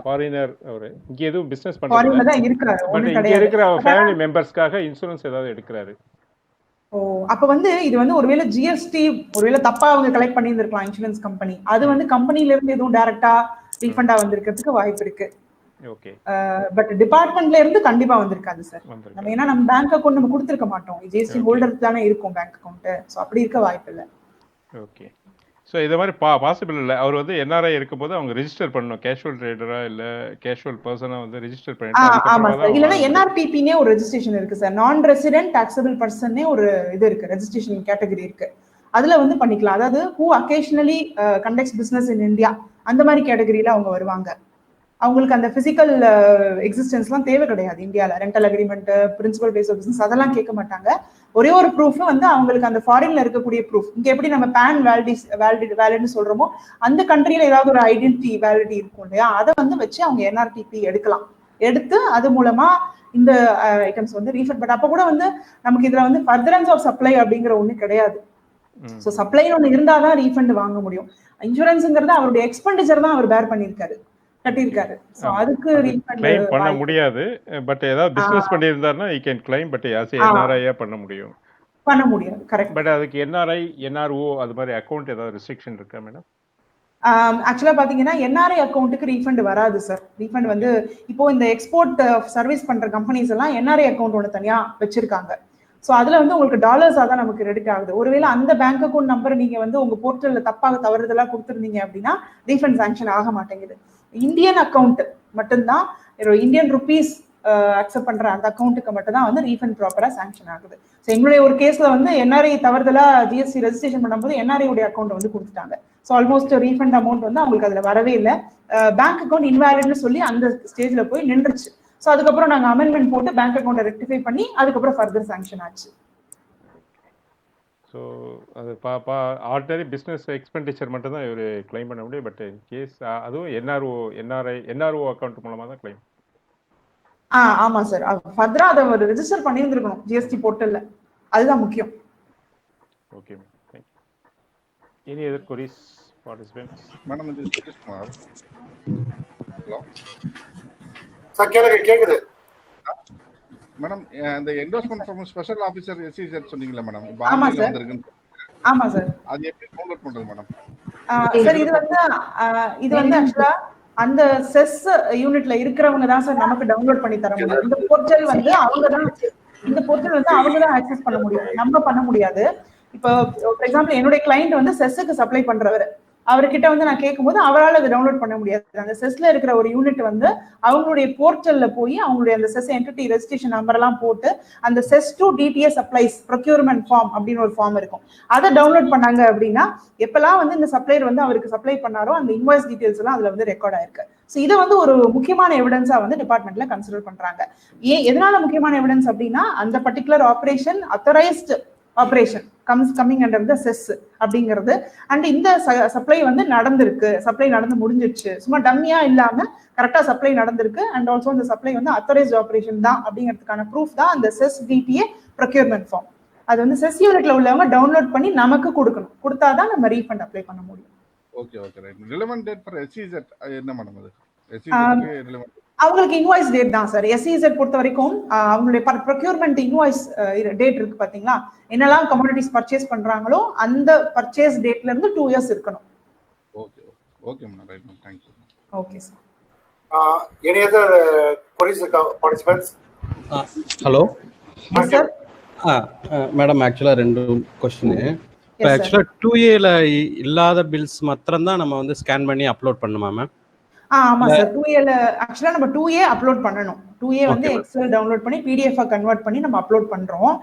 foreigner. அவர் இங்க எதுவும் பிசினஸ் பண்றாரு. ஃபாரின்ல தான் இருக்காரு. பட் இங்க இருக்கிற ஃபேமிலி மெம்பர்ஸ்க்காக இன்சூரன்ஸ் ஏதாவது எடுக்கிறாரு. அப்ப வந்து இது வந்து ஒருவேளை ஜிஎஸ்டி ஒருவேளை தப்பா அவங்க கலெக்ட் பண்ணி இருந்திருக்கலாம் இன்சூரன்ஸ் கம்பெனி. அது வந்து கம்பெனில இருந்து எதுவும் டைரக்டா ரீஃபண்டா வந்திருக்கிறதுக்கு வாய்ப்பு இருக்கு. ஓகே. பட் டிபார்ட்மெண்ட்ல இருந்து கண்டிப்பா வந்திருக்காது சார். நம்ம ஏன்னா நம்ம பேங்க் அக்கவுண்ட் நம்ம கொடுத்திருக்க மாட்டோம். ஜிஎஸ்டி ஹோல்டர் தானே இருக்கும் பேங்க் அக்கவுண்ட். சோ அப்படி இருக்க வாய்ப்பு இல்ல. ஓகே. சோ இத மாதிரி பாசிபிள் இல்ல. அவர் வந்து என்ஆர்ஐ இருக்கும்போது அவங்க ரெஜிஸ்டர் பண்ணனும். கேஷுவல் ட்ரேடரா இல்ல கேஷுவல் பர்சனா வந்து ரெஜிஸ்டர் பண்ணிட்டு ஆமா சார். இல்லனா என்ஆர்பிபினே ஒரு ரெஜிஸ்ட்ரேஷன் இருக்கு சார். நான் ரெசிடென்ட் டாக்ஸபிள் பர்சனே ஒரு இது இருக்கு, ரெஜிஸ்ட்ரேஷன் கேட்டகரி இருக்கு. அதுல வந்து பண்ணிக்கலாம். அதாவது who occasionally conducts business in India அந்த மாதிரி கேட்டகரியில அவங்க வருவாங்க. அவங்களுக்கு அந்த பிசிக்கல் எக்ஸிஸ்டன்ஸ்லாம் தேவை கிடையாது. இந்தியாவில் rental agreement, principal place of business அதெல்லாம் கேட்க மாட்டாங்க. ஒரே ஒரு ப்ரூஃப் வந்து அவங்களுக்கு அந்த ஃபாரின்ல இருக்கக்கூடிய ப்ரூஃப். இங்க எப்படி நம்ம பேன் வேலிட்னு சொல்றோமோ அந்த கண்ட்ரியில ஏதாவது ஒரு ஐடென்டிட்டி வேலிடிட்டி இருக்கும் இல்லையா? அதை வந்து வச்சு அவங்க என்ஆர்டிபி எடுக்கலாம். எடுத்து அது மூலமா இந்த ஐட்டம்ஸ் வந்து ரீஃபண்ட். பட் அப்ப கூட வந்து நமக்கு இதுல வந்து ஃபர்தரன்ஸ் ஆஃப் சப்ளை அப்படிங்கிற ஒண்ணு கிடையாது. ஸோ சப்ளைன்னு ஒண்ணு இருந்தாதான் ரீஃபண்ட் வாங்க முடியும். இன்சூரன்ஸ்ங்கிறது அவருடைய எக்ஸ்பெண்டிச்சர் தான் அவர் பேர் பண்ணியிருக்காரு, கட்டியிருக்காரு. சோ அதுக்கு ரீஃபண்ட் கிளைம் பண்ண முடியாது. பட் ஏதாவது பிசினஸ் பண்ணியிருந்தாருன்னா he can claim, but as NRI பண்ண முடியும். பண்ண முடியாது. கரெக்ட். பட் அதுக்கு NRI, NRO அது மாதிரி அக்கவுண்ட் ஏதாவது ரெஸ்ட்ரிக்ஷன் இருக்கா மேடம்? ஆக்சுவலா பாத்தீங்கன்னா என்ஆர்ஐ அக்கௌண்ட்டுக்கு ரீஃபண்ட் வராது சார். ரீஃபண்ட் வந்து இப்போ இந்த எக்ஸ்போர்ட் சர்வீஸ் பண்ற கம்பெனிஸ் எல்லாம் என்ஆர்ஐ அக்கௌண்ட் ஒன்று தனியா வச்சிருக்காங்க. ஸோ அதுல வந்து உங்களுக்கு டாலர்ஸா தான் நமக்கு கிரெடிட் ஆகுது. ஒருவேளை அந்த பேங்க் அக்கௌண்ட் நம்பர் நீங்க வந்து உங்க போர்ட்டல்ல தப்பாக தவறுதெல்லாம் கொடுத்துருந்தீங்க அப்படின்னா ரீஃபண்ட் சாங்ஷன் ஆக மாட்டேங்குது. இந்தியன் அக்கௌண்ட் மட்டும்தான், இந்தியன் ருபீஸ் அக்செப்ட் பண்ற அந்த அக்கௌண்ட்டுக்கு மட்டும் தான் வந்து ரீஃபண்ட் ப்ராப்பரா சாங்ஷன் ஆகுது. ஸோ எங்களுடைய ஒரு கேஸ்ல வந்து என்ஆர்ஐ தவறுதலா ஜிஎஸ்டி ரெஜிஸ்ட்ரேஷன் பண்ணும்போது என்ஆர்ஐ உடைய அக்கௌண்ட் வந்து கொடுத்துட்டாங்க. ஸோ ஆல்மோஸ்ட் ரீஃபண்ட் அமௌண்ட் வந்து அவங்களுக்கு அதுல வரவே இல்லை. பேங்க் அக்கௌண்ட் இன்வாலிட்னு சொல்லி அந்த ஸ்டேஜ்ல போய் நின்றுச்சு. ஸோ அதுக்கப்புறம் நாங்கள் அமெண்ட்மெண்ட் போட்டு பேங்க் அக்கௌண்ட்டை ரெக்டிஃபை பண்ணி அதுக்கப்புறம் ஃபர்தர் சாங்ஷன் ஆச்சு. ஸோ அது ஆர்டினரி பிஸ்னஸ் எக்ஸ்பெண்டிச்சர் மட்டும் தான் இவர் கிளைம் பண்ண முடியும். பட் கேஸ் அதுவும் என்ஆர்ஓ அக்கௌண்ட் மூலமாக தான் கிளைம். ஆமா சார். ஃபர்தரா அதை ஒரு ரெஜிஸ்டர் பண்ணியிருந்திருக்கணும் ஜிஎஸ்டி போர்ட்டல்ல. அதுதான் முக்கியம். Okay ma'am, thank you. Any other queries participants? Madam இது சுரேஷ்குமார். ஹலோ சார் கேக்குது மேடம். இந்த என்டோர்ஸ்மென்ட் ஃப்ரம் ஸ்பெஷல் ஆபீசர் எஸ்சிசெட் சொன்னீங்களா மேடம்? இப்போ ஆமா ஆன்லைன்ல சார். வந்திருக்கு. ஆமா சார். அது எப்படி டவுன்லோட் பண்றது மேடம்? சார் இது வந்து ஆக்சுவலா அந்த செஸ் யூனிட்ல இருக்கிறவங்க தான் சார் நமக்கு டவுன்லோட் பண்ணி தர முடியும். இந்த போர்ட்டல் வந்து அவங்க தான் ஆக்சஸ் பண்ண முடியும், நம்ம பண்ண முடியாது. இப்போ ஃபார் எக்ஸாம்பிள் என்னுடைய கிளைண்ட் வந்து செஸ்ஸுக்கு சப்ளை பண்றவர், அவர்கிட்ட வந்து நான் கேட்கும்போது அவரால் அதை டவுன்லோட் பண்ண முடியாது. அந்த செஸ்ல இருக்கிற ஒரு யூனிட் வந்து அவங்களுடைய போர்ட்டல்ல போய் அவங்களுடைய அந்த செஸ் என்டிட்டி ரெஜிஸ்ட்ரேஷன் நம்பர் எல்லாம் போட்டு அந்த cess to TDS supplies procurement form அப்படின்னு ஒரு ஃபார்ம் இருக்கும், அதை டவுன்லோட் பண்ணாங்க அப்படின்னா எப்பெல்லாம் வந்து இந்த சப்ளையர் வந்து அவருக்கு சப்ளை பண்ணாரோ அந்த இன்வாய்ஸ் டீடைல்ஸ் எல்லாம் அதுல வந்து ரெக்கார்ட் ஆயிருக்கு. ஸோ இதை வந்து ஒரு முக்கியமான எவிடன்ஸா வந்து டிபார்ட்மெண்ட்ல கன்சிடர் பண்றாங்க. எதனால முக்கியமான எவிடன்ஸ் அப்படின்னா அந்த particular operation authorised operation coming under the chess அப்படிங்கிறது. அண்ட் இந்த சப்ளை வந்து நடந்திருக்கு, சப்ளை நடந்து முடிஞ்சிருச்சு, சும்மா டம்மியா இல்லாம கரெக்டா சப்ளை நடந்திருக்கு. அண்ட் ஆல்சோ இந்த சப்ளை வந்து அத்தரைஸ்ட் ஆபரேஷன் தான் அப்படிங்கிறதுக்கான ப்ரூஃப் தான் அந்த செஸ் டிடிஏ ப்ரொக்யூர்மெண்ட் ஃபார்ம். அது வந்து செஸ் யூனிட்ல உள்ளவங்க டவுன்லோட் பண்ணி நமக்கு கொடுக்கணும், கொடுத்தாதான் நம்ம ரீஃபண்ட் அப்ளை பண்ண முடியும். Okay okay right. Relevant date for SEZ என்ன மேடம்? அது எஸ்சிசெட்க்கு ரிலவென்ட் அவங்களுக்கு இன்வாய்ஸ் டேட் தான் சார். எஸ்இசெட் பொறுத்த வரைக்கும் அவங்களுடைய ப்ரொக்யூர்மெண்ட் இன்வாய்ஸ் டேட் இருக்கு பாத்தீங்களா, என்னெல்லாம் கமோடிட்டிஸ் பர்ச்சேஸ் பண்றாங்களோ அந்த பர்ச்சேஸ் டேட்ல இருந்து 2 years இருக்கணும். Okay okay madam, right ma'am, thank you. Okay sir. Any other queries, participants? Hello sir. Madam, ஆக்சுவலா 2 கொஸ்டின். இப்போ ஆக்சுவலா 2A இல்லாத பில்ஸ் மாத்திரம் தான் நம்ம வந்து ஸ்கேன் பண்ணி அப்லோட் பண்ணுமா மேம்? ஆமா சார். 2A ஆக்சுவலா நம்ம 2A அப்லோட் பண்ணணும். 2A வந்து எக்ஸல் டவுன்லோட் பண்ணி PDF கன்வெர்ட் பண்ணி நம்ம அப்லோட் பண்றோம்.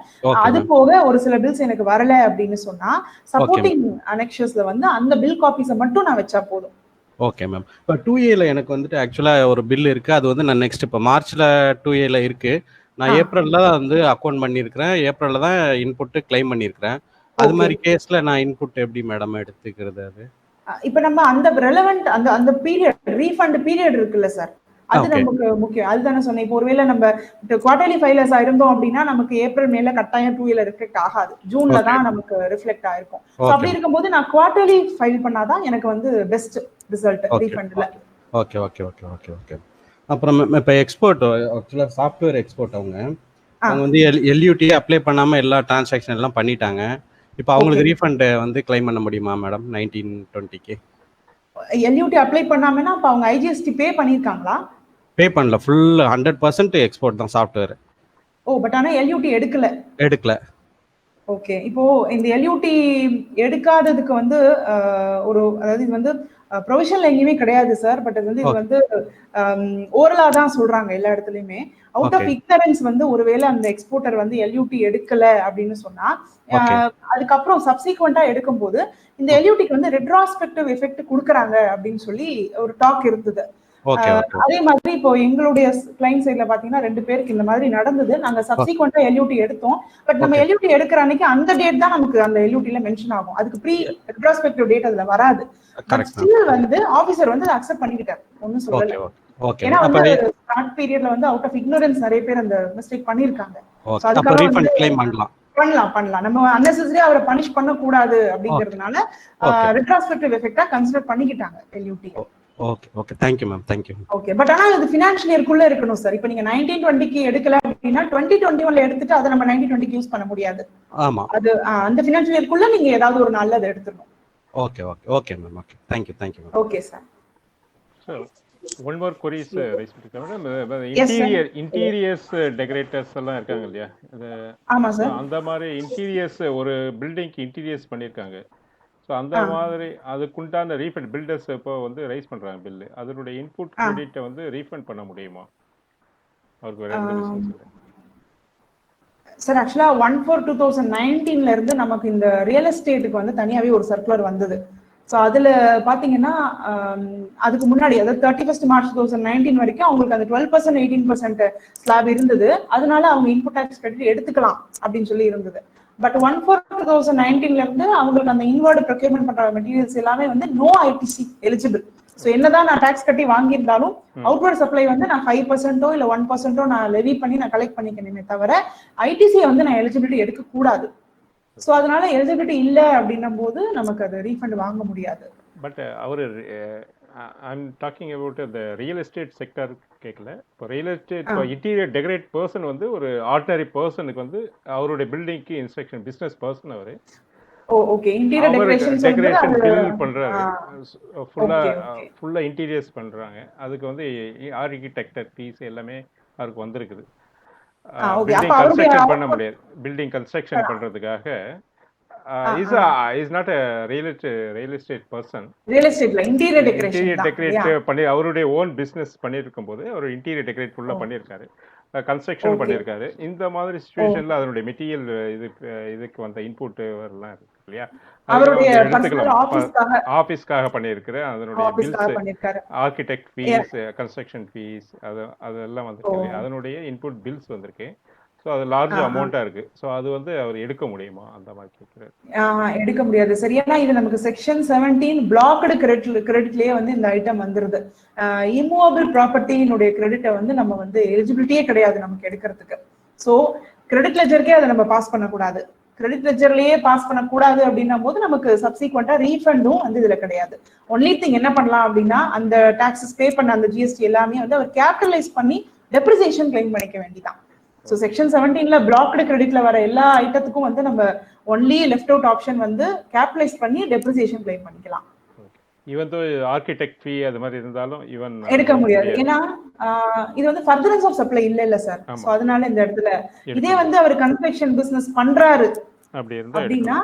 அது போக ஒரு சில பில்ஸ் எனக்கு வரல அப்படின்னு சொன்னா சப்போர்ட்டிங் அனெக்ஷர்ஸ்ல வந்து அந்த பில் காப்பீஸை மட்டும் நான் வச்சா போதும். Okay ma'am. இப்போ 2A எனக்கு வந்துட்டு ஆக்சுவலா ஒரு பில் இருக்கு. அது வந்து நான் நெக்ஸ்ட் இப்போ மார்ச்ல 2A இருக்கு. நான் ஏப்ரல்ல தான் வந்து அக்கௌண்ட் பண்ணியிருக்கிறேன். ஏப்ரல்ல தான் இன்புட் கிளைம் பண்ணியிருக்கிறேன். அது மாதிரி கேஸ்ல நான் இன்புட் எப்படி மேடம் எடுத்துக்கிறது? அது இப்ப நம்ம அந்த ரெலவெண்ட் அந்த பீரியட் ரீஃபண்ட் பீரியட் இருக்குல்ல சார், அது நமக்கு முக்கியம். அதுதானே சொன்னேன். இப்போ ஒருவேளை நம்ம குவார்டர்லி ஃபைலர்ஸா இருந்தோம் அப்படின்னா நமக்கு ஏப்ரல் மேல கட்டாயம் 2A ரிஃப்ளெக்ட் ஆகாது, ஜூன்ல தான் நமக்கு ரிஃப்ளெக்ட் ஆயிருக்கும். அப்படி இருக்கும்போது நான் குவார்டர்லி ஃபைல் பண்ணாதான் எனக்கு வந்து பெஸ்ட் ரிசல்ட் ரீஃபண்ட்ல. Okay okay okay okay okay. அப்புறம் இப்போ எக்ஸ்போர்ட், ஆக்சுவலா சாஃப்ட்வேர் எக்ஸ்போர்ட் அவங்க வந்து LUT அப்ளை பண்ணாம எல்லா டிரான்சாக்ஷன் எல்லாம் பண்ணிட்டாங்க. இப்போ அவங்களுக்கு ரீஃபண்ட் வந்து கிளைம் பண்ண முடியுமா மேடம் 1920K? LUT அப்ளை பண்ணாமனா அப்ப அவங்க IGST பே பண்ணிருக்காங்களா? பே பண்ணல, ஃபுல் 100% எக்ஸ்போர்ட் தான் சாஃப்ட்வேர். பட் ஆனா LUT எடுக்கல. ஓகே. இப்போ இந்த LUT எடுக்காததுக்கு வந்து அதாவது இது வந்து ப்ரொவிஷனல் எங்கேயுமே கிடையாது சார். பட் அது வந்து ஓரலா தான் சொல்றாங்க எல்லா இடத்துலயுமே. அவுட் ஆஃப் இக்னரன்ஸ் வந்து ஒருவேளை அந்த எக்ஸ்போர்ட்டர் வந்து LUT எடுக்கல அப்படின்னு சொன்னா அதுக்கப்புறம் சப்சீக்வெண்டா எடுக்கும்போது இந்த LUTக்கு வந்து ரெட்ராஸ்பெக்டிவ் எஃபெக்ட் கொடுக்குறாங்க அப்படின்னு சொல்லி ஒரு டாக் இருந்தது. அதே மாதிரி இப்போ எங்களுடைய கிளைண்ட் சைட்ல பாத்தீங்கன்னா 2 பேருக்கு இந்த மாதிரி நடந்தது. நாங்க சப்சீக்வெண்டா LUT எடுத்தோம். பட் நம்ம LUT எடுக்கிற அன்னைக்கு அந்த டேட் தான் நமக்கு அந்த LUTல மென்ஷன் ஆகும். அதுக்கு ப்ரீ ரெட்ராஸ்பெக்டிவ் டேட் அதுல வராது. ஸ்டில் வந்து ஆபீசர் வந்து அக்செப்ட் பண்ணிக்கிட்டாரு, ஒன்னும் சொல்லல. ஏன்னா வந்து ஸ்டார்ட் பீரியட்ல வந்து அவுட் ஆஃப் இக்னோரன்ஸ் நிறைய பேர் அந்த மிஸ்டேக் பண்ணிருக்காங்க. பண்ணலாம். நம்ம அன்னெசரியா அவரை பனிஷ் பண்ண கூடாது அப்படிங்கிறதுனால ரெட்ராஸ்பெக்டிவ் எஃபெக்ட்டா கன்சிடர் பண்ணிக்கிட்டாங்க LUT. Okay thank you ma'am, thank you. Okay. But ஆனா இது ஃபினான்ஷியல் இயர்க்குள்ள இருக்கணும் சார். இப்போ நீங்க 1920க்கு எடுக்கல அப்படின்னா 2021ல எடுத்துட்டு அதை நம்ம 1920க்கு யூஸ் பண்ண முடியாது. ஆமா, அது அந்த ஃபினான்ஷியல் இயர்க்குள்ள நீங்க ஏதாவது ஒரு நாள்ல அதை எடுத்துறணும். Okay ma'am. Okay, thank you ma'am. Okay sir. One more queries raise பண்ணிருக்காங்க. இன்டீரியர்ஸ் டெக்கரேட்டர்ஸ் எல்லாம் இருக்காங்க இல்லையா? ஆமா சார். அந்த மாதிரி இன்டீரியர்ஸ் ஒரு பில்டிங்க்கு இன்டீரியர்ஸ் பண்ணிருக்காங்க. ஸோ அந்த மாதிரி அதுக்குண்டான ரீஃபண்ட் பில்டர்ஸ் இப்போ வந்து ரைஸ் பண்றாங்க பில்லு. அதனுடைய இன்புட் கிரெடிட்டை வந்து ரீஃபண்ட் பண்ண முடியுமா அவருக்கு? வேற எந்த பிசினஸ் சார் ஆக்சுவலா 1/4/2019ல இருந்து நமக்கு இந்த ரியல் எஸ்டேட்டுக்கு வந்து தனியாவே ஒரு சர்க்குலர் வந்தது. ஸோ அதுல பாத்தீங்கன்னா அதுக்கு முன்னாடி அதாவது 31st March 2019 வரைக்கும் அவங்களுக்கு அந்த 12% 18% ஸ்லாப் இருந்தது. அதனால அவங்க இன்புட் டாக்ஸ் கிரெடிட் எடுத்துக்கலாம் அப்படின்னு சொல்லி இருந்தது. பட் 1/4/2019ல இருந்து அவங்களுக்கு அந்த இன்வர்டு ப்ரொக்யூர்மெண்ட் பண்ற மெட்டீரியல்ஸ் எல்லாமே வந்து நோ ITC எலிஜிபிள். ஸோ என்னதான் நான் டாக்ஸ் கட்டி வாங்கியிருந்தாலும் அவுட்வர்ட் சப்ளை வந்து நான் 5%ஓ இல்ல 1%ஓ நான் லெவி பண்ணி நான் கலெக்ட் பண்ணிக்கணுமே தவிர ஐடிசியை வந்து நான் எலிஜிபிலிட்டி எடுக்க கூடாது. ஸோ அதனால எலிஜிபிலிட்டி இல்லை அப்படின்னும் போது நமக்கு அது ரீஃபண்ட் வாங்க முடியாது. பட் அவரு I'm talking about the real estate sector கேட்கல. இப்போ ரியல் எஸ்டேட் இப்போ இன்டீரியர் டெக்கரேட் பர்சன் வந்து ஒரு ஆர்டினரி பர்சனுக்கு வந்து அவருடைய பில்டிங்க்கு இன்ஸ்ட்ரக்ஷன் பிசினஸ் பர்சன் அவரு ஓகே இன்டீரியர் டெக்கரேஷன் பில்ட் பண்றாரு. ஃபுல்லா இன்டீரியர்ஸ் பண்றாங்க. அதுக்கு வந்து ஆர்கிடெக்டர் ஃபீஸ் எல்லாமே அவருக்கு வந்திருக்குது. பில்டிங் கன்ஸ்ட்ரக்ஷன் பண்ண முடியாது. பில்டிங் கன்ஸ்ட்ரக்ஷன் பண்றதுக்காக is not a real estate person. Real estate la interior decoration பண்ணி அவருடைய ஓன் பிசினஸ் பண்ணிருக்கும்போது அவர் இன்டீரியர் டெக்கரேட் ஃபுல்லா பண்ணிருக்காரு, கன்ஸ்ட்ரக்ஷன் பண்ணிருக்காரு. இந்த மாதிரி சிச்சுவேஷன்ல அதனுடைய மெட்டீரியல் இதுக்கு வந்த இன்புட் எல்லாம் இருக்கு இல்லையா? அவருடைய ஆபீஸ்க்காக பண்ணிருக்கிற அதனுடைய bills, architect fees, construction fees அதெல்லாம் வந்திருக்கு. அதனுடைய இன்புட் பில்ஸ் வந்திருக்கு. ஸோ அது லார்ஜ் அமௌண்ட்டாக இருக்கு. ஸோ அது வந்து அவர் எடுக்க முடியுமா அந்த மாதிரி கேட்குறாரு. எடுக்க முடியாது சரி. ஏன்னா இது நமக்கு செக்ஷன் 17 பிளாக்டு கிரெடிட்லயே வந்து இந்த ஐட்டம் வந்துருது. இம்மூவபிள் ப்ராப்பர்ட்டியினுடைய கிரெடிட்டை வந்து நம்ம வந்து எலிஜிபிலிட்டியே கிடையாது நமக்கு எடுக்கிறதுக்கு. ஸோ கிரெடிட் லெஜருக்கே அதை நம்ம பாஸ் பண்ணக்கூடாது. கிரெடிட் லெஜர்லயே பாஸ் பண்ணக்கூடாது அப்படின்னும் போது நமக்கு சப்சிக்வெண்டா ரீஃபண்டும் வந்து இதுல கிடையாது. ஒன்லி திங் என்ன பண்ணலாம் அப்படின்னா அந்த டாக்ஸஸ் பே பண்ண அந்த ஜிஎஸ்டி எல்லாமே வந்து அவர் கேபிட்டலைஸ் பண்ணி டெப்ரிசியேஷன் கிளைம் பண்ணிக்க வேண்டிதான். ஸோ செக்ஷன் 17ல பிளாக்டு கிரெடிட்ல வர எல்லா ஐட்டத்துக்கும் வந்து நம்ம ஒன்லி லெஃப்ட் அவுட் ஆப்ஷன் வந்து கேபிட்டலைஸ் பண்ணி டெப்ரிசியேஷன் கிளைம் பண்ணிக்கலாம். ஈவன் தோ ஆர்கிடெக்ட் ஃபீ அது மாதிரி இருந்தாலும் ஈவன் எடுக்க முடியாது. ஏன்னா இது வந்து ஃபர்தரன்ஸ் ஆஃப் சப்ளை இல்ல சார். சோ அதனால இந்த இடத்துல இதே வந்து அவர் கன்ஸ்ட்ரக்ஷன் பிசினஸ் பண்றாரு அப்படின்னா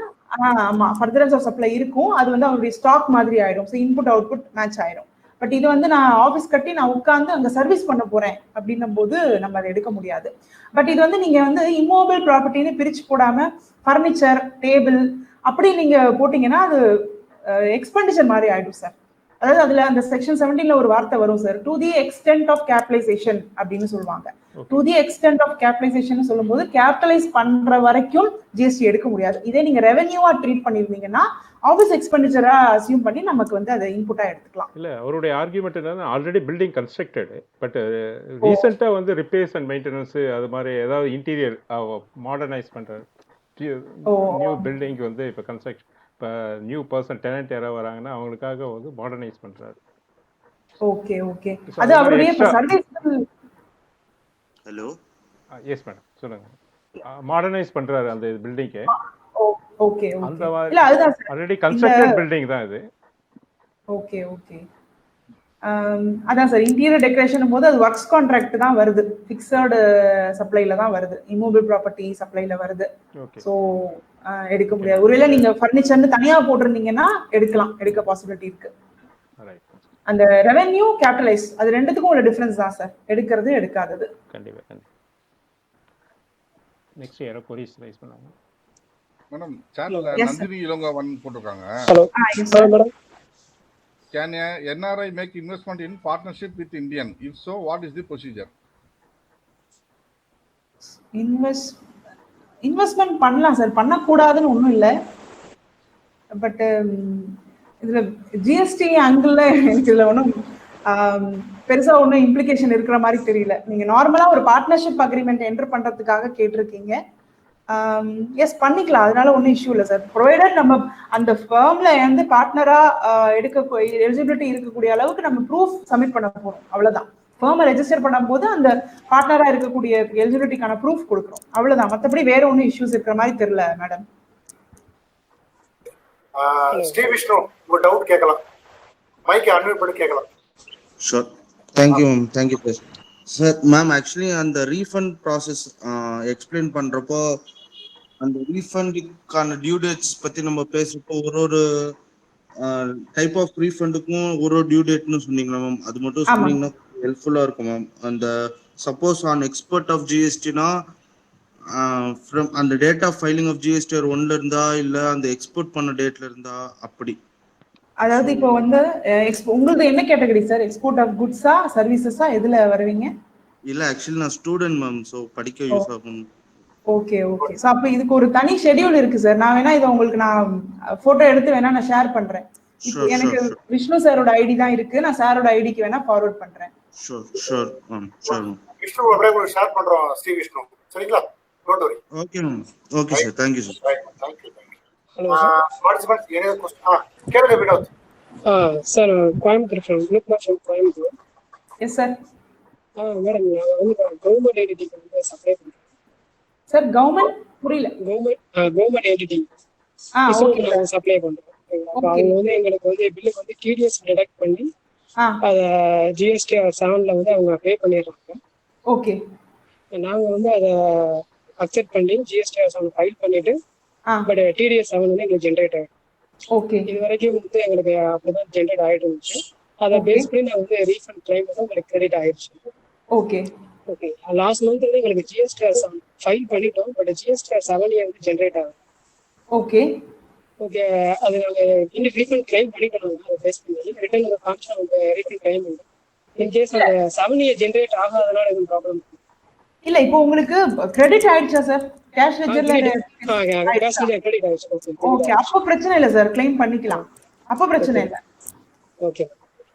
ஆமா ஃபர்தரன்ஸ் ஆஃப் சப்ளை இருக்கும். அது வந்து அவருடைய ஸ்டாக் மாதிரி ஆயிடும். ஸோ இன்புட் அவுட்புட் மேட்ச் ஆயிடும். பட் இது வந்து நான் ஆஃபீஸ் கட்டி நான் உட்காந்து அங்க சர்வீஸ் பண்ண போறேன் அப்படின்னும் போது நம்ம அதை எடுக்க முடியாது. பட் இது வந்து நீங்க வந்து இம்மோபிள் ப்ராப்பர்ட்டின்னு பிரிச்சு போடாம ஃபர்னிச்சர், டேபிள் அப்படி நீங்க போட்டீங்கன்னா அது எக்ஸ்பெண்டிச்சர் மாதிரி ஆயிடும் சார். அதாவது அதுல அந்த செக்ஷன் 17ல ஒரு வார்த்தை வரும் சார், to the extent of capitalisation அப்படின்னு சொல்லுவாங்க. To the extent of capitalisation சொல்லும் போது கேபிட்டலைஸ் பண்ற வரைக்கும் ஜிஎஸ்டி எடுக்க முடியாது. இதே நீங்க ரெவென்யூவா ட்ரீட் பண்ணிருந்தீங்கன்னா ஆஃபீஸ் எக்ஸ்பெண்டிச்சரா அசியூம் பண்ணி நமக்கு வந்து அதை இன்புட்டா எடுத்துக்கலாம். இல்ல அவருடைய ஆர்குமெண்ட் என்னன்னா ஆல்ரெடி பில்டிங் கன்ஸ்ட்ரக்டட், பட் ரீசெண்டா வந்து ரிப்பேர்ஸ் அண்ட் மெயின்டெனன்ஸ் அது மாதிரி ஏதாவது இன்டீரியர் மாடர்னைஸ் பண்ற நியூ பில்டிங் வந்து இப்ப கன்ஸ்ட்ரக்ஷன் இப்போ நியூ பர்சன் டெனன்ட் யாராவது வராங்கன்னா அவங்களுக்காக வந்து மாடர்னைஸ் பண்றாரு. Okay okay. அது அவருடைய சர்வீஸ். ஹலோ எஸ் மேடம் சொல்லுங்க. மாடர்னைஸ் பண்றாரு அந்த பில்டிங்க்கு. ஓகே அந்த இல்ல அதுதான் ஆல்ரெடி கன்ஸ்ட்ரக்டட் பில்டிங் தான் இது. Okay okay. அதான் சார் இன்டீரியர் டெக்கரேஷன் போது அது ஒர்க்ஸ் கான்ட்ராக்ட் தான் வருது, ஃபிக்ஸட் சப்ளைல தான் வருது, இம்மோபிள் ப்ராப்பர்ட்டி சப்ளைல வருது. ஸோ எடுக்க முடியாது. ஒருவேளை நீங்க ஃபர்னிச்சர்னு தனியா போட்டிருந்தீங்கன்னா எடுக்கலாம், எடுக்க பாசிபிலிட்டி இருக்கு. அந்த ரெவென்யூ கேபிட்டலைஸ் அது ரெண்டுத்துக்கும் உள்ள டிஃபரன்ஸ் தான் சார், எடுக்கிறது எடுக்காதது. கண்டிப்பா. நெக்ஸ்ட் யாரோ கொரிஸ் ரைஸ் பண்ணாங்க மேடம். சேனல்ல நந்தினி இளங்கோவன் போட்டுருக்காங்க. Hello madam. Can a NRI make investment in partnership with Indian? If so, what is the procedure? Investment பண்ணலாம் சார், பண்ணக்கூடாதுன்னு ஒன்றும் இல்லை. பட் இதுல ஜிஎஸ்டி ஆங்கிள் எனக்கு இதுல ஒன்றும் பெருசா ஒன்றும் இம்ப்ளிகேஷன் இருக்கிற மாதிரி தெரியல. நீங்க நார்மலா ஒரு பார்ட்னர்ஷிப் அக்ரிமெண்ட் என்டர் பண்றதுக்காக கேட்டிருக்கீங்க. எஸ் பண்ணிக்கலாம், அதனால ஒன்றும் இஷ்யூ இல்லை சார். ப்ரொவைடட் நம்ம அந்த ஃபர்ம்ல வந்து பார்ட்னரா எடுக்க எலிஜிபிலிட்டி இருக்கக்கூடிய அளவுக்கு நம்ம ப்ரூஃப் சப்மிட் பண்ண போறோம், அவ்வளவுதான். ஃபர்மை ரெஜிஸ்டர் பண்ணும்போது அந்த பார்ட்னரா இருக்கக்கூடிய எலிஜிபிலிட்டிக்கான ப்ரூஃப் கொடுக்குறோம், அவ்வளவுதான். மற்றபடி வேற ஒன்றும் இஷ்யூஸ் இருக்கிற மாதிரி தெரியல மேடம். ஸ்ரீ விஷ்ணு உங்க டவுட் கேட்கலாம், மைக் அன்மியூட் பண்ணி கேட்கலாம். Sure. Thank you ma'am. Thank you sir. Ma'am actually அந்த ரீஃபண்ட் ப்ராசஸ் எக்ஸ்பிளைன் பண்றப்போ அந்த ரீஃபண்டுக்கான டியூ டேட்ஸ் பத்தி நம்ம பேசுறப்போ ஒரு டைப் ஆஃப் ரீஃபண்டுக்கும் ஒரு டியூ டேட்னு சொன்னீங்களா மேம்? அது மட்டும் சொன்னீங்கன்னா ஹெல்ப்ஃபுல்லா இருக்கும் மேம். அந்த சப்போஸ் ஆன் எக்ஸ்பர்ட் ஆஃப் ஜிஎஸ்டினா ஃப்ரம் அந்த date of filing of GST 1ல இருந்தா இல்ல அந்த எக்ஸ்போர்ட் பண்ண டேட்ல இருந்தா அப்படி? அதாவது இப்போ வந்து உங்களுக்கு என்ன கேட்டகரி சார்? எக்ஸ்போர்ட் ஆஃப் குட்ஸா சர்வீசஸா எதுல வருவீங்க? இல்ல ஆக்சுவலி நான் ஸ்டூடெண்ட் மேம், சோ படிக்க யூஸ் ஆகும். Okay okay. சோ அப்ப இதுக்கு ஒரு தனி ஷெட்யூல் இருக்கு சார். நான் வேணா இதை உங்களுக்கு நான் போட்டோ எடுத்து வேணா நான் ஷேர் பண்றேன். இப்போ எனக்கு விஷ்ணு சாரோட ஐடி தான் இருக்கு, நான் சாரோட ஐடிக்கு வேணா ஃபார்வர்ட் பண்றேன். Sure ma'am. விஷ்ணு அப்படியே உங்களுக்கு ஷேர் பண்றோம் ஸ்ரீ விஷ்ணு, சரிங்களா? Don't worry. Okay ma'am. Okay sir. Thank you sir. Thank you. Hello participants any question கேளுங்க Vinod. Sir Coimbatore from Coimbatore. Yes sir. Madam நான் வந்து கவர்மெண்ட் என்டிட்டிக்கு வந்து சப்ளை பண்றேன் சார். கவர்மெண்ட் புரியல. கவர்மெண்ட் என்டிட்டி ஓகே நான் சப்ளை பண்றேன். அப்ப அவங்க வந்து எங்களுக்கு வந்து பில்லுக்கு வந்து டிடிஎஸ் டிடக்ட் பண்ணி அத ஜிஎஸ்டி 7ல வந்து அவங்க பே பண்ணிடுறாங்க. ஓகே. நாங்க வந்து அதை அக்செப்ட் பண்ணி ஜிஎஸ்டி 7 ஃபைல் பண்ணிட்டு பட் டிடிஎஸ் 7 வந்து எங்களுக்கு ஜென்ரேட் ஆயிடும். ஓகே. இது வரைக்கும் வந்து எங்களுக்கு அப்படிதான் ஜென்ரேட் ஆயிட்டு இருந்துச்சு. அதை பேஸ் பண்ணி நான் வந்து ரீஃபண்ட் கிளைம் வந்து உங்களுக்கு கிரெடிட் ஆயிடுச்சு. Okay okay. லாஸ்ட் மந்த் வந்து எங்களுக்கு ஜிஎஸ்டி ஃபைல் பண்ணிட்டோம், பட் ஜிஎஸ்டி 7 வந்து ஜென்ரேட் ஆகும். Okay okay. அது நாங்கள் இன்னும் ரீஃபண்ட் கிளைம் பண்ணிக்கணும். அதை பேஸ் பண்ணி ரிட்டர்ன் ஒரு கான்ஸ்ட் வந்து ரீஃபண்ட் கிளைம் பண்ணுவோம். இன்கேஸ் அந்த 7 ஜென்ரேட் ஆகாதனால எதுவும் ப்ராப்ளம் இல்ல. இப்போ உங்களுக்கு கிரெடிட் ஆயிடுச்சா சார்? கேஷ் லெட்ஜர்ல கிரெடிட் ஆயிடுச்சு. ஓகே, அப்ப பிரச்சனை இல்ல சார், கிளைம் பண்ணிக்கலாம், அப்ப பிரச்சனை இல்ல. ஓகே.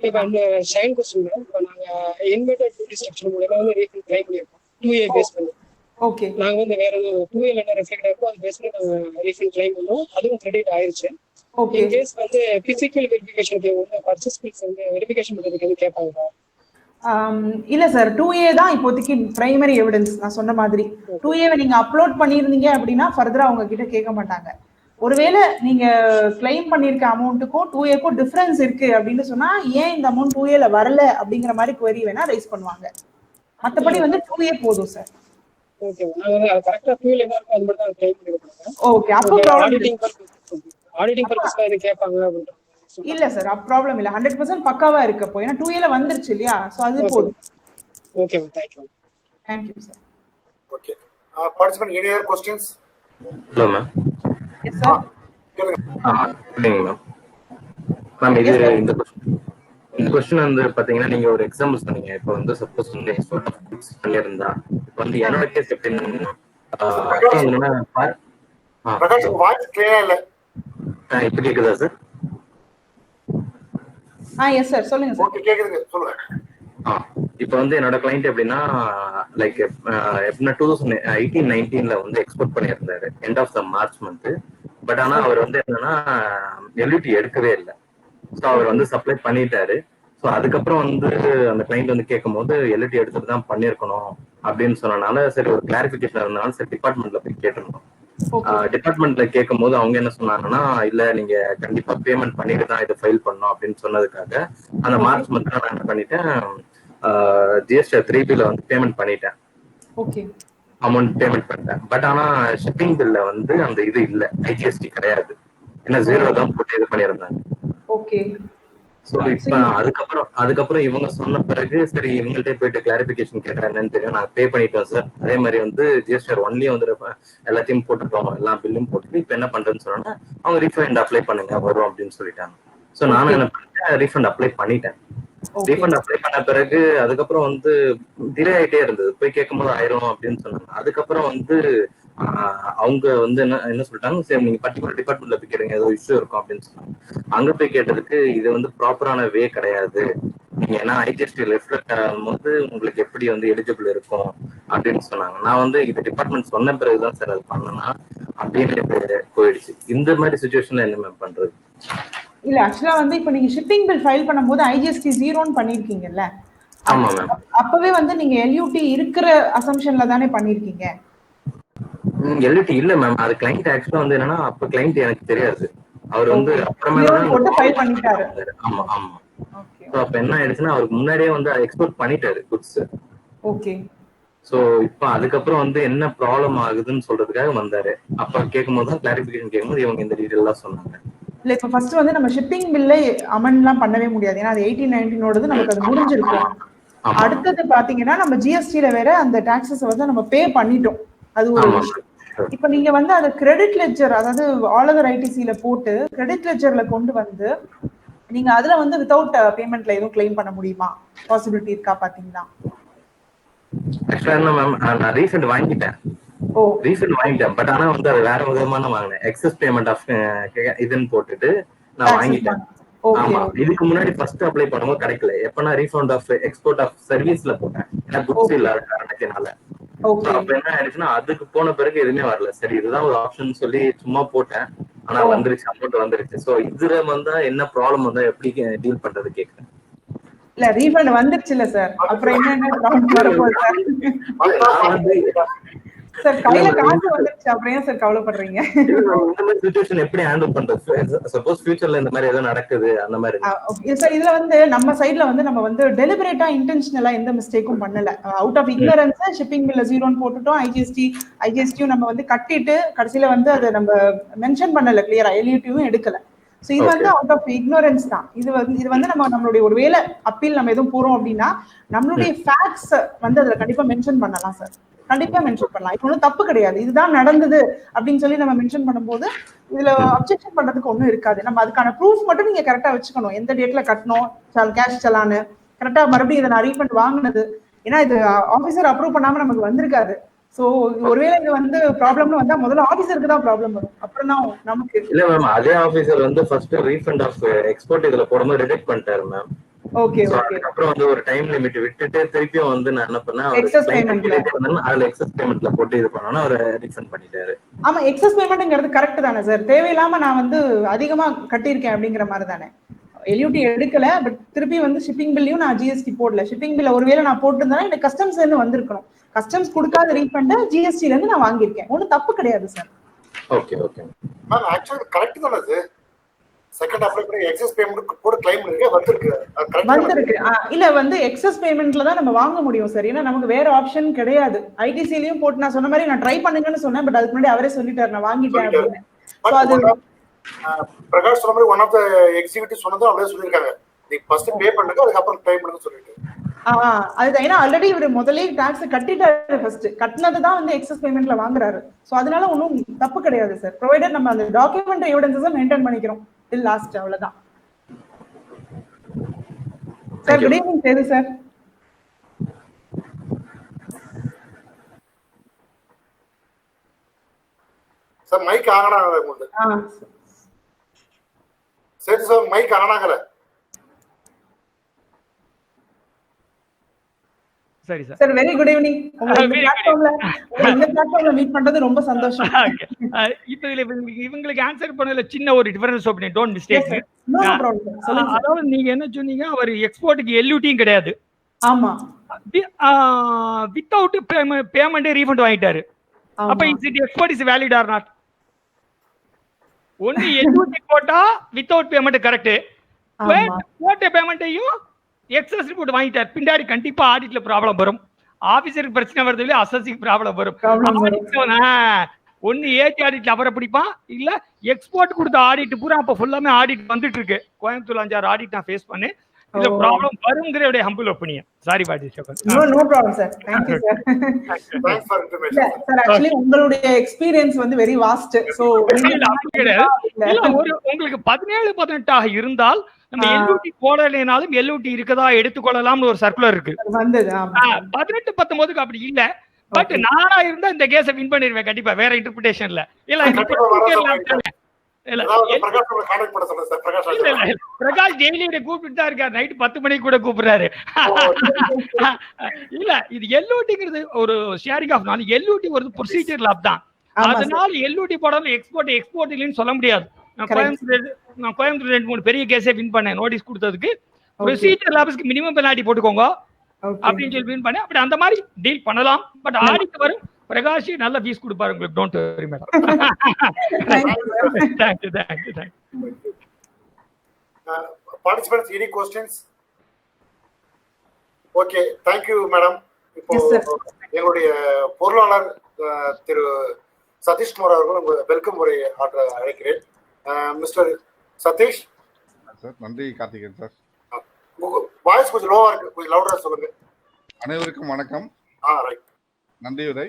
இப்போ அந்த ஷைன் கொஸ்டின் இப்போ நாங்க இன்வெர்டட் டியூட்டி ஸ்ட்ரக்சர் மூலமா வந்து ரீஃபண்ட் கிளைம் பண்ணிருக்கோம் 2A பேஸ் பண்ணி. ஓகே நாங்க வந்து வேற ஒரு 2A என்ன ரெஃப்ளெக்ட் ஆயிருக்கோ அது பேஸ் பண்ணி நாங்க ரீஃபண்ட் கிளைம் பண்ணோம். அதுவும் கிரெடிட் ஆயிருச்சு. ஓகே இன் கேஸ் வந்து பிசிக்கல் வெரிஃபிகேஷனுக்கு வந்து பர்ச்சேஸ் பில்ஸ் வந்து வெரிஃபிகேஷன் பண்றதுக்கு எதுவும் கேட்பாங்களா? இல்ல சார் 2A தான் இப்போதைக்கு பிரைமரி எவிடன்ஸ். நான் சொன்ன மாதிரி 2A நீங்க அப்லோட் பண்ணியிருந்தீங்க அப்படின்னா ஃபர்தரா அவங்க கிட்ட கேட்க மாட்டாங்க. ஒருவேளை நீங்க கிளைம் பண்ணிருக்க அமௌண்ட்டுக்கும் 2Aக்கும் டிஃபரன்ஸ் இருக்கு அப்படின்னு சொன்னா ஏன் இந்த அமௌண்ட் 2Aல வரல அப்படிங்கிற மாதிரி குவரி வேணா ரைஸ் பண்ணுவாங்க. மத்தபடி வந்து 2A போதும் சார். ஓகே, நாங்க வந்து அது கரெக்டா 2A என்ன இருக்கோ அது மட்டும் தான் கிளைம் பண்ணிருக்கோம். ஓகே, அப்போ ப்ராப்ளம் ஆடிட்டிங் பர்பஸ்ல இது கேட்பாங்க அப்படின்ற இல்ல சார், அப்ப ப்ராப்ளம் இல்ல. 100% பக்காவா இருக்கு. அப்போ ஏன்னா 2Aல வந்துருச்சு இல்லையா, சோ அது போதும். Okay ma'am, thank you sir. Okay, participant any other questions? Hello ma'am. Yes sir. இல்லைங்க மேம். மேம் இது இந்த கொஸ்டின் வந்து பாத்தீங்கன்னா நீங்க ஒரு எக்ஸாம்பிள் சொன்னீங்க. இப்போ வந்து சப்போஸ் வந்து எக்ஸ்போர்ட் ஆஃப் குட்ஸ் பண்ணியிருந்தா இப்போ வந்து என்னோட கேஸ் எப்படின்னா பிரகாஷ் வாய்ஸ் கிளியரா இல்ல. இப்போ கேக்குதா சார்? எஸ் சார், சொல்லுங்க சார். ஓகே, கேக்குதுங்க, சொல்லுங்க. இப்போ வந்து என்னோட கிளைண்ட் எப்படின்னா லைக் எப்படின்னா 2018-19 வந்து எக்ஸ்போர்ட் பண்ணியிருந்தாரு end of the March month. But ஆனா அவர் வந்து என்னன்னா எல்யூடி எடுக்கவே இல்லை. ஸோ அவர் வந்து சப்ளை பண்ணிட்டாரு. ஸோ அதுக்கப்புறம் வந்து அந்த கிளைண்ட் வந்து கேட்கும் போது எல்யூடி எடுத்துட்டு தான் பண்ணியிருக்கணும் அப்படின்னு சொன்னனால சரி ஒரு கிளாரிபிகேஷன் இருந்தனால சரி டிபார்ட்மெண்ட்ல போய் கேட்டிருந்தோம். டிபார்ட்மெண்ட்ல கேட்கும் போது அவங்க என்ன சொன்னாங்கன்னா இல்ல நீங்க கண்டிப்பா பேமெண்ட் பண்ணிட்டு தான் இதை ஃபைல் பண்ணணும் அப்படின்னு சொன்னதுக்காக அந்த மார்ச் மந்த் நான் என்ன பண்ணிட்டேன், ஜிஎஸ்டி 3B வந்து பேமெண்ட் பண்ணிட்டேன். ஓகே, அமௌண்ட் பேமெண்ட் பண்ணிட்டேன். பட் ஆனா ஷிப்பிங் பில்ல வந்து அந்த இது இல்ல, ஐஜிஎஸ்டி கிடையாது. ஏன்னா 0 தான் போட்டு இது பண்ணியிருந்தாங்க. ஓகே. ஸோ இப்ப அதுக்கப்புறம் இவங்க சொன்ன பிறகு சரி இவங்கள்ட்ட போயிட்டு கிளாரிபிகேஷன் கேட்கறாங்கன்னு தெரியும். நான் பே பண்ணிட்டோம் சார். அதே மாதிரி வந்து ஜிஎஸ்டி 1லயும் வந்து எல்லாத்தையும் போட்டுருக்கோம், எல்லா பில்லும் போட்டுட்டு இப்ப என்ன பண்றேன்னு சொன்னா அவங்க ரீஃபண்ட் அப்ளை பண்ணுங்க வரும் அப்படின்னு சொல்லிட்டாங்க. ஸோ நானும் என்ன பண்ணிட்டேன், ரீஃபண்ட் அப்ளை பண்ணிட்டேன். ரீஃபண்ட் அப்ளை பண்ண பிறகு அதுக்கப்புறம் வந்து டிலே ஆயிட்டே இருந்தது. போய் கேட்கும் போது ஆயிரும் அப்படின்னு சொன்னாங்க. அதுக்கப்புறம் வந்து அவங்க வந்து என்ன சொல்லிட்டாங்க, சரி நீங்க பர்டிகுலர் டிபார்ட்மெண்ட்ல போய் கேளுங்க, ஏதோ இஷ்யூ இருக்கும் அப்படின்னு சொன்னாங்க. அங்க போய் கேட்டதுக்கு இது வந்து ப்ராப்பரான வே கிடையாது. நீங்க ஏன்னா ஐஜிஎஸ்டி ரெஃப்ளெக்ட் ஆகும்போது உங்களுக்கு எப்படி வந்து எலிஜிபிள் இருக்கும் அப்படின்னு சொன்னாங்க. நான் வந்து இது டிபார்ட்மெண்ட் சொன்ன பிறகுதான் சார் அது பண்ணனா அப்படின்னு போயிடுச்சு. இந்த மாதிரி சுச்சுவேஷன்ல என்ன மேம் பண்றது? இல்ல ஆக்சுவலா வந்து இப்போ நீங்க ஷிப்பிங் பில் ஃபைல் பண்ணும்போது ஐஜிஎஸ்டி 0ன்னு பண்ணிருக்கீங்கல்ல, ஆமா மேம். அப்பவே வந்து நீங்க எல்யூடி இருக்கிற அசம்ஷன்ல தானே பண்ணிருக்கீங்க. எல்யூடி இல்ல மேம், அது கிளைண்ட் ஆக்சுவலா வந்து என்னன்னா அப்ப கிளைண்ட் எனக்கு தெரியாது. அவர் வந்து அப்புறமே போட்டு ஃபைல் பண்ணிட்டாரு. ஆமா ஆமா. சோ அப்ப என்ன ஆயிடுச்சுன்னா அவருக்கு முன்னாடியே வந்து எக்ஸ்போர்ட் பண்ணிட்டாரு குட்ஸ். ஓகே. சோ இப்ப அதுக்கப்புறம் வந்து என்ன ப்ராப்ளம் ஆகுதுன்னு சொல்றதுக்காக வந்தாரு. அப்ப கேட்கும்போது தான் கிளாரிபிகேஷன் கேட்கும்போது இவங்க இந்த டீடைல் எல்லாம் சொன்னாங்க. இல்ல இப்ப ஃபர்ஸ்ட் வந்து நம்ம ஷிப்பிங் பில்ல அமெண்ட்லாம் பண்ணவே முடியாது. ஏன்னா அது 18-19 நமக்கு அது முடிஞ்சிருக்கும். அடுத்தது பாத்தீங்கன்னா நம்ம ஜிஎஸ்டில வேற அந்த டாக்ஸஸ் வந்து நம்ம பே பண்ணிட்டோம். அது ஒரு விஷயம். இப்ப நீங்க வந்து அதை கிரெடிட் லெட்ஜர், அதாவது ஆல் ஓவர் ஐடிசில போட்டு கிரெடிட் லெட்ஜர்ல கொண்டு வந்து நீங்க அதுல வந்து வித்தவுட் பேமெண்ட்ல எதுவும் கிளைம் பண்ண முடியுமா? பாசிபிலிட்டி இருக்கா பாத்தீங்களா? ஆக்சுவலா என்ன மேம், நான் ரீஃபண்ட் வாங்கிட்டேன். ரீஃபண்ட் வாங்கிட்டேன். பட் ஆனா வந்து அது வேற விதமான வாங்கினேன். எக்ஸஸ் பேமெண்ட் ஆஃப் இதுன்னு போட்டுட்டு நான் வாங்கிட்டேன். ஆமா, இதுக்கு முன்னாடி ஃபர்ஸ்ட் அப்ளை பண்ணும்போது கிடைக்கல. எப்பனா ரீஃபண்ட் ஆஃப் எக்ஸ்போர்ட் ஆஃப் சர்வீஸ்ல போட்டேன். ஏன்னா குட்ஸ் இல்லாத காரணத்தினால. அப்ப என்ன ஆயிடுச்சுன்னா அதுக்கு போன பிறகு எதுவுமே வரல. சரி இதுதான் ஒரு ஆப்ஷன் சொல்லி சும்மா போட்டேன். ஆனா வந்துருச்சு, அமௌண்ட் வந்துருச்சு. சோ இதுல வந்தா என்ன ப்ராப்ளம் வந்தா எப்படி டீல் பண்றது கேக்குறேன். இல்ல ரீஃபண்ட் வந்துருச்சு இல்ல சார், அப்புறம் என்ன ப்ராப்ளம் வரப்போகுது சார்? கையில காசு வந்துருச்சு, அப்புறம் ஏன் சார் கவலைப்படுறீங்க? இந்த மாதிரி சிச்சுவேஷன் எப்படி ஹேண்டில் பண்றது? சப்போஸ் ஃபியூச்சர்ல இந்த மாதிரி ஏதோ நடக்குது அந்த மாதிரி. சார் இதுல வந்து நம்ம சைடுல வந்து நம்ம வந்து டெலிபரேட்டா இன்டென்ஷனலா எந்த மிஸ்டேக்கும் பண்ணல. அவுட் ஆஃப் இக்னரன்ஸ் ஷிப்பிங் பில்ல 0ன்னு போட்டுட்டோம். ஐஜிஎஸ்டியும் நம்ம வந்து கட்டிட்டு கடைசியில வந்து அதை நம்ம மென்ஷன் பண்ணல கிளியரா, எல்யூடியும் எடுக்கல. சோ இது வந்து அவுட் ஆஃப் இக்னோரன்ஸ் தான். இது வந்து நம்ம நம்மளுடைய ஒரு வேலை அப்பீல் நம்ம எதுவும் போறோம் அப்படின்னா நம்மளுடைய ஃபேக்ட்ஸ் வந்து அதுல கண்டிப்பா மென்ஷன் பண்ணலாம் சார். கண்டிப்பா மென்ஷன் பண்ணலாம். இப்போ ஒன்றும் தப்பு கிடையாது. இதுதான் நடந்தது அப்படின்னு சொல்லி நம்ம மென்ஷன் பண்ணும்போது இதுல அப்ஜெக்ஷன் பண்றதுக்கு ஒன்றும் இருக்காது. நம்ம அதுக்கான ப்ரூஃப் மட்டும் நீங்க கரெக்டா வச்சுக்கணும். எந்த டேட்ல கட்டணும், கேஷ் சலானு கரெக்டா, மறுபடியும் இதை நான் ரீஃபண்ட் வாங்கினது. ஏன்னா இது ஆபீசர் அப்ரூவ் பண்ணாம நமக்கு வந்திருக்காது. சோ ஒருவேளை இது வந்து ப்ராப்ளம்னு வந்தா முதல்ல ஆபீசருக்கு தான் ப்ராப்ளம் வரும், அப்புறம் தான் நமக்கு. இல்ல மேம், அதே ஆபீசர் வந்து ஃபர்ஸ்ட் ரீஃபண்ட் ஆஃப் எக்ஸ்போர்ட் இதுல போடும்போது ரிஜெக்ட் பண்ணிட்டாரு மேம். Okay So, okay. அதுக்கப்புறம் வந்து ஒரு டைம் லிமிட் விட்டுட்டு திருப்பியும் வந்து நான் என்ன பண்ணேன், ஒரு எக்ஸஸ் client பேமெண்ட்ல. கேட்டுட்டே வந்தேன். அதுல எக்ஸஸ் பேமெண்ட்ல போட்டு இது பண்ணோன்னா அவர் ரீஃபண்ட் பண்ணிட்டாரு. ஆமா, எக்ஸஸ் பேமெண்ட்ங்கிறது கரெக்ட் தானே சார்? தேவையில்லாம நான் வந்து அதிகமா கட்டியிருக்கேன் அப்படிங்கிற மாதிரி தானே? எல்யூடி எடுக்கல, பட் திருப்பி வந்து ஷிப்பிங் பில்லையும் நான் ஜிஎஸ்டி போடல. ஷிப்பிங் பில்ல ஒருவேளை நான் போட்டிருந்தேன்னா எனக்கு கஸ்டம்ஸ்ல இருந்து வந்திருக்கணும். கஸ்டம்ஸ் கொடுக்காத ரீஃபண்ட் ஜிஎஸ்டில இருந்து நான் வாங்கியிருக்கேன். ஒன்றும் தப்பு கிடையாது sir. Okay okay ma'am actually correct தானே அது? செகண்ட் அப்ளை பண்ணி எக்ஸஸ் பேமெண்ட் போட கிளைம் இருக்கு வந்திருக்கு. வந்திருக்கு. இல்ல வந்து எக்ஸஸ் பேமெண்ட்ல தான் நம்ம வாங்க முடியும் சார். ஏன்னா நமக்கு வேற ஆப்ஷன் கிடையாது. ஐடிசிலயும் போட்டு நான் சொன்ன மாதிரி நான் ட்ரை பண்ணுங்கன்னு சொன்னேன், பட் அதுக்கு முன்னாடி அவரே சொல்லிட்டாரு நான் வாங்கிட்டேன் அப்படின்னு. பிரகாஷ் சொன்ன மாதிரி ஒன் ஆஃப் த எக்ஸிக்யூட்டிவ் சொன்னதும் அப்படியே சொல்லியிருக்காங்க, நீ ஃபர்ஸ்ட் பே பண்ணுங்க அதுக்கப்புறம் கிளைம் பண்ணுங்க சொல்லிட்டு. அதுதான், ஏன்னா ஆல்ரெடி இவர் முதலே டாக்ஸ் கட்டிட்டாரு. ஃபர்ஸ்ட் கட்டினதுதான் வந்து எக்ஸஸ் பேமெண்ட்ல வாங்குறாரு. சோ அதனால ஒன்றும் தப்பு கிடையாது சார். ப்ரொவைடர் நம்ம அந்த டாக்குமெண்ட் எவிடன்ஸை மெயின்டைன் பண்ணிக்கிறோம் டில் லாஸ்ட், அவ்வளவுதான் sir. Good evening Sethu sir. Sir mike ஆகனா உங்களுக்கு? சரி சார் மைக் ஆனாங்கல. சரி sir. Sir very good evening. உங்களை இந்த பிளாட்ஃபார்ம்ல மீட் பண்றது ரொம்ப சந்தோஷம். இப்போ இவங்களுக்கு ஆன்சர் பண்ணல சின்ன ஒரு டிஃபரன்ஸ் ஒபினியன், டோன்ட் மிஸ்டேக். அதாவது நீங்க என்ன சொன்னீங்க, அவர் எக்ஸ்போர்ட்டுக்கு எல்யூடியும் கிடையாது. ஆமா. வித்தவுட் பேமெண்ட் ரீஃபண்ட் வாங்கிட்டாரு. அப்ப it export is valid or not? ஒன்னு எல்யூடி போட்டா வித்தவுட் பேமெண்ட் கரெக்ட், போட்ட பேமெண்ட்டையும் எக்ஸஸ் ரிப்போர்ட் வாங்கிட்டார். பின்னாடி கண்டிப்பா ஆடிட்ல ப்ராப்ளம் வரும். ஆபீசருக்கு பிரச்சனை வருது இல்லையா, அசஸிங் ப்ராப்ளம் வரும். ஒன்னு ஏடி ஆடிட்ல அவரை பிடிப்பான், இல்ல எக்ஸ்போர்ட் கொடுத்த ஆடிட் பூரா அப்ப ஃபுல்லாமே ஆடிட் வந்துட்டு இருக்கு. கோயம்புத்தூர் 5-6 ஆடிட் நான் ஃபேஸ் பண்ணேன். இந்த ப்ராப்ளம் வரும்ங்கறத ஹம்பிள் ஒபினியன். சாரி பாட்டி second. No problem sir. Thank you sir. Thanks for information sir. Actually உங்களுடைய எக்ஸ்பீரியன்ஸ் வந்து வெரி வாஸ்ட். சோ ஒரு உங்களுக்கு 17-18 ஆக இருந்தால் நம்ம எல்யூடி போடலைனாலும் எல்யூடி இருக்கதா எடுத்துக்கொள்ளலாம்னு ஒரு சர்க்குலர் இருக்கு. 18-19க்கு அப்படி இல்ல. பட் நானா இருந்தா இந்த கேஸை வின் பண்ணிடுவேன் கண்டிப்பா, வேற இன்டர்பிரேஷன்ல இல்ல. பிரகாஷ் டெய்லி கூப்பிட்டு தான் இருக்காரு, நைட் 10 மணிக்கு கூட கூப்பிடுறாரு. இல்ல இது எல்யூடிங்கிறது ஒரு ஷேரிங் ஆஃப் நாலேஜ். எல்யூடி ஒரு ப்ரொசீஜர் லாப் தான். அதனால எல்யூடி போடாம எக்ஸ்போர்ட் இல்லைன்னு சொல்ல முடியாது. நான் கோயம்புத்தூர் 2-3 பெரிய கேஸே வின் பண்ணேன் நோட்டீஸ் கொடுத்ததுக்கு. ப்ரொசீஜர் லாப்ஸ்க்கு மினிமம் பெனால்டி போட்டுக்கோங்க அப்படின்னு சொல்லி வின் பண்ணேன். அப்படி அந்த மாதிரி டீல் பண்ணலாம். பட் ஆடிட் வரும். பிரகாஷ் நல்ல ஃபீஸ் கொடுப்பாரு உங்களுக்கு. Don't worry madam. Thank you. Participants, any questions? Okay, thank you madam. இப்போ எங்களுடைய பொருளாளர் திரு சதீஷ்குமார் அவர்கள் வெல்கம் உரை ஆற்ற அழைக்கிறேன். Mister Satish sir. நன்றி கார்த்திகேயன் சார். வாய்ஸ் கொஞ்சம் லோவா இருக்கு, கொஞ்சம் லவுடரா சொல்லுங்க. அனைவருக்கும் வணக்கம். ரைட். நன்றியுரை.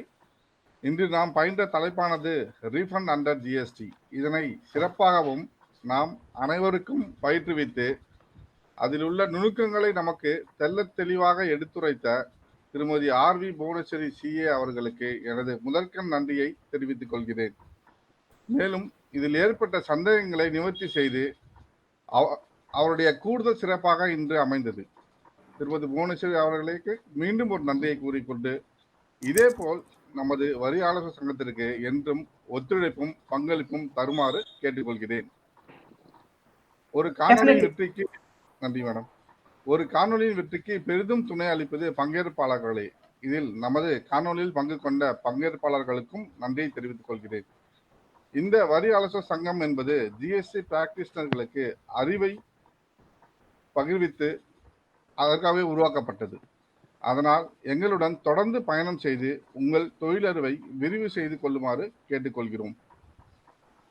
இன்று நாம் பயின்ற தலைப்பானது ரீஃபண்ட் அண்டர் ஜிஎஸ்டி. இதனை சிறப்பாகவும் நாம் அனைவருக்கும் பயிற்றுவித்து அதில் உள்ள நுணுக்கங்களை நமக்கு தெள்ளத் தெளிவாக எடுத்துரைத்த திருமதி ஆர்வி புவனேஸ்வரி சிஏ அவர்களுக்கு எனது முதற்கண் நன்றியை தெரிவித்துக் கொள்கிறேன். மேலும் இதில் ஏற்பட்ட சந்தேகங்களை நிவர்த்தி செய்து அவருடைய கூடுதல் சிறப்பாக இன்று அமைந்தது. திருமதி புவனேஸ்வரி அவர்களுக்கு மீண்டும் ஒரு நன்றியை கூறிக்கொண்டு, இதேபோல் நமது வரி ஆலோசனை சங்கத்திற்கு என்றும் ஒத்துழைப்பும் பங்களிப்பும் தருமாறு கேட்டுக்கொள்கிறேன். ஒரு காணொலியின் வெற்றிக்கு நன்றி மேடம். ஒரு காணொலியின் வெற்றிக்கு பெரிதும் துணை அளிப்பது பங்கேற்பாளர்களே. இதில் நமது காணொலியில் பங்கு கொண்ட பங்கேற்பாளர்களுக்கும் நன்றியை தெரிவித்துக் கொள்கிறேன். இந்த வரி ஆலோசனை சங்கம் என்பது ஜிஎஸ்டி பிராக்டிஷனர்களுக்கு அறிவை பகிர்வித்து அதற்காகவே உருவாக்கப்பட்டது. அதனால் எங்களுடன் தொடர்ந்து பயணம் செய்து உங்கள் தொழிலறிவை விரிவு செய்து கொள்ளுமாறு கேட்டுக்கொள்கிறோம்.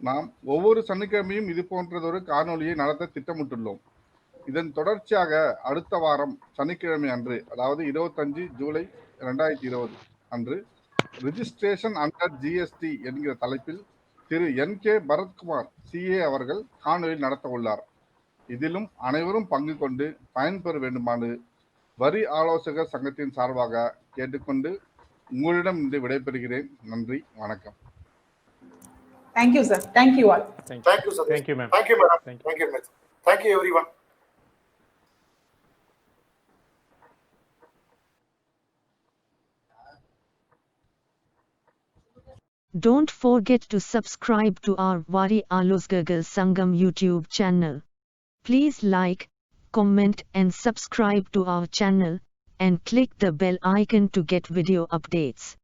நாம் ஒவ்வொரு சனிக்கிழமையும் இது போன்றதொரு காணொலியை நடத்த திட்டமிட்டுள்ளோம். இதன் தொடர்ச்சியாக அடுத்த வாரம் சனிக்கிழமை அன்று, அதாவது 25 ஜூலை 2020 அன்று ரிஜிஸ்ட்ரேஷன் அண்டர் ஜிஎஸ்டி என்கிற தலைப்பில் திரு NK பரத்குமார் சிஏ அவர்கள் காணொலி நடத்த உள்ளார். இதிலும் அனைவரும் பங்கு கொண்டு பயன்பெற வேண்டுமாறு வரி ஆலோசகர் சங்கத்தின் சார்பாக கேட்டுக்கொண்டு உங்களிடம் இன்று விடைபெறுகிறேன். நன்றி, வணக்கம். Thank you sir. Thank you all. Thank you sir. Thank you ma'am. Thank you madam. Thank you everyone. Don't forget to subscribe to our Vari Alosgagal Sangam YouTube channel. Please like, comment and subscribe to our channel, and click the bell icon to get video updates.